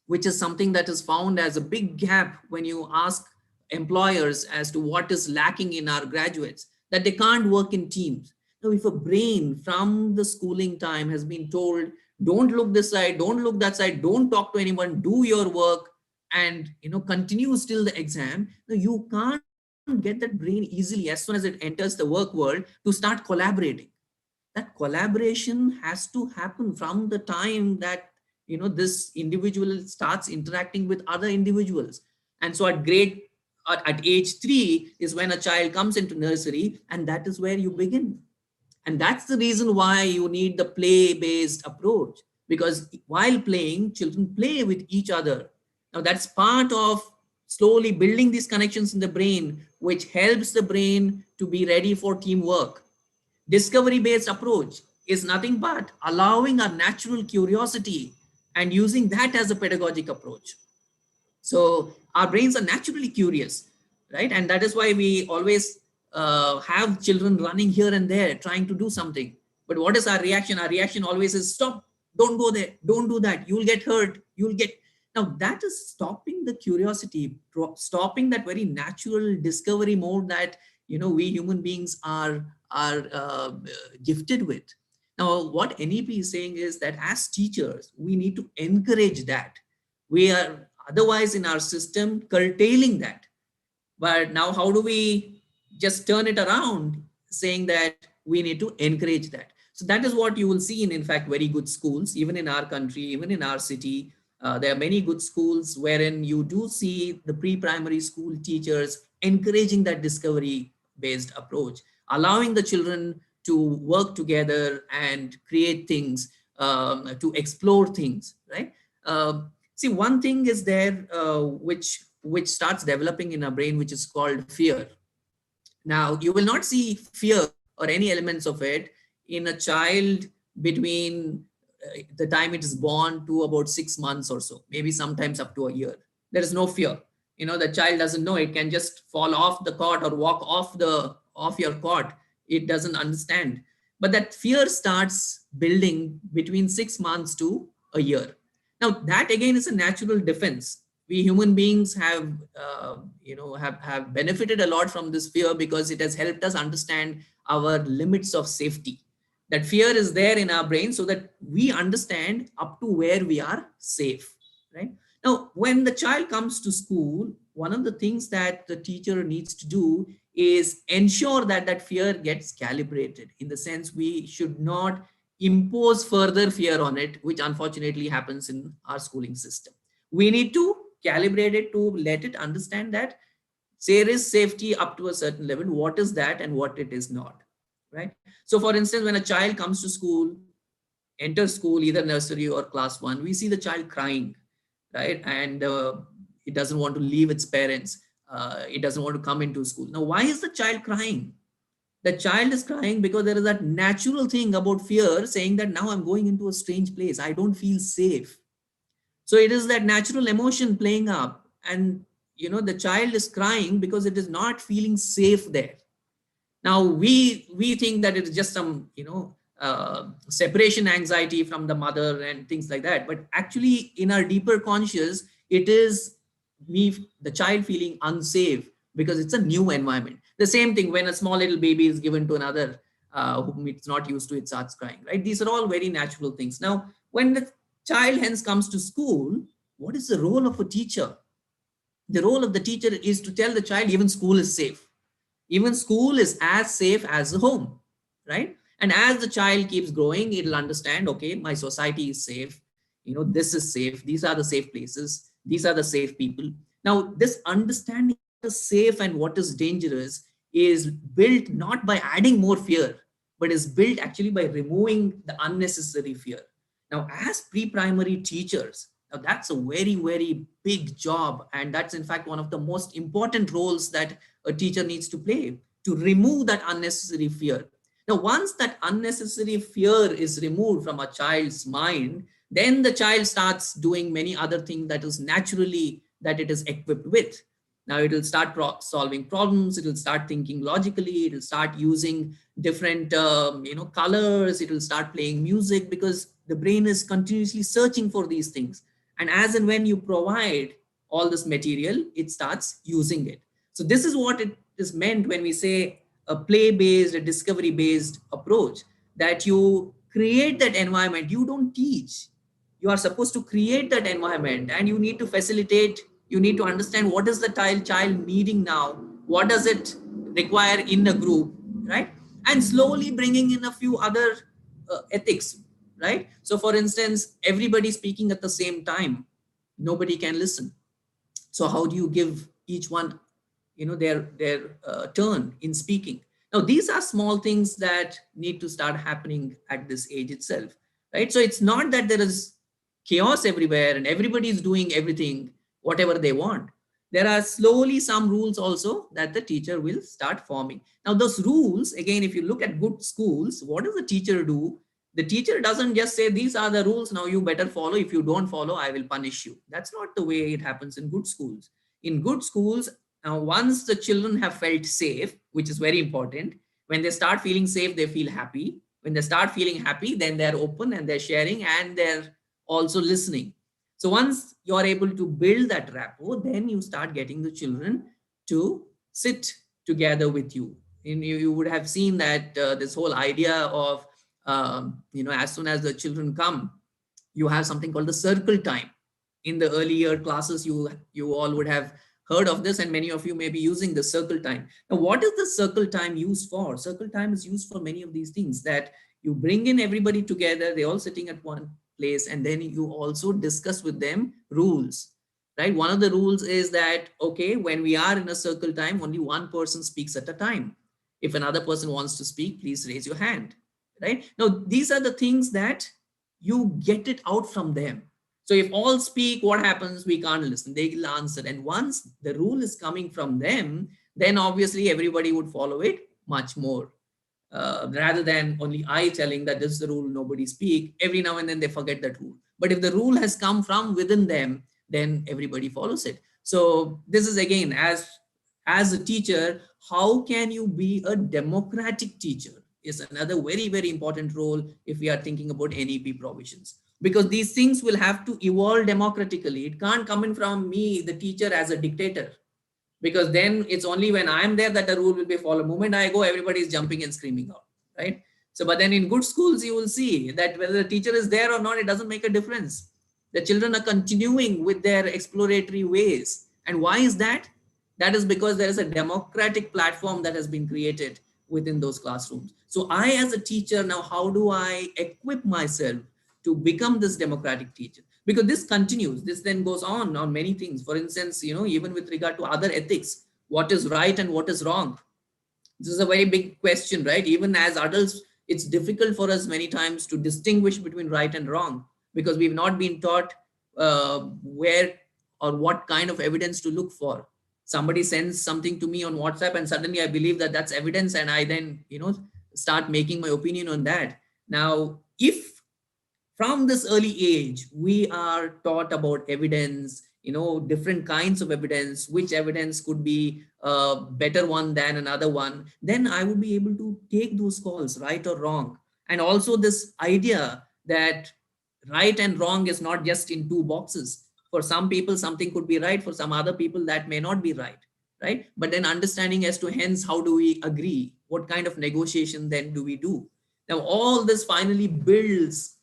which is something that is found as a big gap when you ask employers as to what is lacking in our graduates, that they can't work in teams. Now, if a brain from the schooling time has been told, don't look this side, don't look that side, don't talk to anyone, do your work, and continues till the exam, now you can't get that brain easily as soon as it enters the work world to start collaborating. That collaboration has to happen from the time that this individual starts interacting with other individuals. And so at age 3 is when a child comes into nursery, and that is where you begin. And that's the reason why you need the play-based approach, because while playing, children play with each other. Now that's part of slowly building these connections in the brain, which helps the brain to be ready for teamwork. Discovery-based approach is nothing but allowing our natural curiosity and using that as a pedagogic approach. So our brains are naturally curious, right? And that is why we always have children running here and there, trying to do something. But what is our reaction? Our reaction always is, stop, don't go there, don't do that, you'll get hurt, you'll get... Now that is stopping the curiosity, stopping that very natural discovery mode that we human beings are gifted with. Now what NEP is saying is that as teachers, we need to encourage that. We are otherwise in our system curtailing that. But now how do we just turn it around, saying that we need to encourage that? So that is what you will see in fact, very good schools, even in our country, even in our city. There are many good schools wherein you do see the pre-primary school teachers encouraging that discovery-based approach, allowing the children to work together and create things, to explore things, right? See, one thing is there which starts developing in our brain, which is called fear. Now, you will not see fear or any elements of it in a child between the time it is born to about 6 months or so, maybe sometimes up to a year. There is no fear. The child doesn't know. It can just fall off the cot or walk off your cot. It doesn't understand. But that fear starts building between 6 months to a year. Now that again is a natural defense. We human beings have have benefited a lot from this fear because it has helped us understand our limits of safety. That fear is there in our brain so that we understand up to where we are safe, right? Now when the child comes to school, one of the things that the teacher needs to do is ensure that that fear gets calibrated, in the sense we should not impose further fear on it, which unfortunately happens in our schooling system. We need to calibrate it to let it understand that there is safety up to a certain level, what is that and what it is not, right? So for instance, when a child comes to school, enters school, either nursery or class 1, we see the child crying, right? And it doesn't want to leave its parents. It doesn't want to come into school. Now why is the child crying? The child is crying because there is that natural thing about fear saying that now I'm going into a strange place, I don't feel safe. So it is that natural emotion playing up, and the child is crying because it is not feeling safe there. Now we think that it is just some separation anxiety from the mother and things like that, but actually in our deeper conscious, it is the child feeling unsafe because it's a new environment. The same thing when a small little baby is given to another whom it's not used to, it starts crying, right? These are all very natural things. Now when the child hence comes to school, what is the role of a teacher? The role of the teacher is to tell the child even school is safe. Even school is as safe as the home, right? And as the child keeps growing, it'll understand, okay, my society is safe. This is safe. These are the safe places. These are the safe people. Now, this understanding what is safe and what is dangerous is built not by adding more fear, but is built actually by removing the unnecessary fear. Now, as pre-primary teachers, now that's a very, very big job. And that's in fact one of the most important roles that a teacher needs to play, to remove that unnecessary fear. Now, once that unnecessary fear is removed from a child's mind, then the child starts doing many other things that is naturally that it is equipped with. Now it will start solving problems. It will start thinking logically. It will start using different colors. It will start playing music because the brain is continuously searching for these things. And as and when you provide all this material, it starts using it. So this is what it is meant when we say a play-based, a discovery-based approach, that you create that environment. You don't teach. You are supposed to create that environment, and you need to facilitate. You need to understand what is the child needing now. What does it require in a group, right? And slowly bringing in a few other ethics, right? So for instance, everybody speaking at the same time, nobody can listen. So how do you give each one their turn in speaking? Now these are small things that need to start happening at this age itself, right? So it's not that there is chaos everywhere and everybody is doing everything whatever they want. There are slowly some rules also that the teacher will start forming. Now those rules, again, if you look at good schools, what does the teacher do? The teacher doesn't just say these are the rules, now you better follow. If you don't follow, I will punish you. That's not the way it happens in good schools. In good schools, now once the children have felt safe, which is very important, when they start feeling safe, they feel happy. When they start feeling happy, then they're open and they're sharing and they're also listening. So once you're able to build that rapport, then you start getting the children to sit together with you. And you would have seen that this whole idea of, as soon as the children come, you have something called the circle time. In the early year classes, you all would have heard of this, and many of you may be using the circle time. Now, what is the circle time used for? Circle time is used for many of these things, that you bring in everybody together, they're all sitting at one place, and then you also discuss with them rules, right? One of the rules is that, okay, when we are in a circle time, only one person speaks at a time. If another person wants to speak, please raise your hand, right? Now, these are the things that you get it out from them. So if all speak, what happens? We can't listen. They will answer. And once the rule is coming from them, then obviously everybody would follow it much more. rather than only I telling that this is the rule, nobody speak. Every now and then they forget that rule. But if the rule has come from within them, then everybody follows it. So this is again, as a teacher, how can you be a democratic teacher is another very, very important role if we are thinking about NEP provisions. Because these things will have to evolve democratically. It can't come in from me, the teacher, as a dictator, because then it's only when I'm there that the rule will be followed. The moment I go, everybody is jumping and screaming out, right? So, but then in good schools, you will see that whether the teacher is there or not, it doesn't make a difference. The children are continuing with their exploratory ways. And why is that? That is because there is a democratic platform that has been created within those classrooms. So I, as a teacher, now how do I equip myself to become this democratic teacher? Because this continues, this then goes on many things. For instance, even with regard to other ethics, what is right and what is wrong? This is a very big question, right? Even as adults, it's difficult for us many times to distinguish between right and wrong, because we've not been taught where or what kind of evidence to look for. Somebody sends something to me on WhatsApp and suddenly I believe that that's evidence, and I then start making my opinion on that. Now, if from this early age we are taught about evidence, different kinds of evidence, which evidence could be a better one than another one, then I would be able to take those calls, right or wrong. And also this idea that right and wrong is not just in two boxes. For some people something could be right, for some other people that may not be right? But then understanding as to hence how do we agree, what kind of negotiation then do we do. Now all this finally builds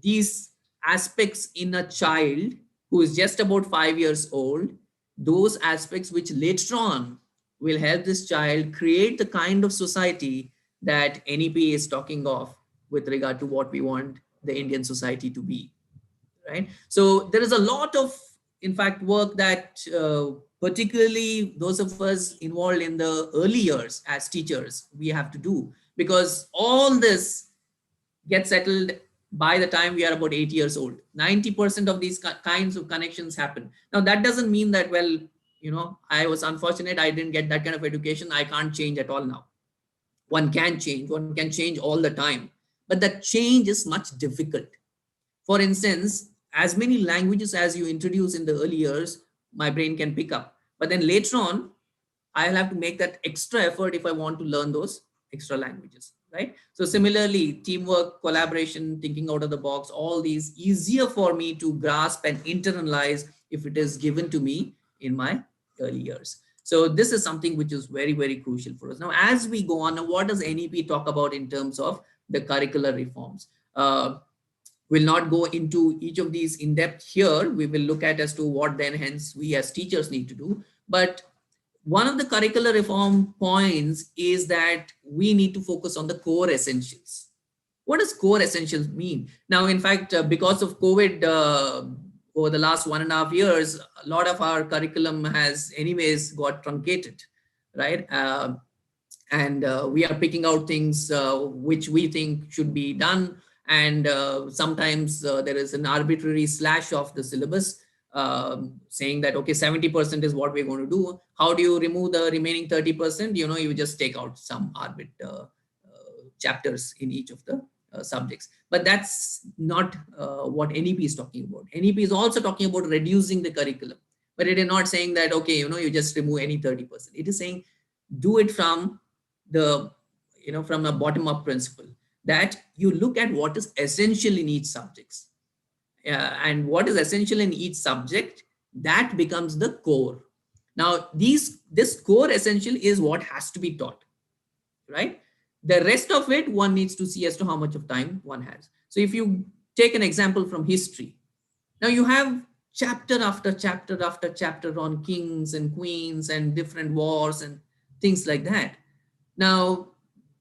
these aspects in a child who is just about 5 years old, those aspects which later on will help this child create the kind of society that NEP is talking of with regard to what we want the Indian society to be, right? So there is a lot of, in fact, work that particularly those of us involved in the early years as teachers, we have to do, because all this get settled by the time we are about 8 years old. 90% of these kinds of connections happen. Now, that doesn't mean that, well, I was unfortunate, I didn't get that kind of education, I can't change at all now. One can change all the time, but that change is much difficult. For instance, as many languages as you introduce in the early years, my brain can pick up. But then later on, I'll have to make that extra effort if I want to learn those extra languages, right? So similarly, teamwork, collaboration, thinking out of the box, all these easier for me to grasp and internalize if it is given to me in my early years. So this is something which is very, very crucial for us. Now, as we go on, what does NEP talk about in terms of the curricular reforms? We'll not go into each of these in depth here. We will look at as to what then hence we as teachers need to do. But one of the curricular reform points is that we need to focus on the core essentials. What does core essentials mean? Now, in fact, because of COVID, over the last 1.5 years, a lot of our curriculum has anyways got truncated, right? And we are picking out things which we think should be done. And sometimes there is an arbitrary slash of the syllabus saying that, okay, 70% is what we're going to do. How do you remove the remaining 30%? You just take out some chapters in each of the subjects. But that's not what NEP is talking about. NEP is also talking about reducing the curriculum, but it is not saying that, okay, you just remove any 30%. It is saying do it from the, from a bottom-up principle, that you look at what is essential in each subject. And what is essential in each subject, that becomes the core. Now, this core essential is what has to be taught, right? The rest of it, one needs to see as to how much of time one has. So if you take an example from history, now you have chapter after chapter after chapter on kings and queens and different wars and things like that. Now,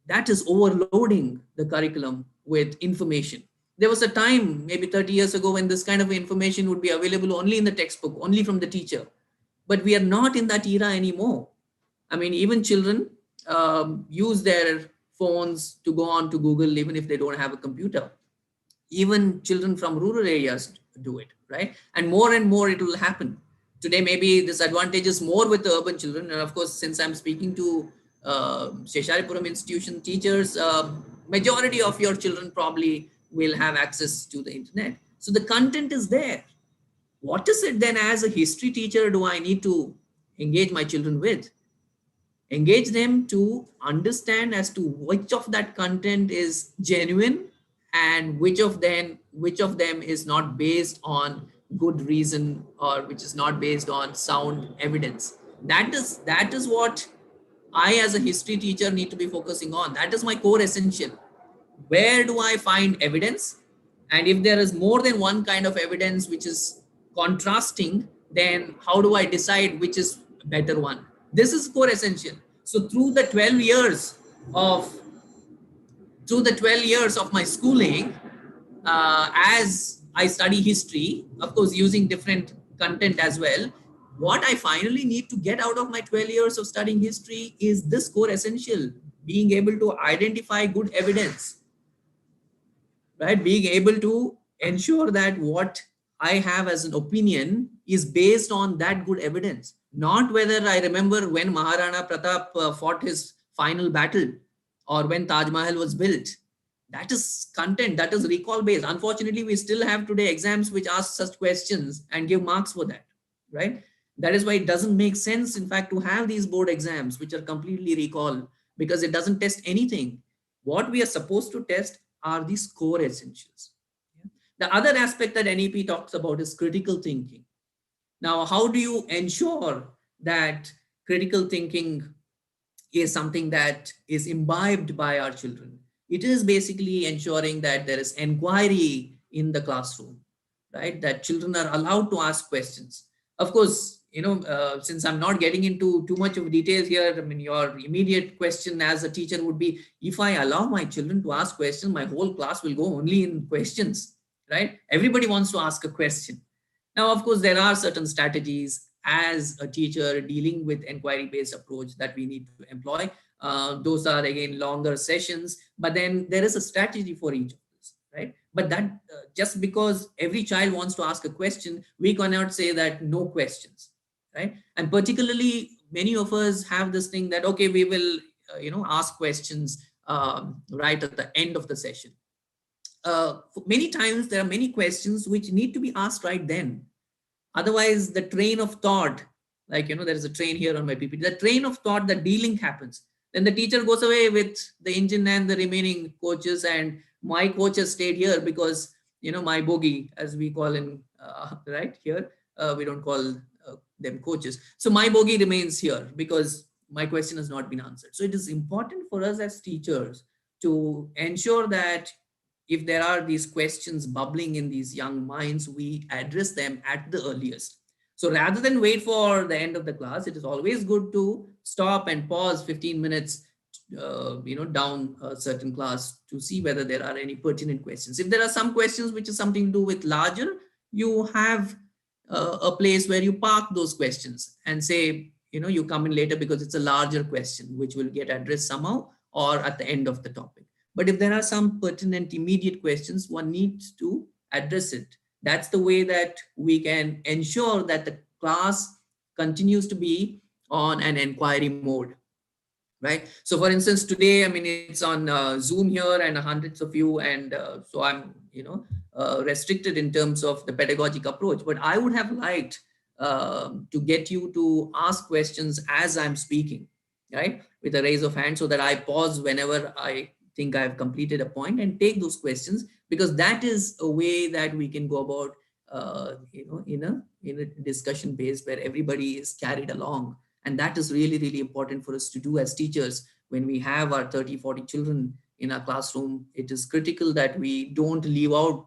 that is overloading the curriculum with information. There was a time, maybe 30 years ago, when this kind of information would be available only in the textbook, only from the teacher. But we are not in that era anymore. I mean, even children use their phones to go on to Google, even if they don't have a computer. Even children from rural areas do it, right? And more it will happen. Today, maybe this advantage is more with the urban children. And of course, since I'm speaking to Seshadripuram institution teachers, majority of your children probably will have access to the internet. So the content is there. What is it then as a history teacher do I need to engage my children with? Engage them to understand as to which of that content is genuine and which of them is not based on good reason, or which is not based on sound evidence. That is what I as a history teacher need to be focusing on. That is my core essential. Where do I find evidence? And if there is more than one kind of evidence which is contrasting, then how do I decide which is better one? This is core essential. So of through the 12 years of my schooling, as I study history, of course, using different content as well, what I finally need to get out of my 12 years of studying history is this core essential: being able to identify good evidence, right? Being able to ensure that what I have as an opinion is based on that good evidence, not whether I remember when Maharana Pratap fought his final battle or when Taj Mahal was built. That is content, that is recall based. Unfortunately, we still have today exams which ask such questions and give marks for that, right? That is why it doesn't make sense, in fact, to have these board exams which are completely recall, because it doesn't test anything. What we are supposed to test are these core essentials. The other aspect that NEP talks about is critical thinking. Now, how do you ensure that critical thinking is something that is imbibed by our children? It is basically ensuring that there is inquiry in the classroom, right? That children are allowed to ask questions. Of course, since I'm not getting into too much of details here, I mean, your immediate question as a teacher would be, if I allow my children to ask questions, my whole class will go only in questions, right? Everybody wants to ask a question. Now, of course, there are certain strategies as a teacher dealing with inquiry-based approach that we need to employ. Those are, again, longer sessions, but then there is a strategy for each of this, right? But that just because every child wants to ask a question, we cannot say that no questions, right? And particularly, many of us have this thing that, okay, we will, ask questions right at the end of the session. Many times there are many questions which need to be asked right then. Otherwise, the train of thought, like, there is a train here on my PPT, the train of thought, the delink happens. Then the teacher goes away with the engine and the remaining coaches, and my coach has stayed here because, my bogie, as we call in, right here, we don't call them coaches. So my bogie remains here because my question has not been answered. So it is important for us as teachers to ensure that if there are these questions bubbling in these young minds, we address them at the earliest. So rather than wait for the end of the class, it is always good to stop and pause 15 minutes, down a certain class to see whether there are any pertinent questions. If there are some questions which is something to do with larger, you have a place where you park those questions and say, you come in later because it's a larger question which will get addressed somehow or at the end of the topic. But if there are some pertinent immediate questions, one needs to address it. That's the way that we can ensure that the class continues to be on an inquiry mode, right? So for instance, today, I mean, it's on Zoom here and hundreds of you. And so I'm, restricted in terms of the pedagogic approach, but I would have liked to get you to ask questions as I'm speaking, right? With a raise of hand so that I pause whenever I think I've completed a point and take those questions, because that is a way that we can go about, in a discussion base where everybody is carried along. And that is really, really important for us to do as teachers. When we have our 30, 40 children in our classroom, it is critical that we don't leave out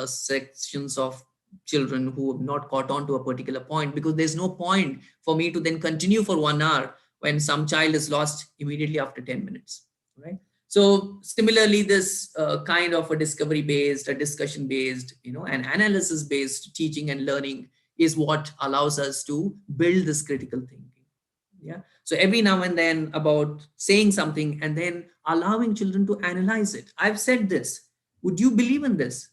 sections of children who have not caught on to a particular point, because there's no point for me to then continue for 1 hour when some child is lost immediately after 10 minutes, right? So similarly, this kind of a discovery-based, a discussion-based, an analysis-based teaching and learning is what allows us to build this critical thinking. Yeah. So every now and then about saying something and then allowing children to analyze it. I've said this. Would you believe in this?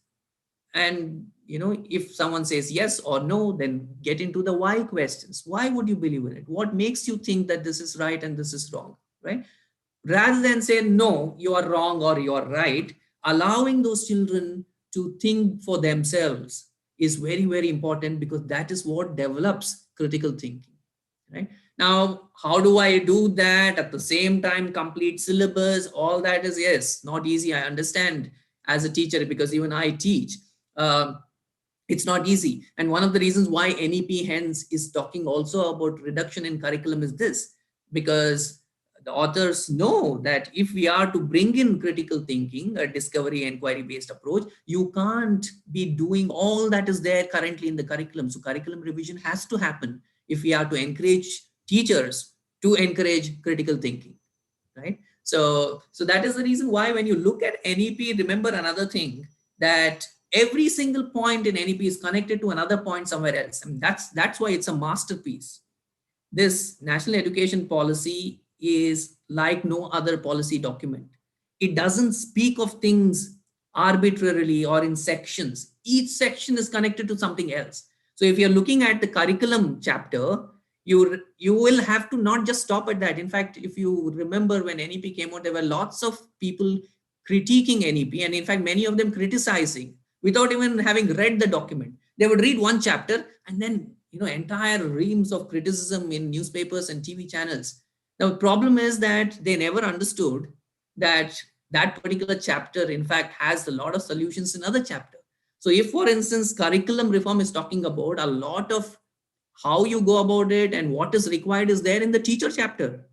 And, if someone says yes or no, then get into the why questions. Why would you believe in it? What makes you think that this is right and this is wrong? right? Rather than say, no, you are wrong or you are right, allowing those children to think for themselves is very, very important, because that is what develops critical thinking, right? Now, how do I do that at the same time, complete syllabus? All that is, yes, not easy. I understand as a teacher, because even I teach. It's not easy. And one of the reasons why NEP hence is talking also about reduction in curriculum is this, because the authors know that if we are to bring in critical thinking, a discovery inquiry based approach, you can't be doing all that is there currently in the curriculum. So curriculum revision has to happen if we are to encourage teachers to encourage critical thinking, right? So that is the reason why when you look at NEP, remember another thing, that every single point in NEP is connected to another point somewhere else. I mean, that's why it's a masterpiece. This national education policy is like no other policy document. It doesn't speak of things arbitrarily or in sections. Each section is connected to something else. So if you're looking at the curriculum chapter, you will have to not just stop at that. In fact, if you remember when NEP came out, there were lots of people critiquing NEP, and in fact, many of them criticizing without even having read the document. They would read one chapter and then, entire reams of criticism in newspapers and TV channels. Now, the problem is that they never understood that that particular chapter, in fact, has a lot of solutions in other chapter. So if, for instance, curriculum reform is talking about a lot of how you go about it and what is required is there in the teacher chapter.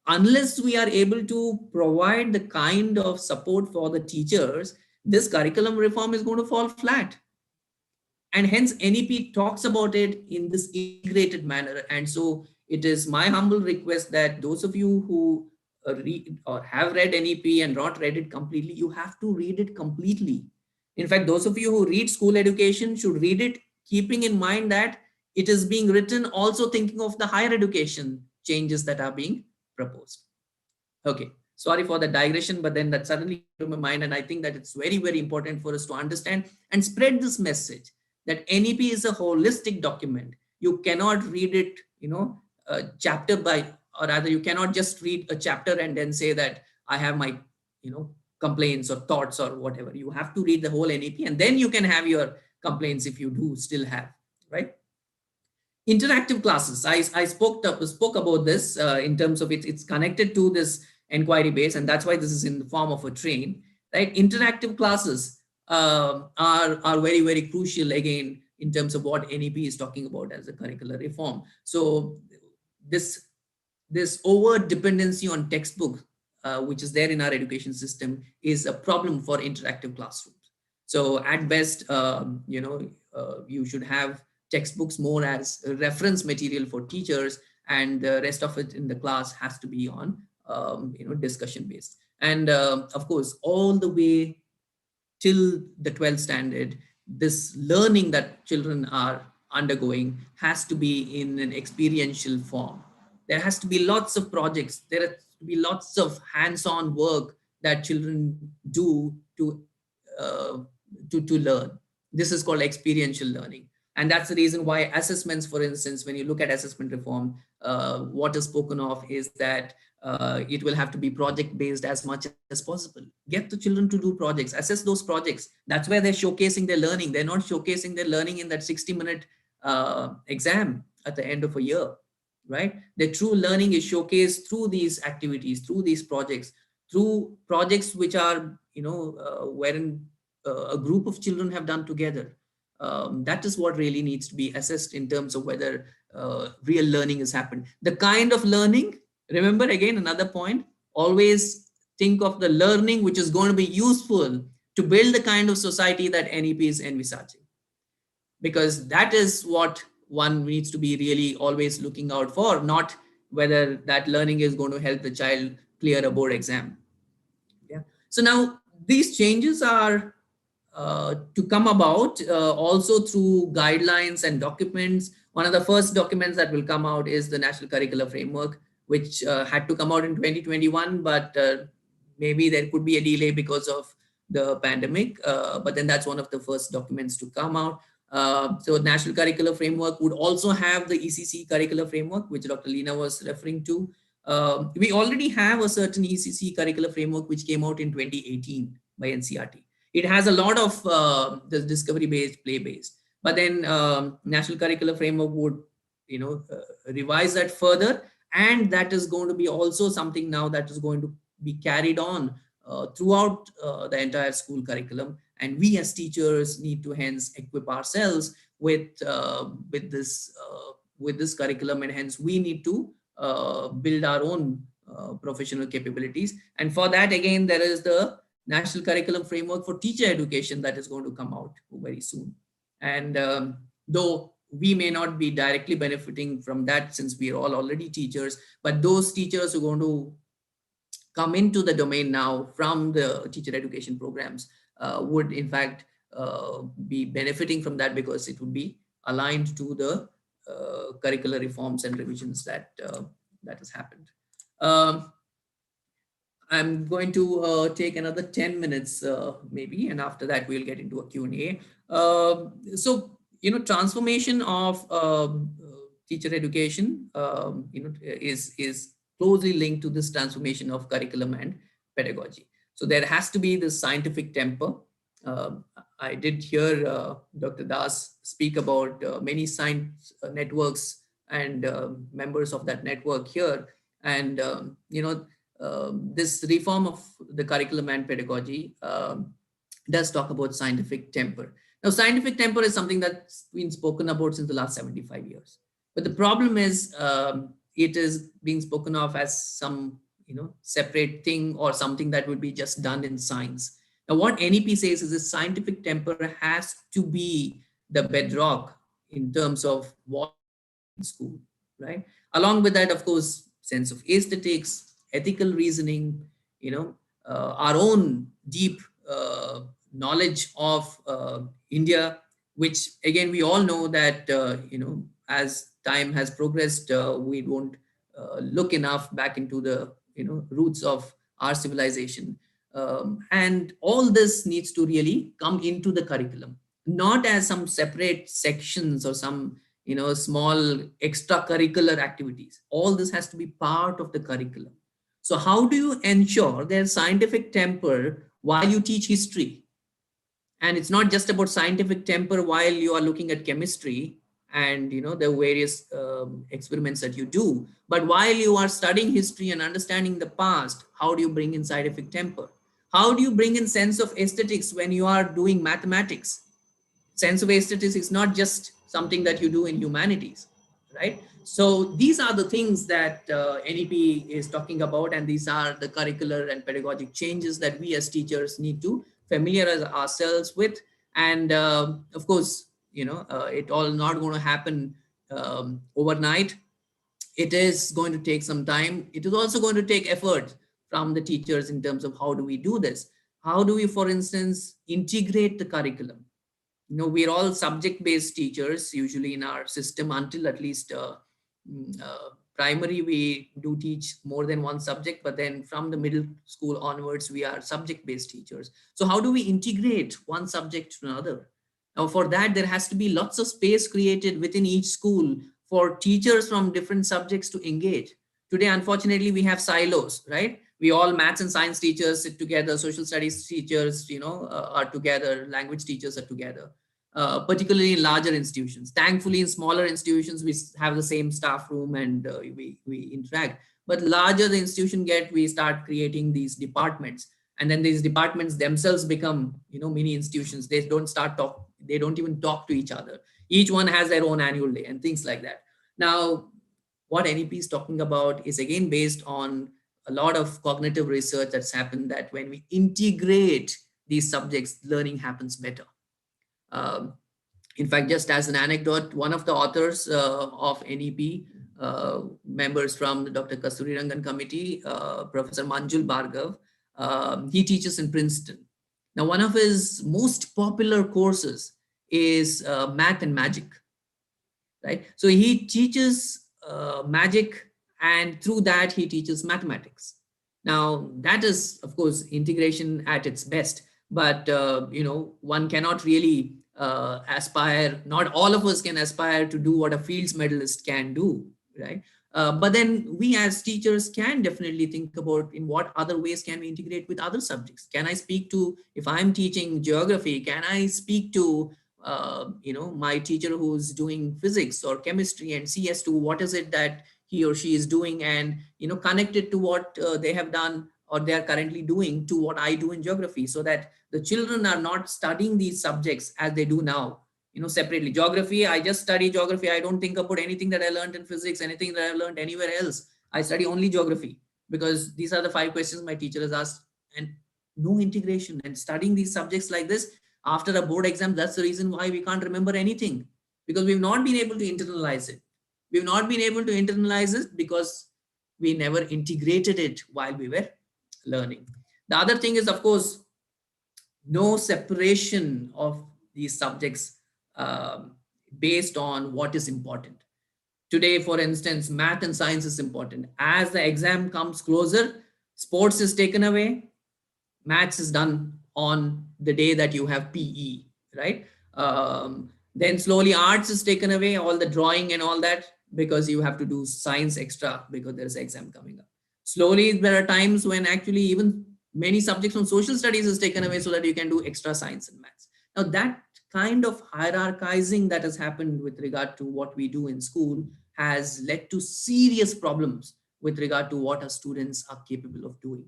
Unless we are able to provide the kind of support for the teachers, this curriculum reform is going to fall flat. And hence NEP talks about it in this integrated manner. And so it is my humble request that those of you who read or have read NEP and not read it completely, you have to read it completely. In fact, those of you who read school education should read it keeping in mind that it is being written also thinking of the higher education changes that are being proposed. Okay, sorry for the digression, but then that suddenly came to my mind, and I think that it's very, very important for us to understand and spread this message that NEP is a holistic document. You cannot read it, chapter by, or rather you cannot just read a chapter and then say that I have my, complaints or thoughts or whatever. You have to read the whole NEP, and then you can have your complaints if you do still have, right? Interactive classes. I spoke about this in terms of it's connected to this inquiry base, and that's why this is in the form of a train, right? Interactive classes are very, very crucial again in terms of what NEP is talking about as a curricular reform. So this over dependency on textbook, which is there in our education system, is a problem for interactive classrooms. So at best, you should have textbooks more as reference material for teachers, and the rest of it in the class has to be on discussion based. And of course, all the way till the 12th standard, this learning that children are undergoing has to be in an experiential form. There has to be lots of projects. There has to be lots of hands-on work that children do to learn. This is called experiential learning. And that's the reason why assessments, for instance, when you look at assessment reform, what is spoken of is that it will have to be project-based as much as possible. Get the children to do projects, assess those projects. That's where they're showcasing their learning. They're not showcasing their learning in that 60-minute exam at the end of a year, right? Their true learning is showcased through these activities, through these projects, through projects which are, wherein a group of children have done together. That is what really needs to be assessed in terms of whether real learning has happened. The kind of learning, remember again, another point, always think of the learning which is going to be useful to build the kind of society that NEP is envisaging. Because that is what one needs to be really always looking out for, not whether that learning is going to help the child clear a board exam. Yeah. So now these changes are to come about also through guidelines and documents. One of the first documents that will come out is the National Curricular Framework, which had to come out in 2021, but maybe there could be a delay because of the pandemic. But then that's one of the first documents to come out. So National Curricular Framework would also have the ECC Curricular Framework, which Dr. Leena was referring to. We already have a certain ECC curricular framework which came out in 2018 by NCERT. It has a lot of the discovery-based, play-based. But then National Curricular Framework would, revise that further, and that is going to be also something now that is going to be carried on throughout the entire school curriculum. And we as teachers need to hence equip ourselves with this curriculum, and hence we need to build our own professional capabilities. And for that, again, there is the National Curriculum Framework for Teacher Education that is going to come out very soon. And though we may not be directly benefiting from that since we are all already teachers, but those teachers who are going to come into the domain now from the teacher education programs would in fact be benefiting from that, because it would be aligned to the curricular reforms and revisions that has happened. I'm going to take another 10 minutes maybe, and after that we'll get into a Q&A. So, transformation of teacher education, is closely linked to this transformation of curriculum and pedagogy. So there has to be this scientific temper. I did hear Dr. Das speak about many science networks and members of that network here. And, this reform of the curriculum and pedagogy does talk about scientific temper. Now, scientific temper is something that's been spoken about since the last 75 years. But the problem is it is being spoken of as some, separate thing or something that would be just done in science. Now, what NEP says is this scientific temper has to be the bedrock in terms of what in school, right? Along with that, of course, sense of aesthetics, ethical reasoning, our own deep knowledge of India, which again, we all know that, as time has progressed, we won't look enough back into the, roots of our civilization. And all this needs to really come into the curriculum, not as some separate sections or some, small extracurricular activities. All this has to be part of the curriculum. So how do you ensure there's scientific temper while you teach history? And it's not just about scientific temper while you are looking at chemistry and the various experiments that you do, but while you are studying history and understanding the past, how do you bring in scientific temper? How do you bring in sense of aesthetics when you are doing mathematics? Sense of aesthetics is not just something that you do in humanities, right? So these are the things that NEP is talking about, and these are the curricular and pedagogic changes that we as teachers need to familiarize ourselves with. And of course, it all not going to happen overnight. It is going to take some time. It is also going to take effort from the teachers in terms of how do we do this? How do we, for instance, integrate the curriculum? We're all subject-based teachers usually in our system until at least primary. We do teach more than one subject, but then from the middle school onwards, we are subject-based teachers. So how do we integrate one subject to another? Now, for that, there has to be lots of space created within each school for teachers from different subjects to engage. Today, unfortunately, we have silos, right? We all maths and science teachers sit together, social studies teachers, are together, language teachers are together, particularly in larger institutions. Thankfully, in smaller institutions, we have the same staff room and we interact. But larger the institution get, we start creating these departments. And then these departments themselves become, mini institutions. They don't even talk to each other. Each one has their own annual day and things like that. Now, what NEP is talking about is again based on a lot of cognitive research that's happened, that when we integrate these subjects, learning happens better. In fact, just as an anecdote, one of the authors of NEP, members from the Dr. Kasturirangan committee, Professor Manjul Bhargav, he teaches in Princeton. Now, one of his most popular courses is math and magic, right? So he teaches magic, and through that he teaches mathematics. Now, that is, of course, integration at its best, but one cannot really aspire, not all of us can aspire to do what a Fields medalist can do, right? But then we as teachers can definitely think about in what other ways can we integrate with other subjects. Can I speak to, if I'm teaching geography, can I speak to my teacher who's doing physics or chemistry and see as to what is it that he or she is doing, and connect it to what they have done or they are currently doing to what I do in geography, so that the children are not studying these subjects as they do now, separately. Geography, I just study geography. I don't think about anything that I learned in physics, anything that I learned anywhere else. I study only geography because these are the 5 questions my teacher has asked, and no integration. And studying these subjects like this after a board exam, that's the reason why we can't remember anything, because we've not been able to internalize it. We've not been able to internalize it because we never integrated it while we were learning. The other thing is, of course, no separation of these subjects based on what is important. Today, for instance, math and science is important. As the exam comes closer, sports is taken away, maths is done on the day that you have PE, right? Then slowly arts is taken away, all the drawing and all that, because you have to do science extra because there's an exam coming up. Slowly, there are times when actually even many subjects from social studies is taken away so that you can do extra science and maths. Now that kind of hierarchizing that has happened with regard to what we do in school has led to serious problems with regard to what our students are capable of doing.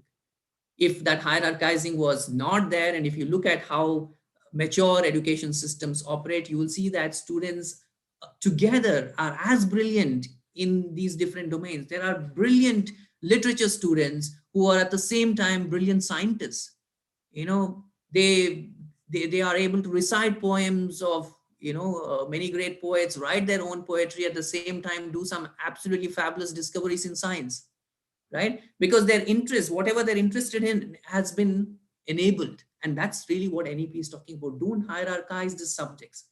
If that hierarchizing was not there, and if you look at how mature education systems operate, you will see that students together are as brilliant in these different domains. There are brilliant literature students who are at the same time brilliant scientists. They are able to recite poems of many great poets, write their own poetry, at the same time do some absolutely fabulous discoveries in science, right? Because their interest, whatever they're interested in, has been enabled. And that's really what NEP is talking about. Don't hierarchize the subjects.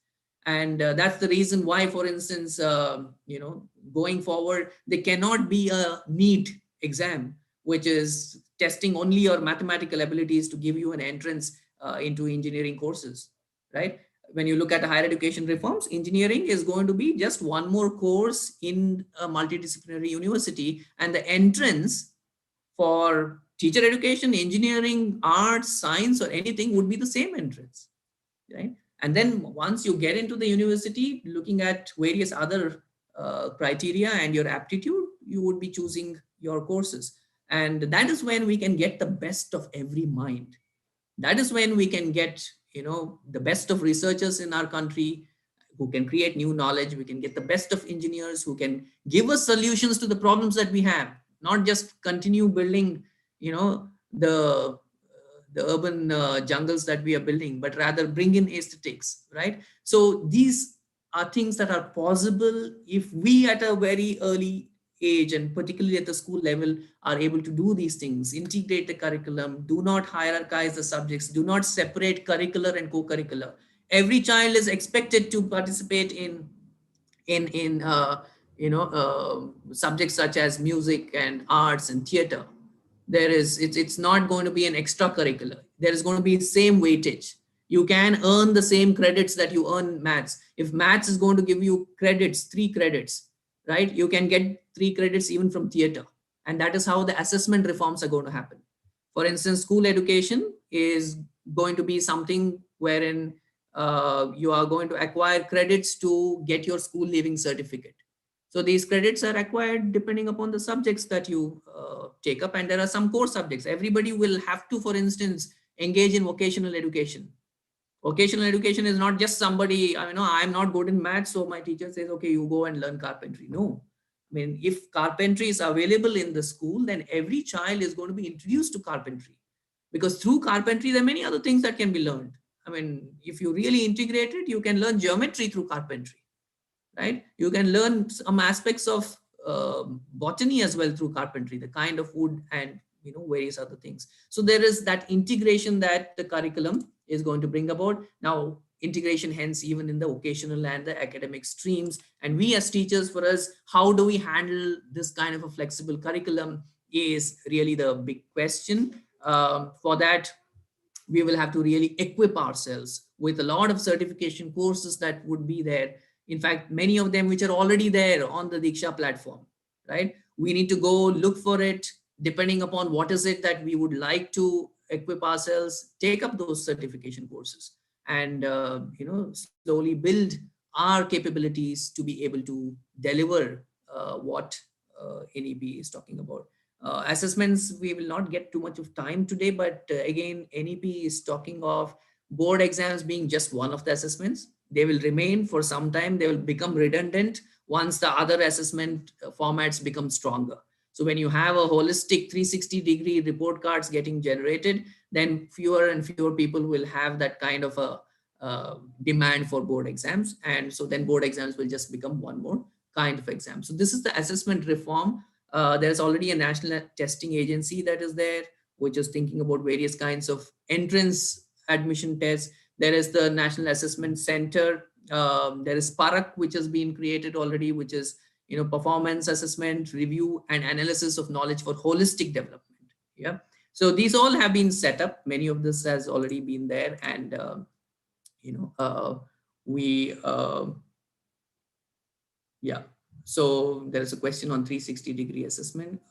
And that's the reason why, for instance, going forward, there cannot be a NEET exam, which is testing only your mathematical abilities to give you an entrance into engineering courses, right? When you look at higher education reforms, engineering is going to be just one more course in a multidisciplinary university, and the entrance for teacher education, engineering, arts, science, or anything would be the same entrance, right? And then once you get into the university, looking at various other criteria and your aptitude, you would be choosing your courses. And that is when we can get the best of every mind. That is when we can get the best of researchers in our country who can create new knowledge. We can get the best of engineers who can give us solutions to the problems that we have, not just continue building the urban jungles that we are building, but rather bring in aesthetics, right? So these are things that are possible if we at a very early age, and particularly at the school level, are able to do these things. Integrate the curriculum, do not hierarchize the subjects, do not separate curricular and co-curricular. Every child is expected to participate in subjects such as music and arts and theater. It's not going to be an extracurricular. There is going to be same weightage. You can earn the same credits that you earn maths. If maths is going to give you credits, 3 credits, right? You can get 3 credits even from theater. And that is how the assessment reforms are going to happen. For instance, school education is going to be something wherein you are going to acquire credits to get your school leaving certificate. So these credits are acquired depending upon the subjects that you take up. And there are some core subjects. Everybody will have to, for instance, engage in vocational education. Vocational education is not just somebody, I'm not good in maths, so my teacher says, okay, you go and learn carpentry. No. I mean, if carpentry is available in the school, then every child is going to be introduced to carpentry. Because through carpentry, there are many other things that can be learned. I mean, if you really integrate it, you can learn geometry through carpentry, right? You can learn some aspects of botany as well through carpentry, the kind of wood and various other things. So there is that integration that the curriculum is going to bring about. Now, integration hence even in the vocational and the academic streams. And we as teachers, for us, how do we handle this kind of a flexible curriculum is really the big question. For that, we will have to really equip ourselves with a lot of certification courses that would be there. In fact, many of them which are already there on the Diksha platform, right? We need to go look for it, depending upon what is it that we would like to equip ourselves, take up those certification courses, and slowly build our capabilities to be able to deliver what NEP is talking about. Assessments, we will not get too much of time today, but again, NEP is talking of board exams being just one of the assessments. They will remain for some time. They will become redundant once the other assessment formats become stronger. So when you have a holistic 360-degree report cards getting generated, then fewer and fewer people will have that kind of a demand for board exams. And so then board exams will just become one more kind of exam. So this is the assessment reform. There's already a national testing agency that is there, which is thinking about various kinds of entrance admission tests. There is the National Assessment Center. There is PARAK, which has been created already, which is performance assessment, review, and analysis of knowledge for holistic development. Yeah. So these all have been set up. Many of this has already been there, and yeah. So there is a question on 360-degree assessment.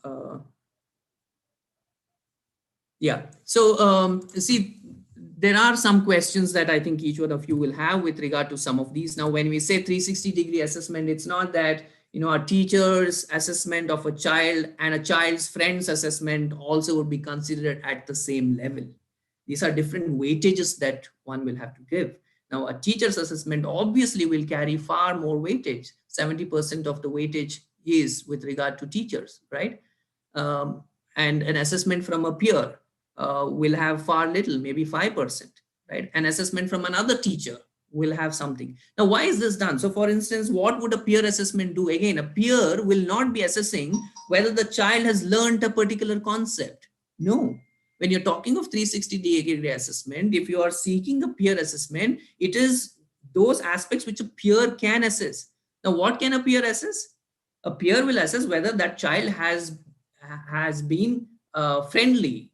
Yeah. So see, there are some questions that I think each one of you will have with regard to some of these. Now, when we say 360-degree assessment, it's not that a teacher's assessment of a child and a child's friend's assessment also would be considered at the same level. These are different weightages that one will have to give. Now, a teacher's assessment obviously will carry far more weightage. 70% of the weightage is with regard to teachers, right? And an assessment from a peer will have far little, maybe 5%, right? An assessment from another teacher will have something. Now, why is this done? So for instance, what would a peer assessment do? Again, a peer will not be assessing whether the child has learned a particular concept. No. When you're talking of 360-degree assessment, if you are seeking a peer assessment, it is those aspects which a peer can assess. Now, what can a peer assess? A peer will assess whether that child has been friendly,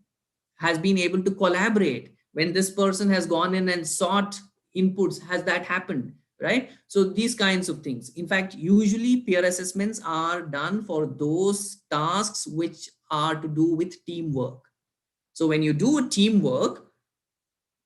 has been able to collaborate. When this person has gone in and sought inputs, has that happened, right? So these kinds of things. In fact, usually peer assessments are done for those tasks which are to do with teamwork. So when you do teamwork,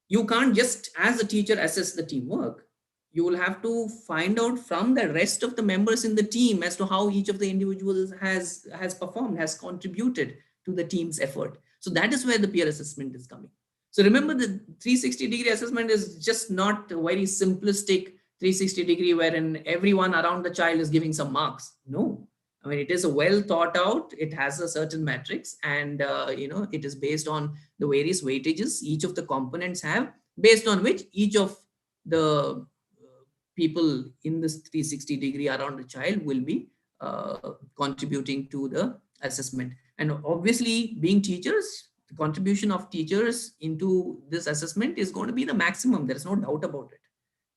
you can't just as a teacher assess the teamwork. You will have to find out from the rest of the members in the team as to how each of the individuals has performed, has contributed to the team's effort. So that is where the peer assessment is coming. So remember, the 360-degree assessment is just not a very simplistic 360-degree wherein everyone around the child is giving some marks. No, I mean, it is a well thought out, it has a certain metrics, and it is based on the various weightages each of the components have, based on which each of the people in this 360-degree around the child will be contributing to the assessment. And obviously, being teachers, the contribution of teachers into this assessment is going to be the maximum. There is no doubt about it,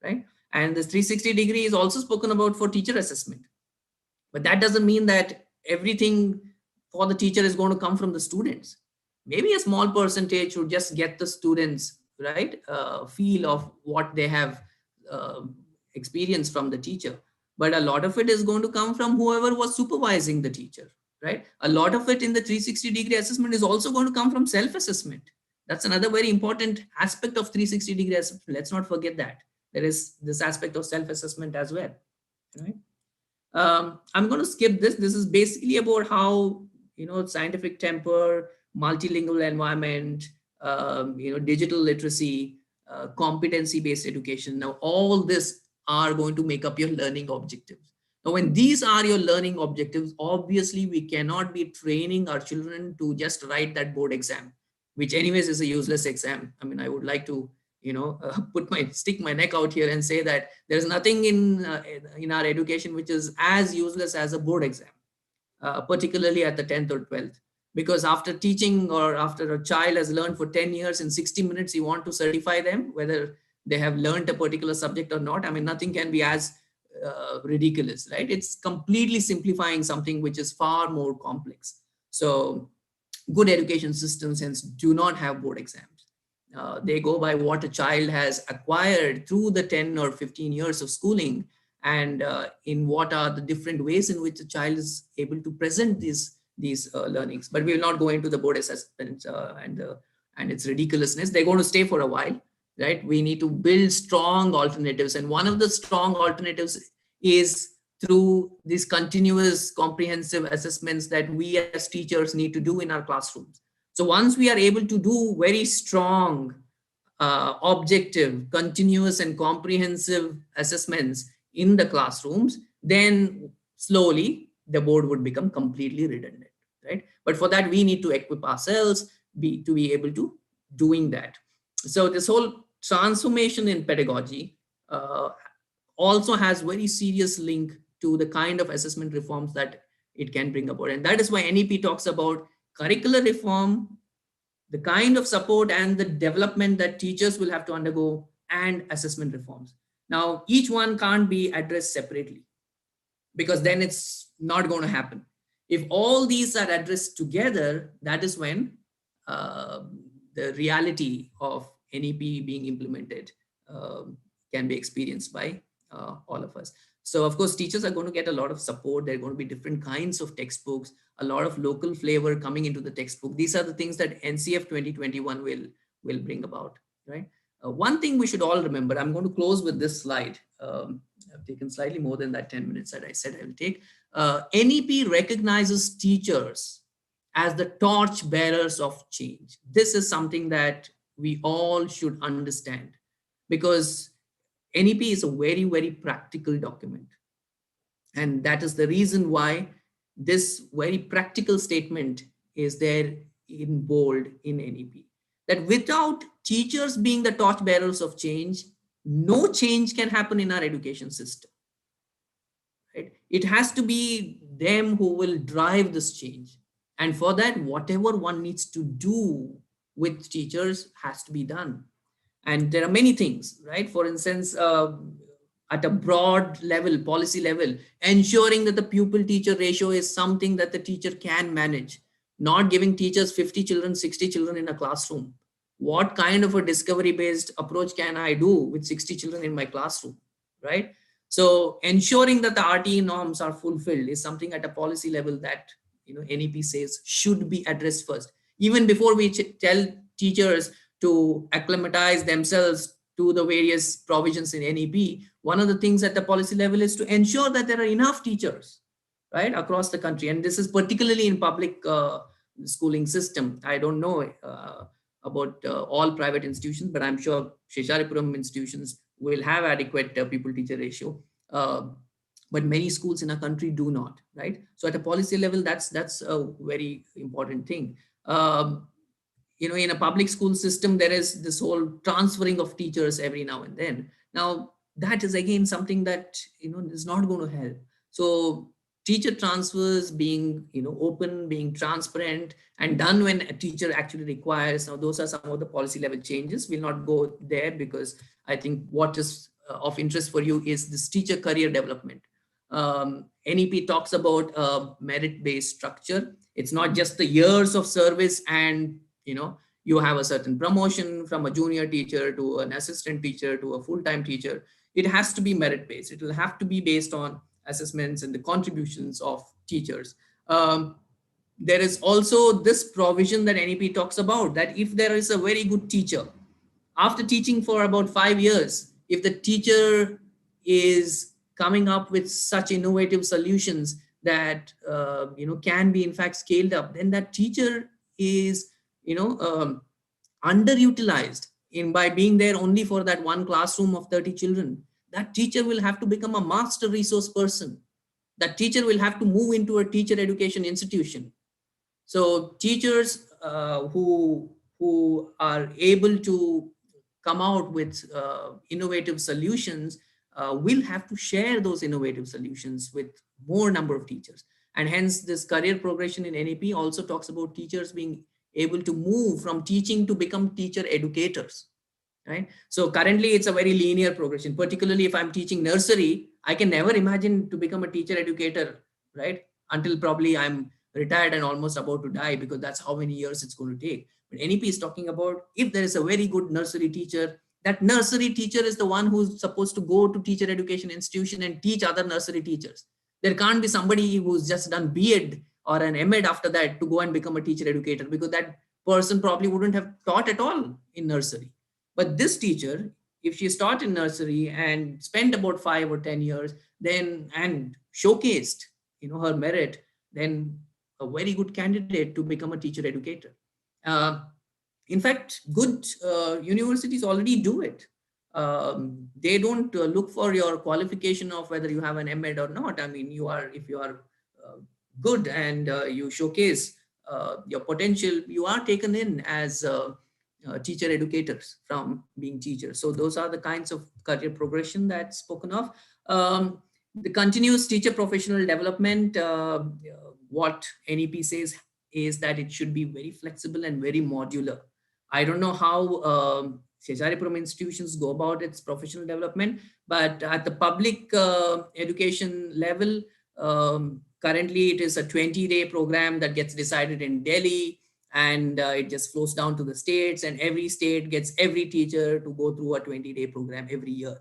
right? And this 360-degree is also spoken about for teacher assessment. But that doesn't mean that everything for the teacher is going to come from the students. Maybe a small percentage should just get the students, right, feel of what they have experienced from the teacher. But a lot of it is going to come from whoever was supervising the teacher, right? A lot of it in the 360-degree assessment is also going to come from self-assessment. That's another very important aspect of 360-degree assessment. Let's not forget that. There is this aspect of self-assessment as well, right? I'm going to skip this. This is basically about how, scientific temper, multilingual environment, digital literacy, competency-based education. Now, all this are going to make up your learning objectives. Now, when these are your learning objectives, obviously we cannot be training our children to just write that board exam, which anyways is a useless exam. I mean, I would like to stick my neck out here and say that there's nothing in our education which is as useless as a board exam, particularly at the 10th or 12th. Because after teaching, or after a child has learned for 10 years, in 60 minutes, you want to certify them whether they have learned a particular subject or not. I mean, nothing can be as ridiculous, right? It's completely simplifying something which is far more complex. So good education systems hence do not have board exams. They go by what a child has acquired through the 10 or 15 years of schooling, and in what are the different ways in which the child is able to present these learnings. But we will not go into the board assessment and its ridiculousness. They're going to stay for a while, right? We need to build strong alternatives, and one of the strong alternatives is through these continuous comprehensive assessments that we as teachers need to do in our classrooms. So once we are able to do very strong, objective, continuous and comprehensive assessments in the classrooms, then slowly the board would become completely redundant, right? But for that, we need to equip ourselves to be able to doing that. So this whole transformation in pedagogy also has very serious link to the kind of assessment reforms that it can bring about. And that is why NEP talks about curricular reform, the kind of support and the development that teachers will have to undergo, and assessment reforms. Now, each one can't be addressed separately, because then it's not going to happen. If all these are addressed together, that is when the reality of NEP being implemented can be experienced by all of us. So of course, teachers are going to get a lot of support. There are going to be different kinds of textbooks, a lot of local flavor coming into the textbook. These are the things that NCF 2021 will bring about, right? One thing we should all remember, I'm going to close with this slide. I've taken slightly more than that 10 minutes that I said I will take. NEP recognizes teachers as the torch bearers of change. This is something that we all should understand, because NEP is a very, very practical document. And that is the reason why this very practical statement is there in bold in NEP. That without teachers being the torch bearers of change, no change can happen in our education system. Right? It has to be them who will drive this change. And for that, whatever one needs to do with teachers has to be done. And there are many things, right? For instance, at a broad level, policy level, ensuring that the pupil-teacher ratio is something that the teacher can manage, not giving teachers 50 children, 60 children in a classroom. What kind of a discovery-based approach can I do with 60 children in my classroom, right? So ensuring that the RTE norms are fulfilled is something at a policy level that NEP says should be addressed first. Even before we tell teachers to acclimatize themselves to the various provisions in NEP, one of the things at the policy level is to ensure that there are enough teachers, right, across the country. And this is particularly in public schooling system. I don't know about all private institutions, but I'm sure Seshadripuram institutions will have adequate pupil-teacher ratio. But many schools in our country do not, right? So at a policy level, that's a very important thing. In a public school system, there is this whole transferring of teachers every now and then. Now, that is again something that is not going to help. So teacher transfers being open, being transparent, and done when a teacher actually requires. Now, those are some of the policy level changes. We'll not go there, because I think what is of interest for you is this teacher career development. NEP talks about merit-based structure. It's not just the years of service and you have a certain promotion from a junior teacher to an assistant teacher to a full-time teacher. It has to be merit-based. It will have to be based on assessments and the contributions of teachers. There is also this provision that NEP talks about, that if there is a very good teacher, after teaching for about 5 years, if the teacher is coming up with such innovative solutions that can be in fact scaled up, then that teacher is underutilized by being there only for that one classroom of 30 children. That teacher will have to become a master resource person. That teacher will have to move into a teacher education institution. So teachers who are able to come out with innovative solutions will have to share those innovative solutions with more number of teachers. And hence this career progression in NEP also talks about teachers being able to move from teaching to become teacher educators, right? So currently it's a very linear progression. Particularly if I'm teaching nursery, I can never imagine to become a teacher educator, right? Until probably I'm retired and almost about to die, because that's how many years it's going to take. But NEP is talking about if there is a very good nursery teacher, That nursery teacher is the one who's supposed to go to teacher education institution and teach other nursery teachers. There can't be somebody who's just done B.Ed or an M.Ed after that to go and become a teacher educator, because that person probably wouldn't have taught at all in nursery. But this teacher, if she's taught in nursery and spent about 5 or 10 years, then and showcased, her merit, then a very good candidate to become a teacher educator. In fact, good universities already do it. They don't look for your qualification of whether you have an M.Ed or not. I mean, if you are good and you showcase your potential, you are taken in as teacher educators from being teachers. So those are the kinds of career progression that's spoken of. The continuous teacher professional development, what NEP says is that it should be very flexible and very modular. I don't know how Seshadripuram institutions go about its professional development, but at the public education level, currently it is a 20-day program that gets decided in Delhi, and it just flows down to the states, and every state gets every teacher to go through a 20-day program every year.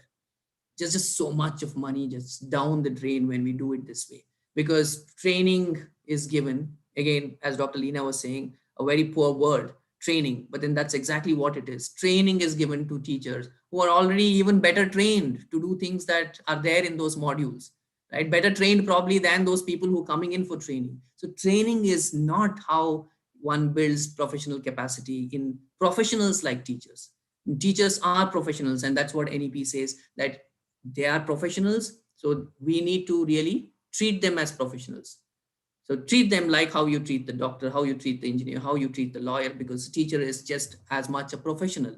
Just so much of money just down the drain when we do it this way, because training is given, again, as Dr. Leena was saying, a very poor word, training, but then that's exactly what it is. Training is given to teachers who are already even better trained to do things that are there in those modules, right? Better trained probably than those people who are coming in for training. So training is not how one builds professional capacity in professionals like teachers. Teachers are professionals, and that's what NEP says, that they are professionals. So we need to really treat them as professionals. So treat them like how you treat the doctor, how you treat the engineer, how you treat the lawyer, because the teacher is just as much a professional,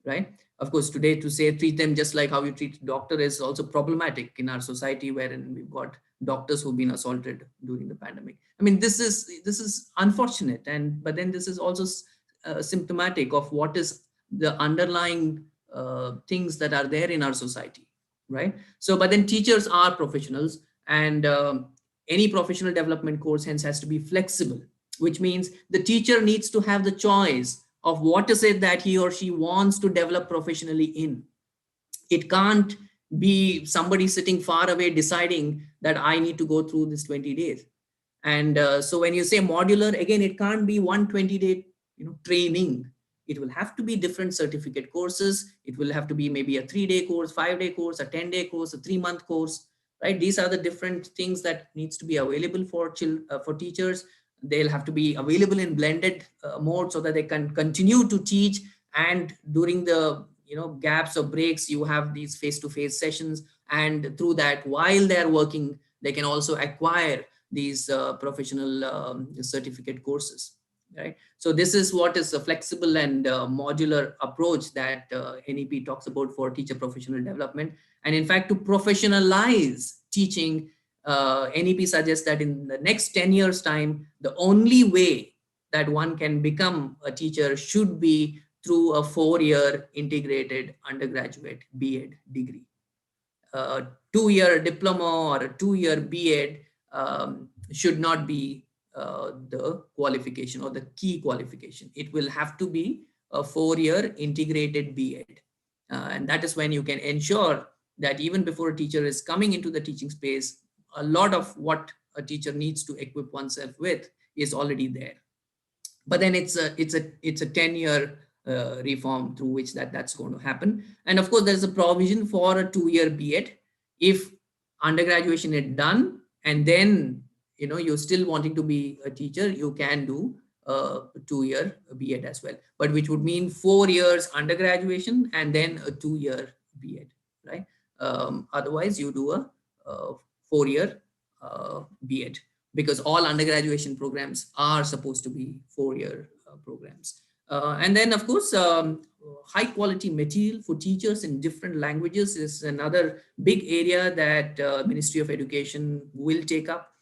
right? Of course, today to say treat them just like how you treat the doctor is also problematic in our society, wherein we've got doctors who've been assaulted during the pandemic. I mean, this is unfortunate, but then this is also symptomatic of what is the underlying things that are there in our society, right? So, but then teachers are professionals, and any professional development course hence has to be flexible, which means the teacher needs to have the choice of what is it that he or she wants to develop professionally in. It can't be somebody sitting far away deciding that I need to go through this 20 days. And so when you say modular, again, it can't be 120-day training. It will have to be different certificate courses. It will have to be maybe a 3-day course, 5-day course, a 10-day course, a 3-month course, right? These are the different things that needs to be available for teachers. They'll have to be available in blended mode so that they can continue to teach. And during the gaps or breaks, you have these face-to-face sessions. And through that, while they're working, they can also acquire these professional certificate courses, right? So this is what is a flexible and modular approach that NEP talks about for teacher professional development. And in fact, to professionalize teaching, NEP suggests that in the next 10 years time, the only way that one can become a teacher should be through a 4-year integrated undergraduate B.Ed degree. 2-year diploma or a 2-year B.Ed should not be the qualification or the key qualification. It will have to be a 4-year integrated B.Ed. And that is when you can ensure that even before a teacher is coming into the teaching space, a lot of what a teacher needs to equip oneself with is already there. But then it's a 10-year reform through which that's going to happen. And of course, there's a provision for a 2-year B.Ed. If undergraduation is done and then you're still wanting to be a teacher, you can do a 2-year B.Ed as well, but which would mean 4 years undergraduation and then a 2-year B.Ed, right? Otherwise, you do a 4-year B.Ed, because all undergraduation programs are supposed to be 4-year programs. And then, of course, high quality material for teachers in different languages is another big area that Ministry of Education will take up.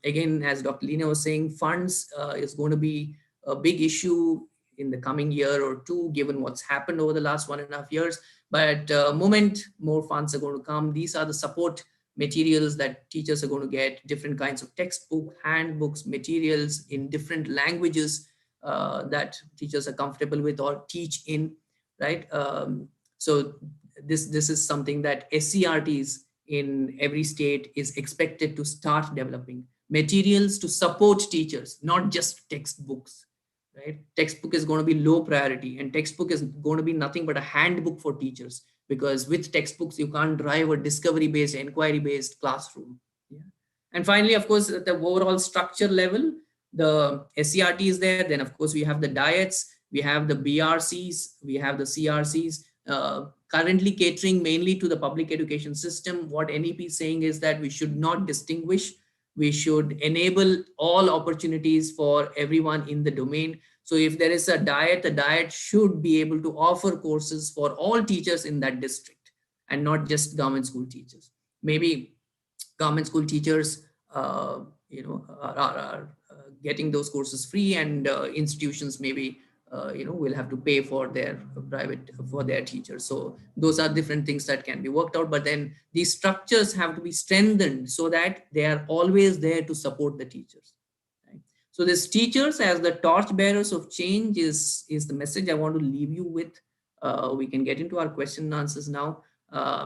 Again, as Dr. Leena was saying, funds is going to be a big issue in the coming year or two, given what's happened over the last 1.5 years. But moment more funds are going to come, these are the support materials that teachers are going to get, different kinds of textbook, handbooks, materials in different languages that teachers are comfortable with or teach in. right? So this is something that SCRTs in every state is expected to start developing. Materials to support teachers, not just textbooks, right? Textbook is going to be low priority, and textbook is going to be nothing but a handbook for teachers, because with textbooks you can't drive a discovery based, inquiry based classroom. Yeah. And finally, of course, at the overall structure level, the SCRT is there. Then of course we have the diets, we have the BRCs, we have the CRCs, currently catering mainly to the public education system. What NEP is saying is that we should not distinguish, we should enable all opportunities for everyone in the domain. So if there is a diet, the diet should be able to offer courses for all teachers in that district and not just government school teachers. Maybe government school teachers are getting those courses free, and institutions maybe will have to pay for their teachers. So those are different things that can be worked out, but then these structures have to be strengthened so that they are always there to support the teachers, right? So this teachers as the torch bearers of change is the message I want to leave you with. We can get into our question and answers now.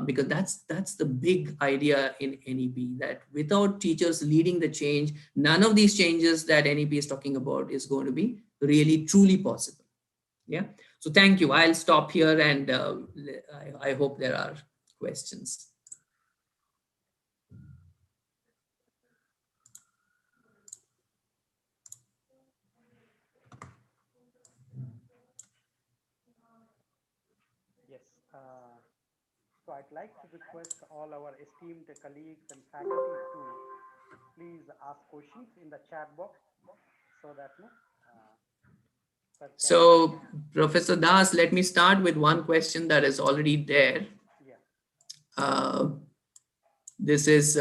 Because that's the big idea in NEP, that without teachers leading the change, none of these changes that NEP is talking about is going to be really truly possible. Yeah. So thank you. I'll stop here, and I hope there are questions. Yes. So I'd like to request all our esteemed colleagues and faculty to please ask questions in the chat box, so that so Professor Das, let me start with one question that is already there. Yeah. This is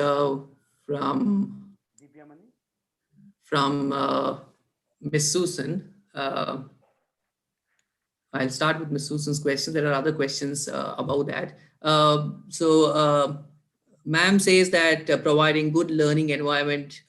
from Miss Susan. I'll start with Ms. Susan's question. There are other questions about that. Ma'am says that providing good learning environment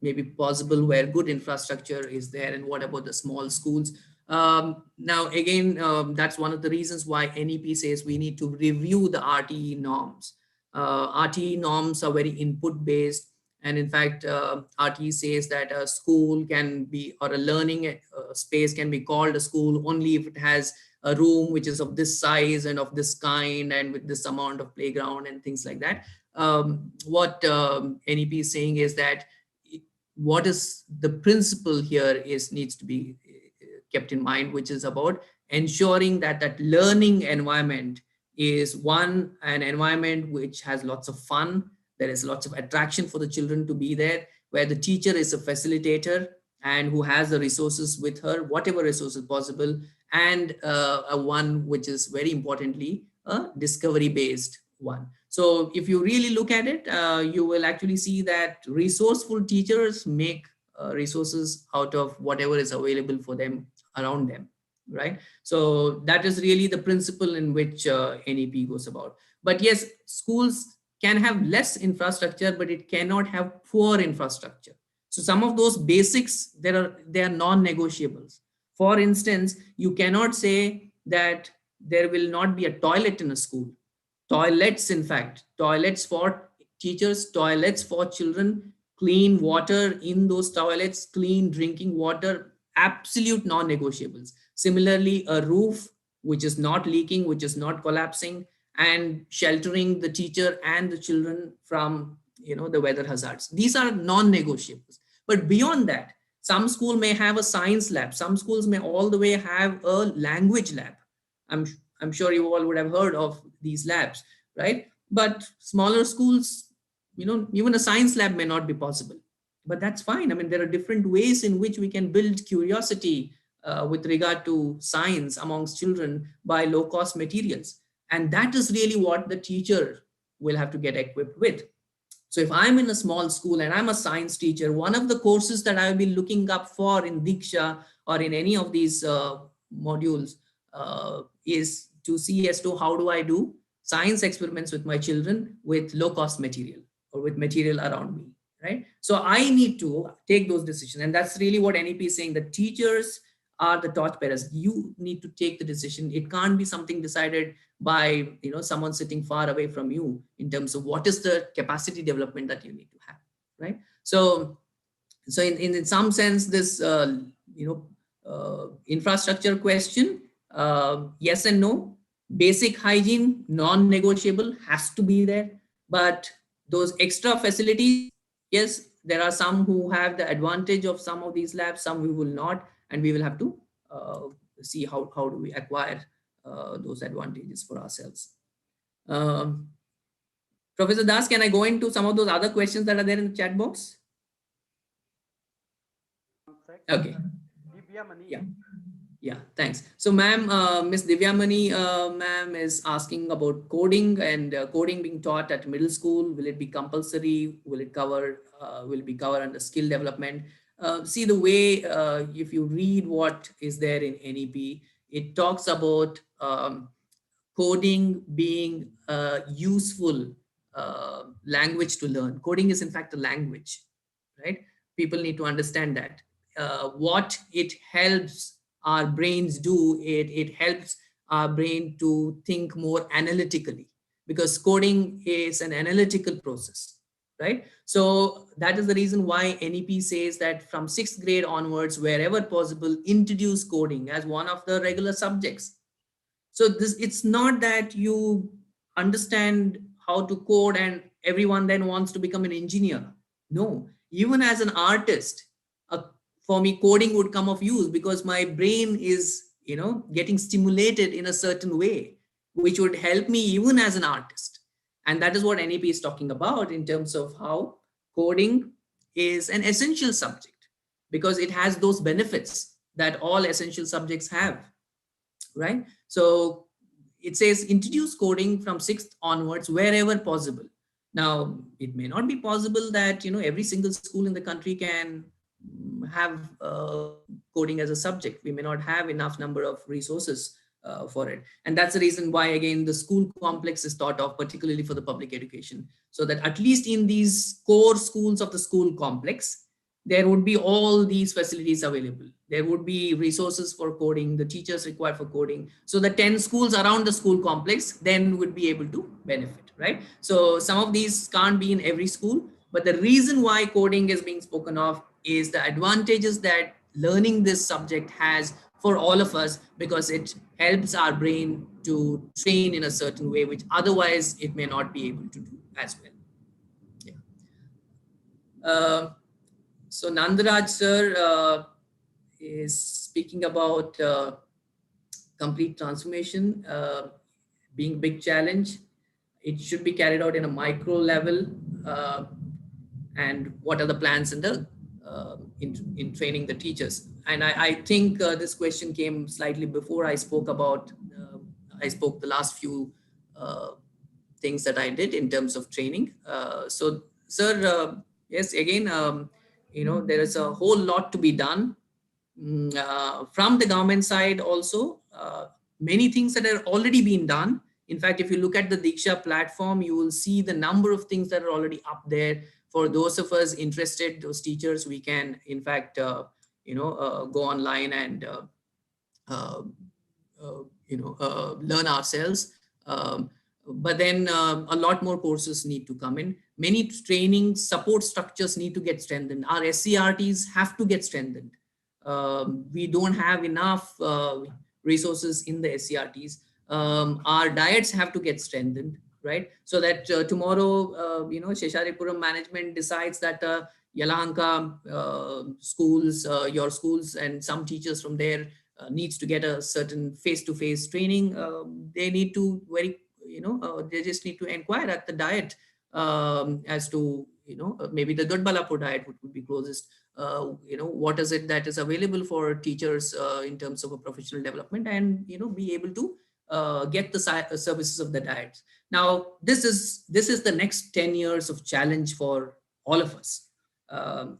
may be possible where good infrastructure is there. And what about the small schools? Now, again, that's one of the reasons why NEP says we need to review the RTE norms. RTE norms are very input based. And in fact, RTE says that a school can be, or a learning space can be called a school only if it has a room which is of this size and of this kind and with this amount of playground and things like that. What NEP is saying is that what is the principle here needs to be kept in mind, which is about ensuring that that learning environment is an environment which has lots of fun. There is lots of attraction for the children to be there, where the teacher is a facilitator and who has the resources with her, whatever resources possible, and a one which is very importantly a discovery-based one. So if you really look at it, you will actually see that resourceful teachers make resources out of whatever is available for them around them, right? So that is really the principle in which NEP goes about. But yes, schools can have less infrastructure, but it cannot have poor infrastructure. So some of those basics, they are non-negotiables. For instance, you cannot say that there will not be a toilet in a school. Toilets, in fact, toilets for teachers, toilets for children, clean water in those toilets, clean drinking water, absolute non-negotiables. Similarly, a roof which is not leaking, which is not collapsing, and sheltering the teacher and the children from the weather hazards. These are non-negotiables. But beyond that, some school may have a science lab. Some schools may all the way have a language lab. I'm sure you all would have heard of these labs, right? But smaller schools, even a science lab may not be possible. But that's fine. I mean, there are different ways in which we can build curiosity with regard to science amongst children by low-cost materials. And that is really what the teacher will have to get equipped with. So if I'm in a small school and I'm a science teacher, one of the courses that I'll be looking up for in Diksha or in any of these modules is to see as to how do I do science experiments with my children with low-cost material or with material around me, right? So I need to take those decisions. And that's really what NEP is saying. The teachers are the torchbearers. You need to take the decision. It can't be something decided by someone sitting far away from you in terms of what is the capacity development that you need to have, right? So in some sense, this infrastructure question, yes and no. Basic hygiene, non-negotiable, has to be there. But those extra facilities, yes, there are some who have the advantage of some of these labs, some we will not, and we will have to see how do we acquire those advantages for ourselves. Professor Das, can I go into some of those other questions that are there in the chat box? Okay. Yeah. Yeah, thanks. So ma'am, Miss Divyamani, ma'am is asking about coding and coding being taught at middle school. Will it be compulsory? Will it be covered under skill development? See the way, if you read what is there in NEP, it talks about coding being a useful language to learn. Coding is in fact a language, right? People need to understand that. What it helps our brains do, it helps our brain to think more analytically, because coding is an analytical process, right? So that is the reason why NEP says that from 6th grade onwards, wherever possible, introduce coding as one of the regular subjects. So it's not that you understand how to code and everyone then wants to become an engineer. No, even as an artist, for me, coding would come of use, because my brain is, getting stimulated in a certain way, which would help me even as an artist. And that is what NEP is talking about in terms of how coding is an essential subject, because it has those benefits that all essential subjects have, right? So it says introduce coding from 6th onwards wherever possible. Now, it may not be possible that, every single school in the country can have coding as a subject. We may not have enough number of resources for it. And that's the reason why, again, the school complex is thought of, particularly for the public education, so that at least in these core schools of the school complex, there would be all these facilities available. There would be resources for coding, the teachers required for coding. So the 10 schools around the school complex then would be able to benefit, right? So some of these can't be in every school, but the reason why coding is being spoken of is the advantages that learning this subject has for all of us, because it helps our brain to train in a certain way, which otherwise it may not be able to do as well. Yeah. So Nandaraj sir is speaking about complete transformation being a big challenge. It should be carried out in a micro level. And what are the plans in the in training the teachers? And I think this question came slightly before I spoke about. I spoke the last few things that I did in terms of training. So, sir, yes, again, there is a whole lot to be done from the government side also. Many things that are already being done. In fact, if you look at the Diksha platform, you will see the number of things that are already up there. For those of us interested, those teachers, we can, in fact, go online and, learn ourselves. But then a lot more courses need to come in. Many training support structures need to get strengthened. Our SCRTs have to get strengthened. We don't have enough resources in the SCRTs. Our diets have to get strengthened, right? So that tomorrow, Seshadripuram management decides that Yelahanka schools, your schools, and some teachers from there needs to get a certain face-to-face training. They need to they just need to inquire at the diet as to, maybe the Dodbalapur diet would be closest. What is it that is available for teachers in terms of a professional development, and, be able to get the services of the diets. Now, this is the next 10 years of challenge for all of us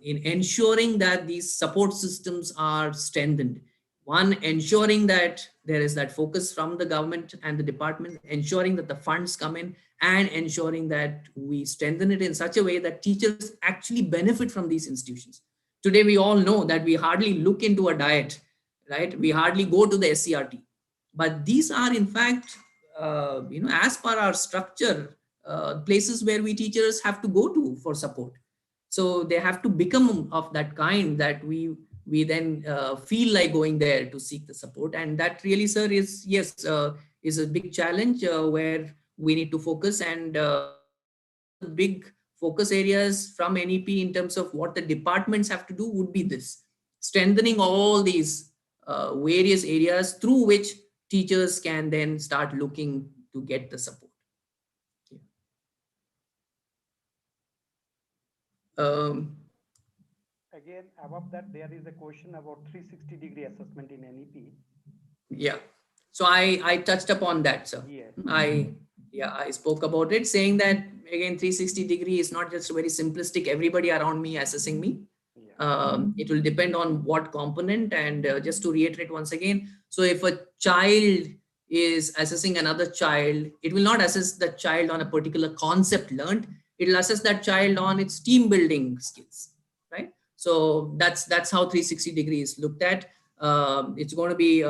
in ensuring that these support systems are strengthened. One, ensuring that there is that focus from the government and the department, ensuring that the funds come in, and ensuring that we strengthen it in such a way that teachers actually benefit from these institutions. Today, we all know that we hardly look into a diet right? We hardly go to the SCRT, but these are in fact, as per our structure, places where we teachers have to go to for support. So they have to become of that kind that we then feel like going there to seek the support. And that really, sir, is, yes, is a big challenge where we need to focus. And one of the big focus areas from NEP in terms of what the departments have to do would be this, strengthening all these various areas through which teachers can then start looking to get the support. Again, above that, there is a question about 360-degree assessment in NEP. Yeah. So I touched upon that, sir. Yes. I spoke about it, saying that again, 360-degree is not just very simplistic, everybody around me assessing me. It will depend on what component. And just to reiterate once again, so if a child is assessing another child, it will not assess that child on a particular concept learned. It will assess that child on its team building skills, right? So that's how 360-degree is looked at. It's going to be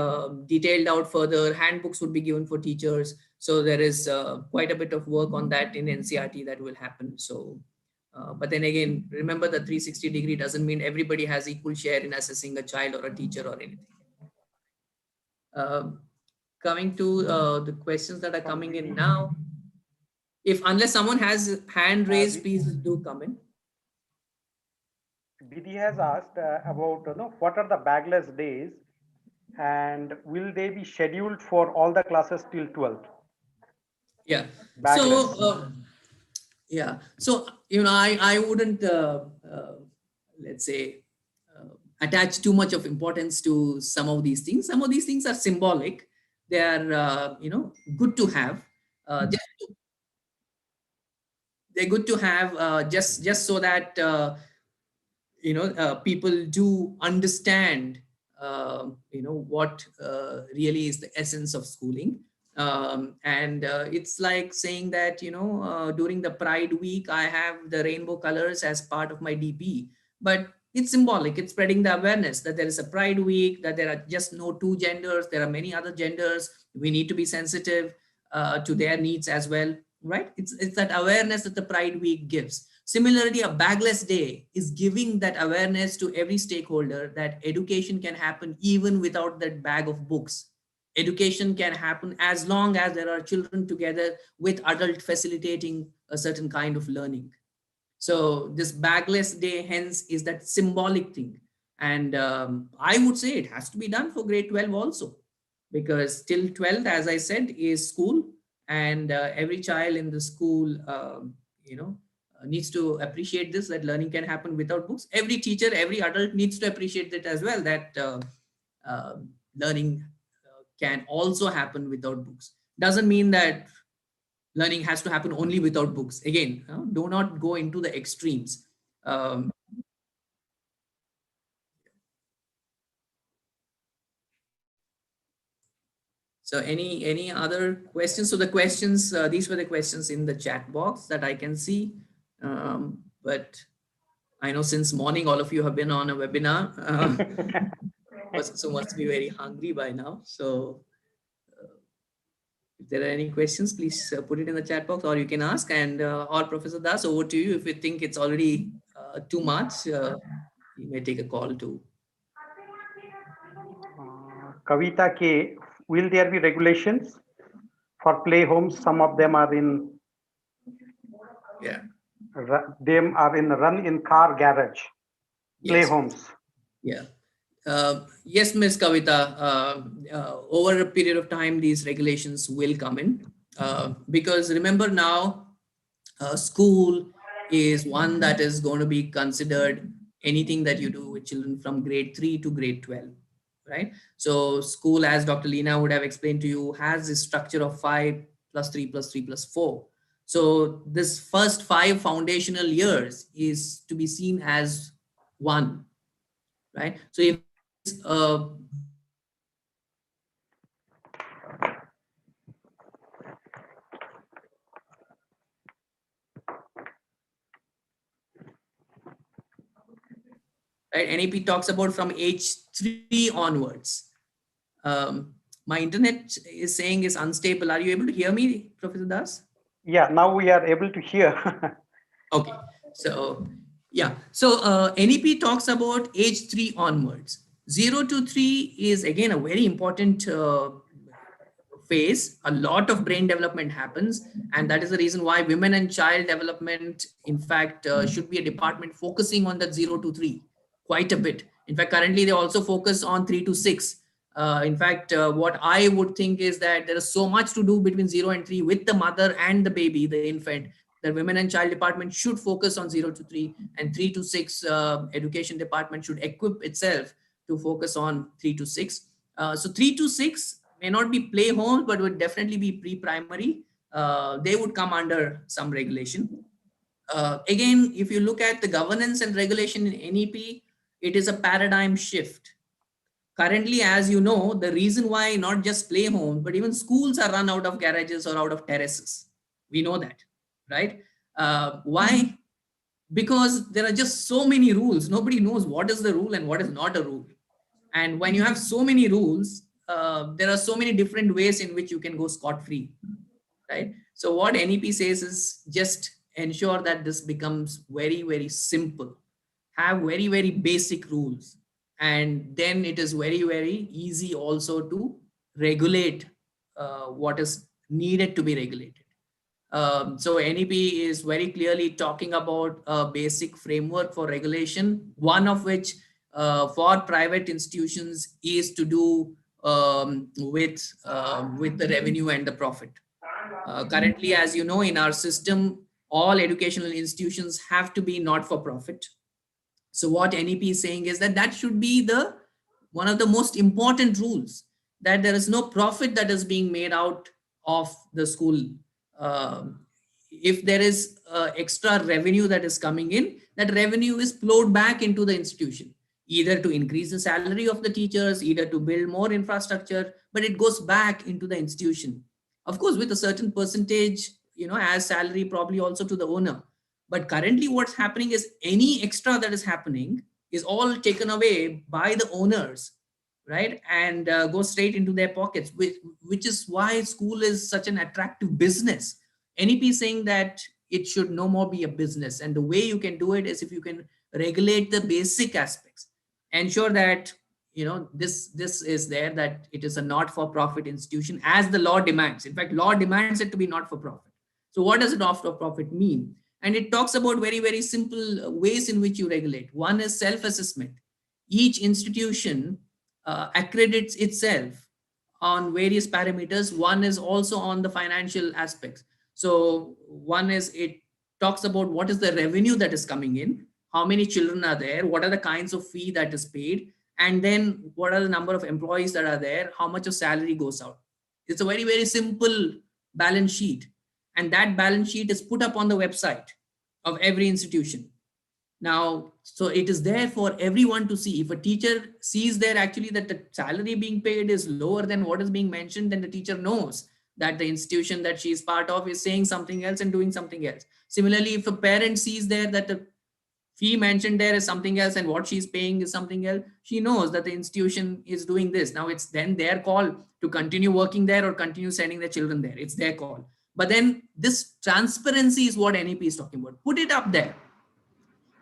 detailed out further. Handbooks would be given for teachers. So there is quite a bit of work on that in NCRT that will happen. So, but then again, remember the 360-degree doesn't mean everybody has equal share in assessing a child or a teacher or anything. Coming to the questions that are coming in now. Unless someone has hand raised, please do come in. Didi has asked about what are the bagless days and will they be scheduled for all the classes till 12th? Yeah. Bagless. So, yeah. So, I wouldn't, let's say, attach too much of importance to some of these things. Some of these things are symbolic. They are, good to have. They're good to have just so that people do understand what really is the essence of schooling. And it's like saying that during the Pride week I have the rainbow colors as part of my DP, but it's symbolic. It's spreading the awareness that there is a Pride week, that there are just no two genders, there are many other genders. We need to be sensitive to their needs as well, right? It's that awareness that the Pride week gives. Similarly, a bagless day is giving that awareness to every stakeholder that education can happen even without that bag of books. Education can happen as long as there are children together with adult facilitating a certain kind of learning. So this bagless day hence is that symbolic thing. And I would say it has to be done for grade 12 also, because till 12th, as I said, is school, and every child in the school, needs to appreciate this, that learning can happen without books. Every teacher, every adult needs to appreciate that as well, that learning can also happen without books. Doesn't mean that learning has to happen only without books. Again, do not go into the extremes. So any other questions? So the questions, these were the questions in the chat box that I can see. But I know since morning, all of you have been on a webinar. So must be very hungry by now. So if there are any questions, please put it in the chat box, or you can ask. And or Professor Das, over to you. If you think it's already too much, you may take a call too. Kavita K, will there be regulations for play homes? Some of them are in, them are in run in car garage, play homes. Yeah. Yes, Ms. Kavita, over a period of time, these regulations will come in, because remember now, school is one that is going to be considered anything that you do with children from grade 3 to grade 12, right? So school, as Dr. Leena would have explained to you, has this structure of 5 plus 3 plus 3 plus 4. So this first 5 foundational years is to be seen as one, right? So if right, NEP talks about from age 3 onwards. My internet is saying is unstable. Are you able to hear me, Professor Das? Yeah, now we are able to hear. Okay. So, yeah. So NEP talks about age 3 onwards. 0 to 3 is again a very important phase. A lot of brain development happens, and that is the reason why women and child development, in fact, should be a department focusing on that 0 to 3 quite a bit. In fact, currently they also focus on 3 to 6. In fact, what I would think is that there is so much to do between 0 and 3 with the mother and the baby, the infant, that women and child department should focus on 0 to 3, and 3 to 6 education department should equip itself to focus on 3 to 6. So 3 to 6 may not be play homes, but would definitely be pre-primary. They would come under some regulation. Again, if you look at the governance and regulation in NEP, it is a paradigm shift. Currently, as you know, the reason why not just play homes, but even schools are run out of garages or out of terraces. We know that, right? Why? Because there are just so many rules. Nobody knows what is the rule and what is not a rule. And when you have so many rules, there are so many different ways in which you can go scot-free, right? So what NEP says is just ensure that this becomes very, very simple. Have very, very basic rules. And then it is very, very easy also to regulate what is needed to be regulated. So NEP is very clearly talking about a basic framework for regulation, one of which for private institutions is to do with the revenue and the profit. Currently, as you know, in our system, all educational institutions have to be not for profit. So what NEP is saying is that that should be the one of the most important rules, that there is no profit that is being made out of the school. If there is extra revenue that is coming in, that revenue is flowed back into the institution, either to increase the salary of the teachers, either to build more infrastructure, but it goes back into the institution. Of course, with a certain percentage, as salary, probably also to the owner. But currently what's happening is any extra that is happening is all taken away by the owners, right? And go straight into their pockets, which is why school is such an attractive business. NEP is saying that it should no more be a business. And the way you can do it is if you can regulate the basic aspects, ensure that, this is there, that it is a not-for-profit institution as the law demands. In fact, law demands it to be not-for-profit. So what does a not-for-profit mean? And it talks about very, very simple ways in which you regulate. One is self-assessment. Each institution accredits itself on various parameters. One is also on the financial aspects. So one is, it talks about what is the revenue that is coming in, how many children are there, what are the kinds of fee that is paid, and then what are the number of employees that are there, how much of salary goes out. It's a very, very simple balance sheet. And that balance sheet is put up on the website of every institution. Now, so it is there for everyone to see. If a teacher sees there actually that the salary being paid is lower than what is being mentioned, then the teacher knows that the institution that she is part of is saying something else and doing something else. Similarly, if a parent sees there that the fee mentioned there is something else and what she's paying is something else, she knows that the institution is doing this. Now it's then their call to continue working there or continue sending their children there. It's their call. But then this transparency is what NEP is talking about. Put it up there.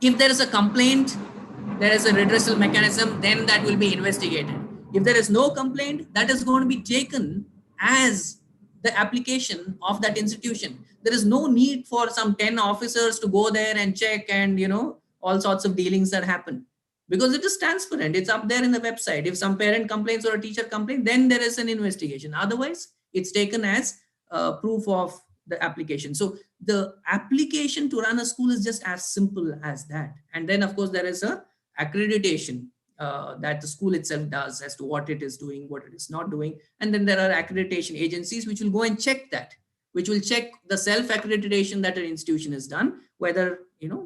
If there is a complaint, there is a redressal mechanism, then that will be investigated. If there is no complaint, that is going to be taken as the application of that institution. There is no need for some 10 officers to go there and check and, all sorts of dealings that happen, because it is transparent. It's up there in the website. If some parent complains or a teacher complains, then there is an investigation. Otherwise, it's taken as proof of the application. So the application to run a school is just as simple as that. And then, of course, there is a accreditation that the school itself does as to what it is doing, what it is not doing. And then there are accreditation agencies which will go and check that, which will check the self-accreditation that an institution has done, whether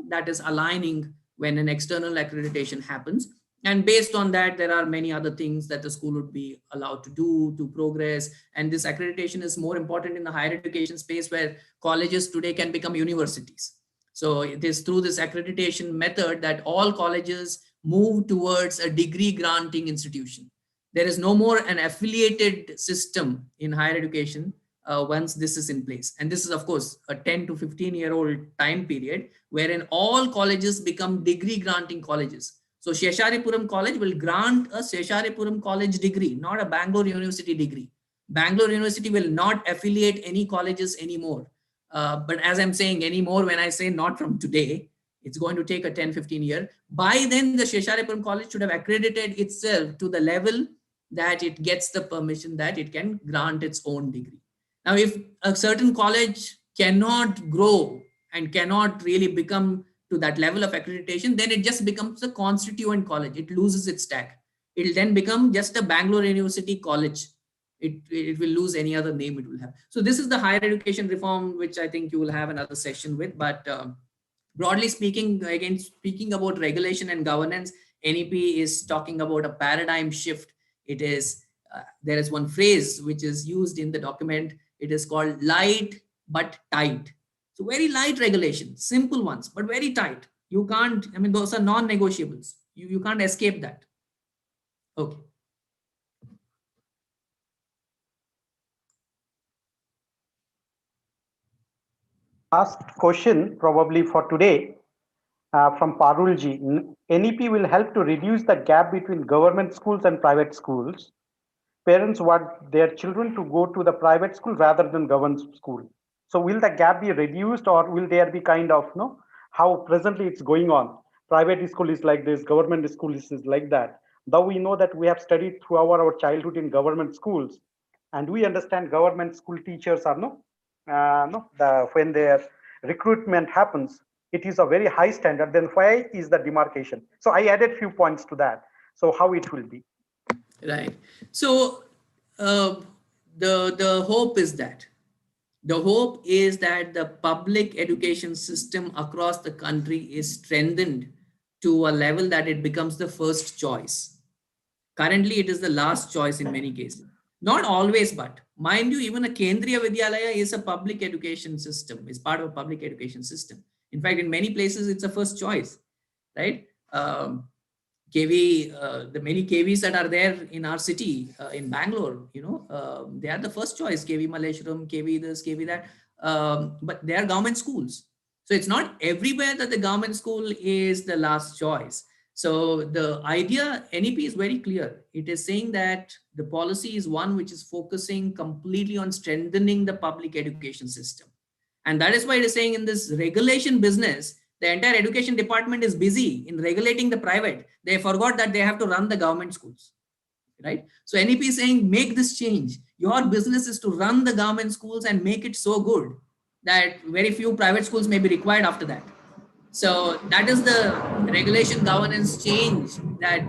that is aligning when an external accreditation happens. And based on that, there are many other things that the school would be allowed to do to progress. And this accreditation is more important in the higher education space, where colleges today can become universities. So it is through this accreditation method that all colleges move towards a degree granting institution. There is no more an affiliated system in higher education once this is in place. And this is, of course, a 10 to 15-year-old time period wherein all colleges become degree granting colleges. So Seshadripuram College will grant a Seshadripuram College degree, not a Bangalore University degree. Bangalore University will not affiliate any colleges anymore. But as I'm saying anymore, when I say not from today, it's going to take a 10, 15 year. By then, the Seshadripuram College should have accredited itself to the level that it gets the permission that it can grant its own degree. Now, if a certain college cannot grow and cannot really become to that level of accreditation, then it just becomes a constituent college. It loses its tag. It will then become just a Bangalore University college. It will lose any other name it will have. So this is the higher education reform, which I think you will have another session with. But broadly speaking, again, speaking about regulation and governance, NEP is talking about a paradigm shift. It is, there is one phrase which is used in the document. It is called light but tight. So very light regulation, simple ones, but very tight. You can't, I mean, those are non-negotiables. You can't escape that. Okay. Last question probably for today from Parulji. NEP will help to reduce the gap between government schools and private schools. Parents want their children to go to the private school rather than government school. So will the gap be reduced, or will there be kind of, how presently it's going on? Private school is like this, government school is like that. Though we know that we have studied throughout our childhood in government schools, and we understand government school teachers are when their recruitment happens, it is a very high standard. Then why is the demarcation? So I added few points to that. So how it will be? Right. So the hope is that the public education system across the country is strengthened to a level that it becomes the first choice. Currently, it is the last choice in many cases. Not always, but mind you, even a Kendriya Vidyalaya is a public education system, is part of a public education system. In fact, in many places, it's a first choice, right? KV, the many KVs that are there in our city, in Bangalore, they are the first choice, KV Malleshwaram, KV this, KV that, but they are government schools. So it's not everywhere that the government school is the last choice. So the idea, NEP is very clear. It is saying that the policy is one which is focusing completely on strengthening the public education system. And that is why it is saying in this regulation business, the entire education department is busy in regulating the private. They forgot that they have to run the government schools, right? So NEP is saying, make this change. Your business is to run the government schools and make it so good that very few private schools may be required after that. So that is the regulation governance change that,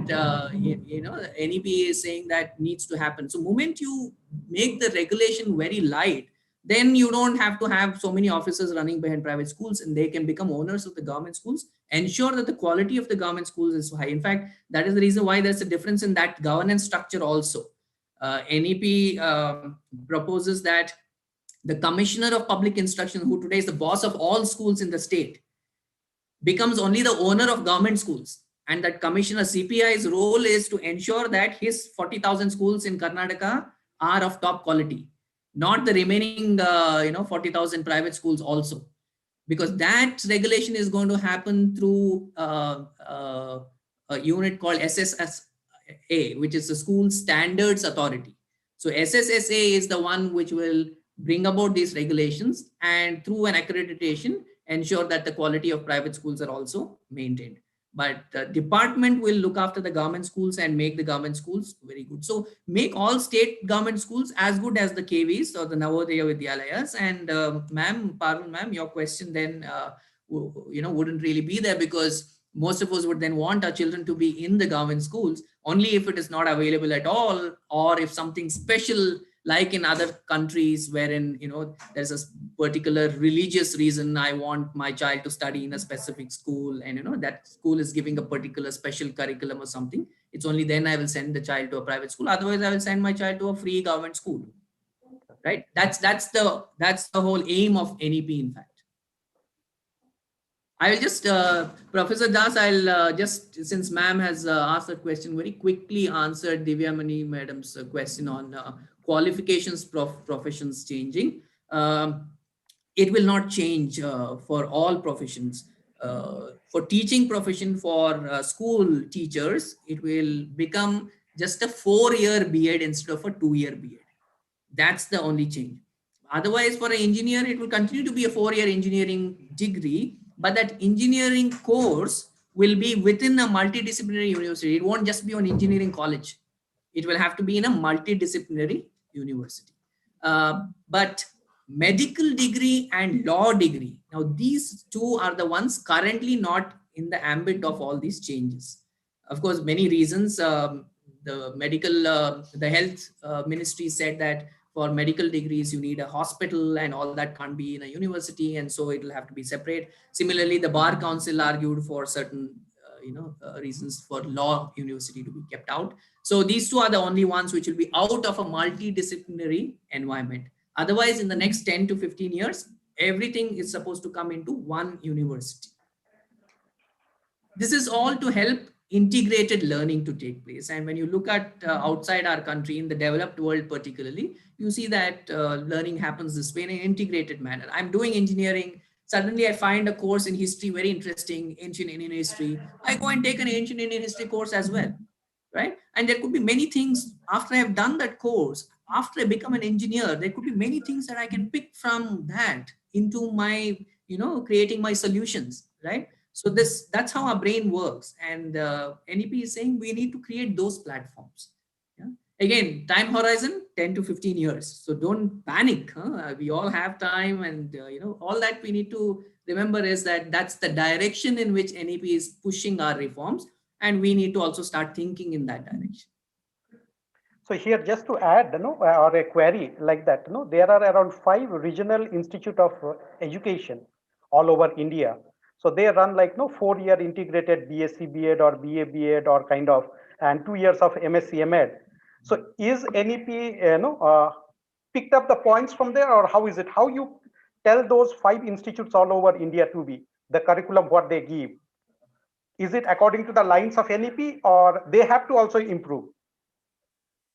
NEP is saying that needs to happen. So moment you make the regulation very light, then you don't have to have so many officers running behind private schools, and they can become owners of the government schools, ensure that the quality of the government schools is high. In fact, that is the reason why there's a difference in that governance structure also. NEP proposes that the Commissioner of Public Instruction, who today is the boss of all schools in the state, becomes only the owner of government schools. And that Commissioner CPI's role is to ensure that his 40,000 schools in Karnataka are of top quality, not the remaining 40,000 private schools also, because that regulation is going to happen through a unit called SSSA, which is the School Standards Authority. So SSSA is the one which will bring about these regulations, and through an accreditation ensure that the quality of private schools are also maintained. But the department will look after the government schools and make the government schools very good. So make all state government schools as good as the KVs or the Navodaya Vidyalayas. And ma'am, Parul ma'am, your question then wouldn't really be there, because most of us would then want our children to be in the government schools only if it is not available at all, or if something special like in other countries wherein there's a particular religious reason I want my child to study in a specific school, and that school is giving a particular special curriculum or something. It's only then I will send the child to a private school. Otherwise, I will send my child to a free government school. Right? That's the whole aim of NEP, in fact. I will just, Professor Das, I'll just, since ma'am has asked that question, very quickly answer Divyamani madam's question on qualifications, professions changing. It will not change for all professions. For teaching profession, for school teachers, it will become just a 4-year B.Ed instead of a 2-year B.Ed. That's the only change. Otherwise, for an engineer, it will continue to be a 4-year engineering degree, but that engineering course will be within a multidisciplinary university. It won't just be on engineering college. It will have to be in a multidisciplinary university. But medical degree and law degree, now these two are the ones currently not in the ambit of all these changes. Of course, many reasons. The health ministry said that for medical degrees, you need a hospital and all that can't be in a university. And so it will have to be separate. Similarly, the Bar Council argued for certain reasons for law university to be kept out. So these two are the only ones which will be out of a multidisciplinary environment. Otherwise, in the next 10 to 15 years, everything is supposed to come into one university. This is all to help integrated learning to take place. And when you look at outside our country, in the developed world particularly, you see that learning happens this way in an integrated manner. I'm doing engineering. Suddenly I find a course in history very interesting, ancient Indian history. I go and take an ancient Indian history course as well, right? And there could be many things after I've done that course, after I become an engineer, there could be many things that I can pick from that into my, creating my solutions, right? So that's how our brain works. And NEP is saying we need to create those platforms. Yeah? Again, time horizon, 10 to 15 years. So don't panic. Huh? We all have time, and all that we need to remember is that that's the direction in which NEP is pushing our reforms. And we need to also start thinking in that direction. So here, just to add, or a query like that, there are around 5 regional institute of education all over India. So they run like 4-year integrated BSc B.Ed or BA B.Ed or kind of, and 2 years of MSc M.Ed. So is NEP picked up the points from there, or how is it? How you tell those 5 institutes all over India to be the curriculum what they give? Is it according to the lines of NEP, or they have to also improve?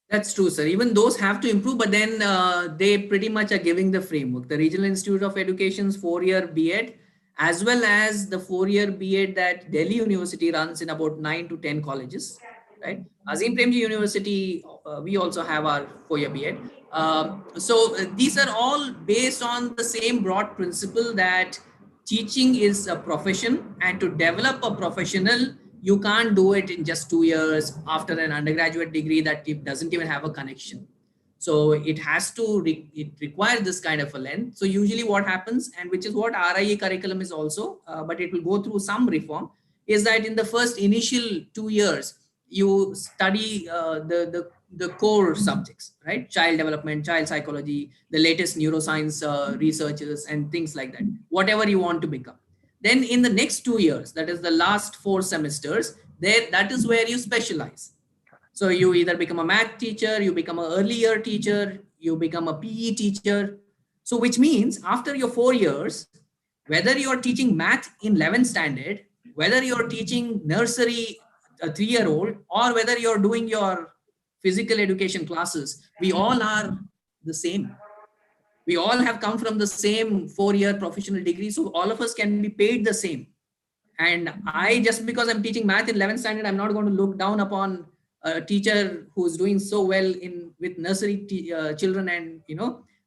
That's true, sir. Even those have to improve, but then they pretty much are giving the framework. The Regional Institute of Education's 4-year B.Ed, as well as the 4-year B.Ed that Delhi University runs in about 9 to 10 colleges, right? Azim Premji University, we also have our 4-year B.Ed. So these are all based on the same broad principle that teaching is a profession, and to develop a professional, you can't do it in just 2 years after an undergraduate degree that it doesn't even have a connection. So it has to, it requires this kind of a length. So usually what happens, and which is what RIA curriculum is also, but it will go through some reform, is that in the first initial 2 years, you study the core subjects, right? Child development, child psychology, the latest neuroscience researchers and things like that, whatever you want to become. Then in the next 2 years, that is the last 4 semesters, that is where you specialize. So you either become a math teacher, you become an early year teacher, you become a PE teacher. So which means after your 4 years, whether you're teaching math in 11th standard, whether you're teaching nursery, a 3-year-old, or whether you're doing your physical education classes, we all are the same. We all have come from the same 4-year professional degree. So all of us can be paid the same. And I, just because I'm teaching math in 11th standard, I'm not going to look down upon a teacher who's doing so well with nursery children and,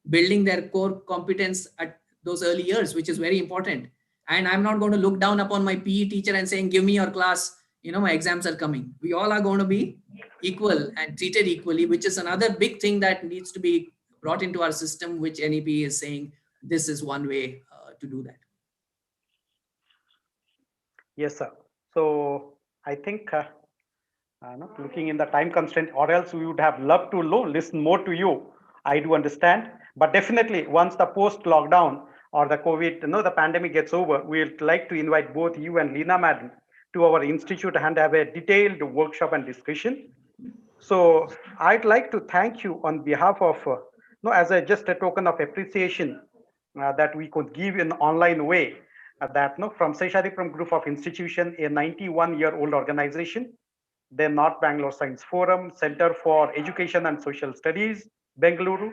building their core competence at those early years, which is very important. And I'm not going to look down upon my PE teacher and saying, give me your class, my exams are coming. We all are going to be equal and treated equally, which is another big thing that needs to be brought into our system, which NEP is saying this is one way to do that. Yes, sir. So I think looking in the time constraint, or else we would have loved to listen more to you. I do understand, but definitely once the post lockdown or the COVID, the pandemic gets over, we'd like to invite both you and Leena madam to our institute and have a detailed workshop and discussion. So I'd like to thank you on behalf of, as just a token of appreciation that we could give in online way. that no, from Seshadripuram Group of Institution, a 91-year-old organization, the North Bangalore Science Forum, Center for Education and Social Studies, Bengaluru,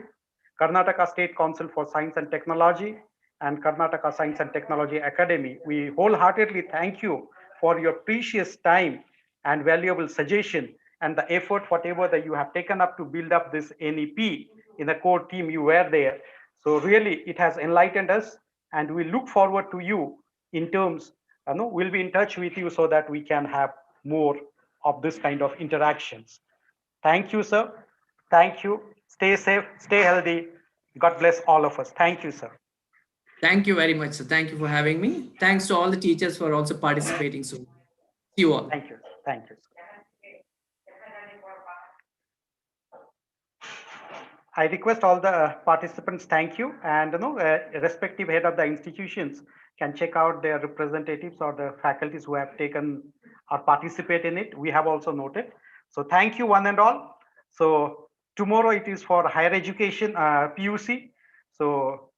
Karnataka State Council for Science and Technology, and Karnataka Science and Technology Academy. We wholeheartedly thank you for your precious time and valuable suggestion and the effort, whatever that you have taken up to build up this NEP in the core team you were there. So really, it has enlightened us, and we look forward to you in terms, we'll be in touch with you so that we can have more of this kind of interactions. Thank you, sir. Thank you. Stay safe, stay healthy. God bless all of us. Thank you, sir. Thank you very much, sir. Thank you for having me. Thanks to all the teachers for also participating. So, see you all. Thank you. Thank you. I request all the participants, thank you. And respective head of the institutions can check out their representatives or the faculties who have taken or participate in it. We have also noted. So thank you one and all. So tomorrow it is for higher education, PUC. So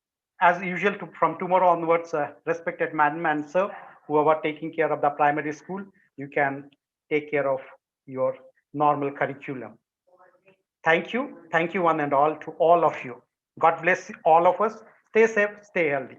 as usual, from tomorrow onwards, respected madam and sir, who are taking care of the primary school, you can take care of your normal curriculum. Thank you. Thank you one and all to all of you. God bless all of us. Stay safe, stay healthy.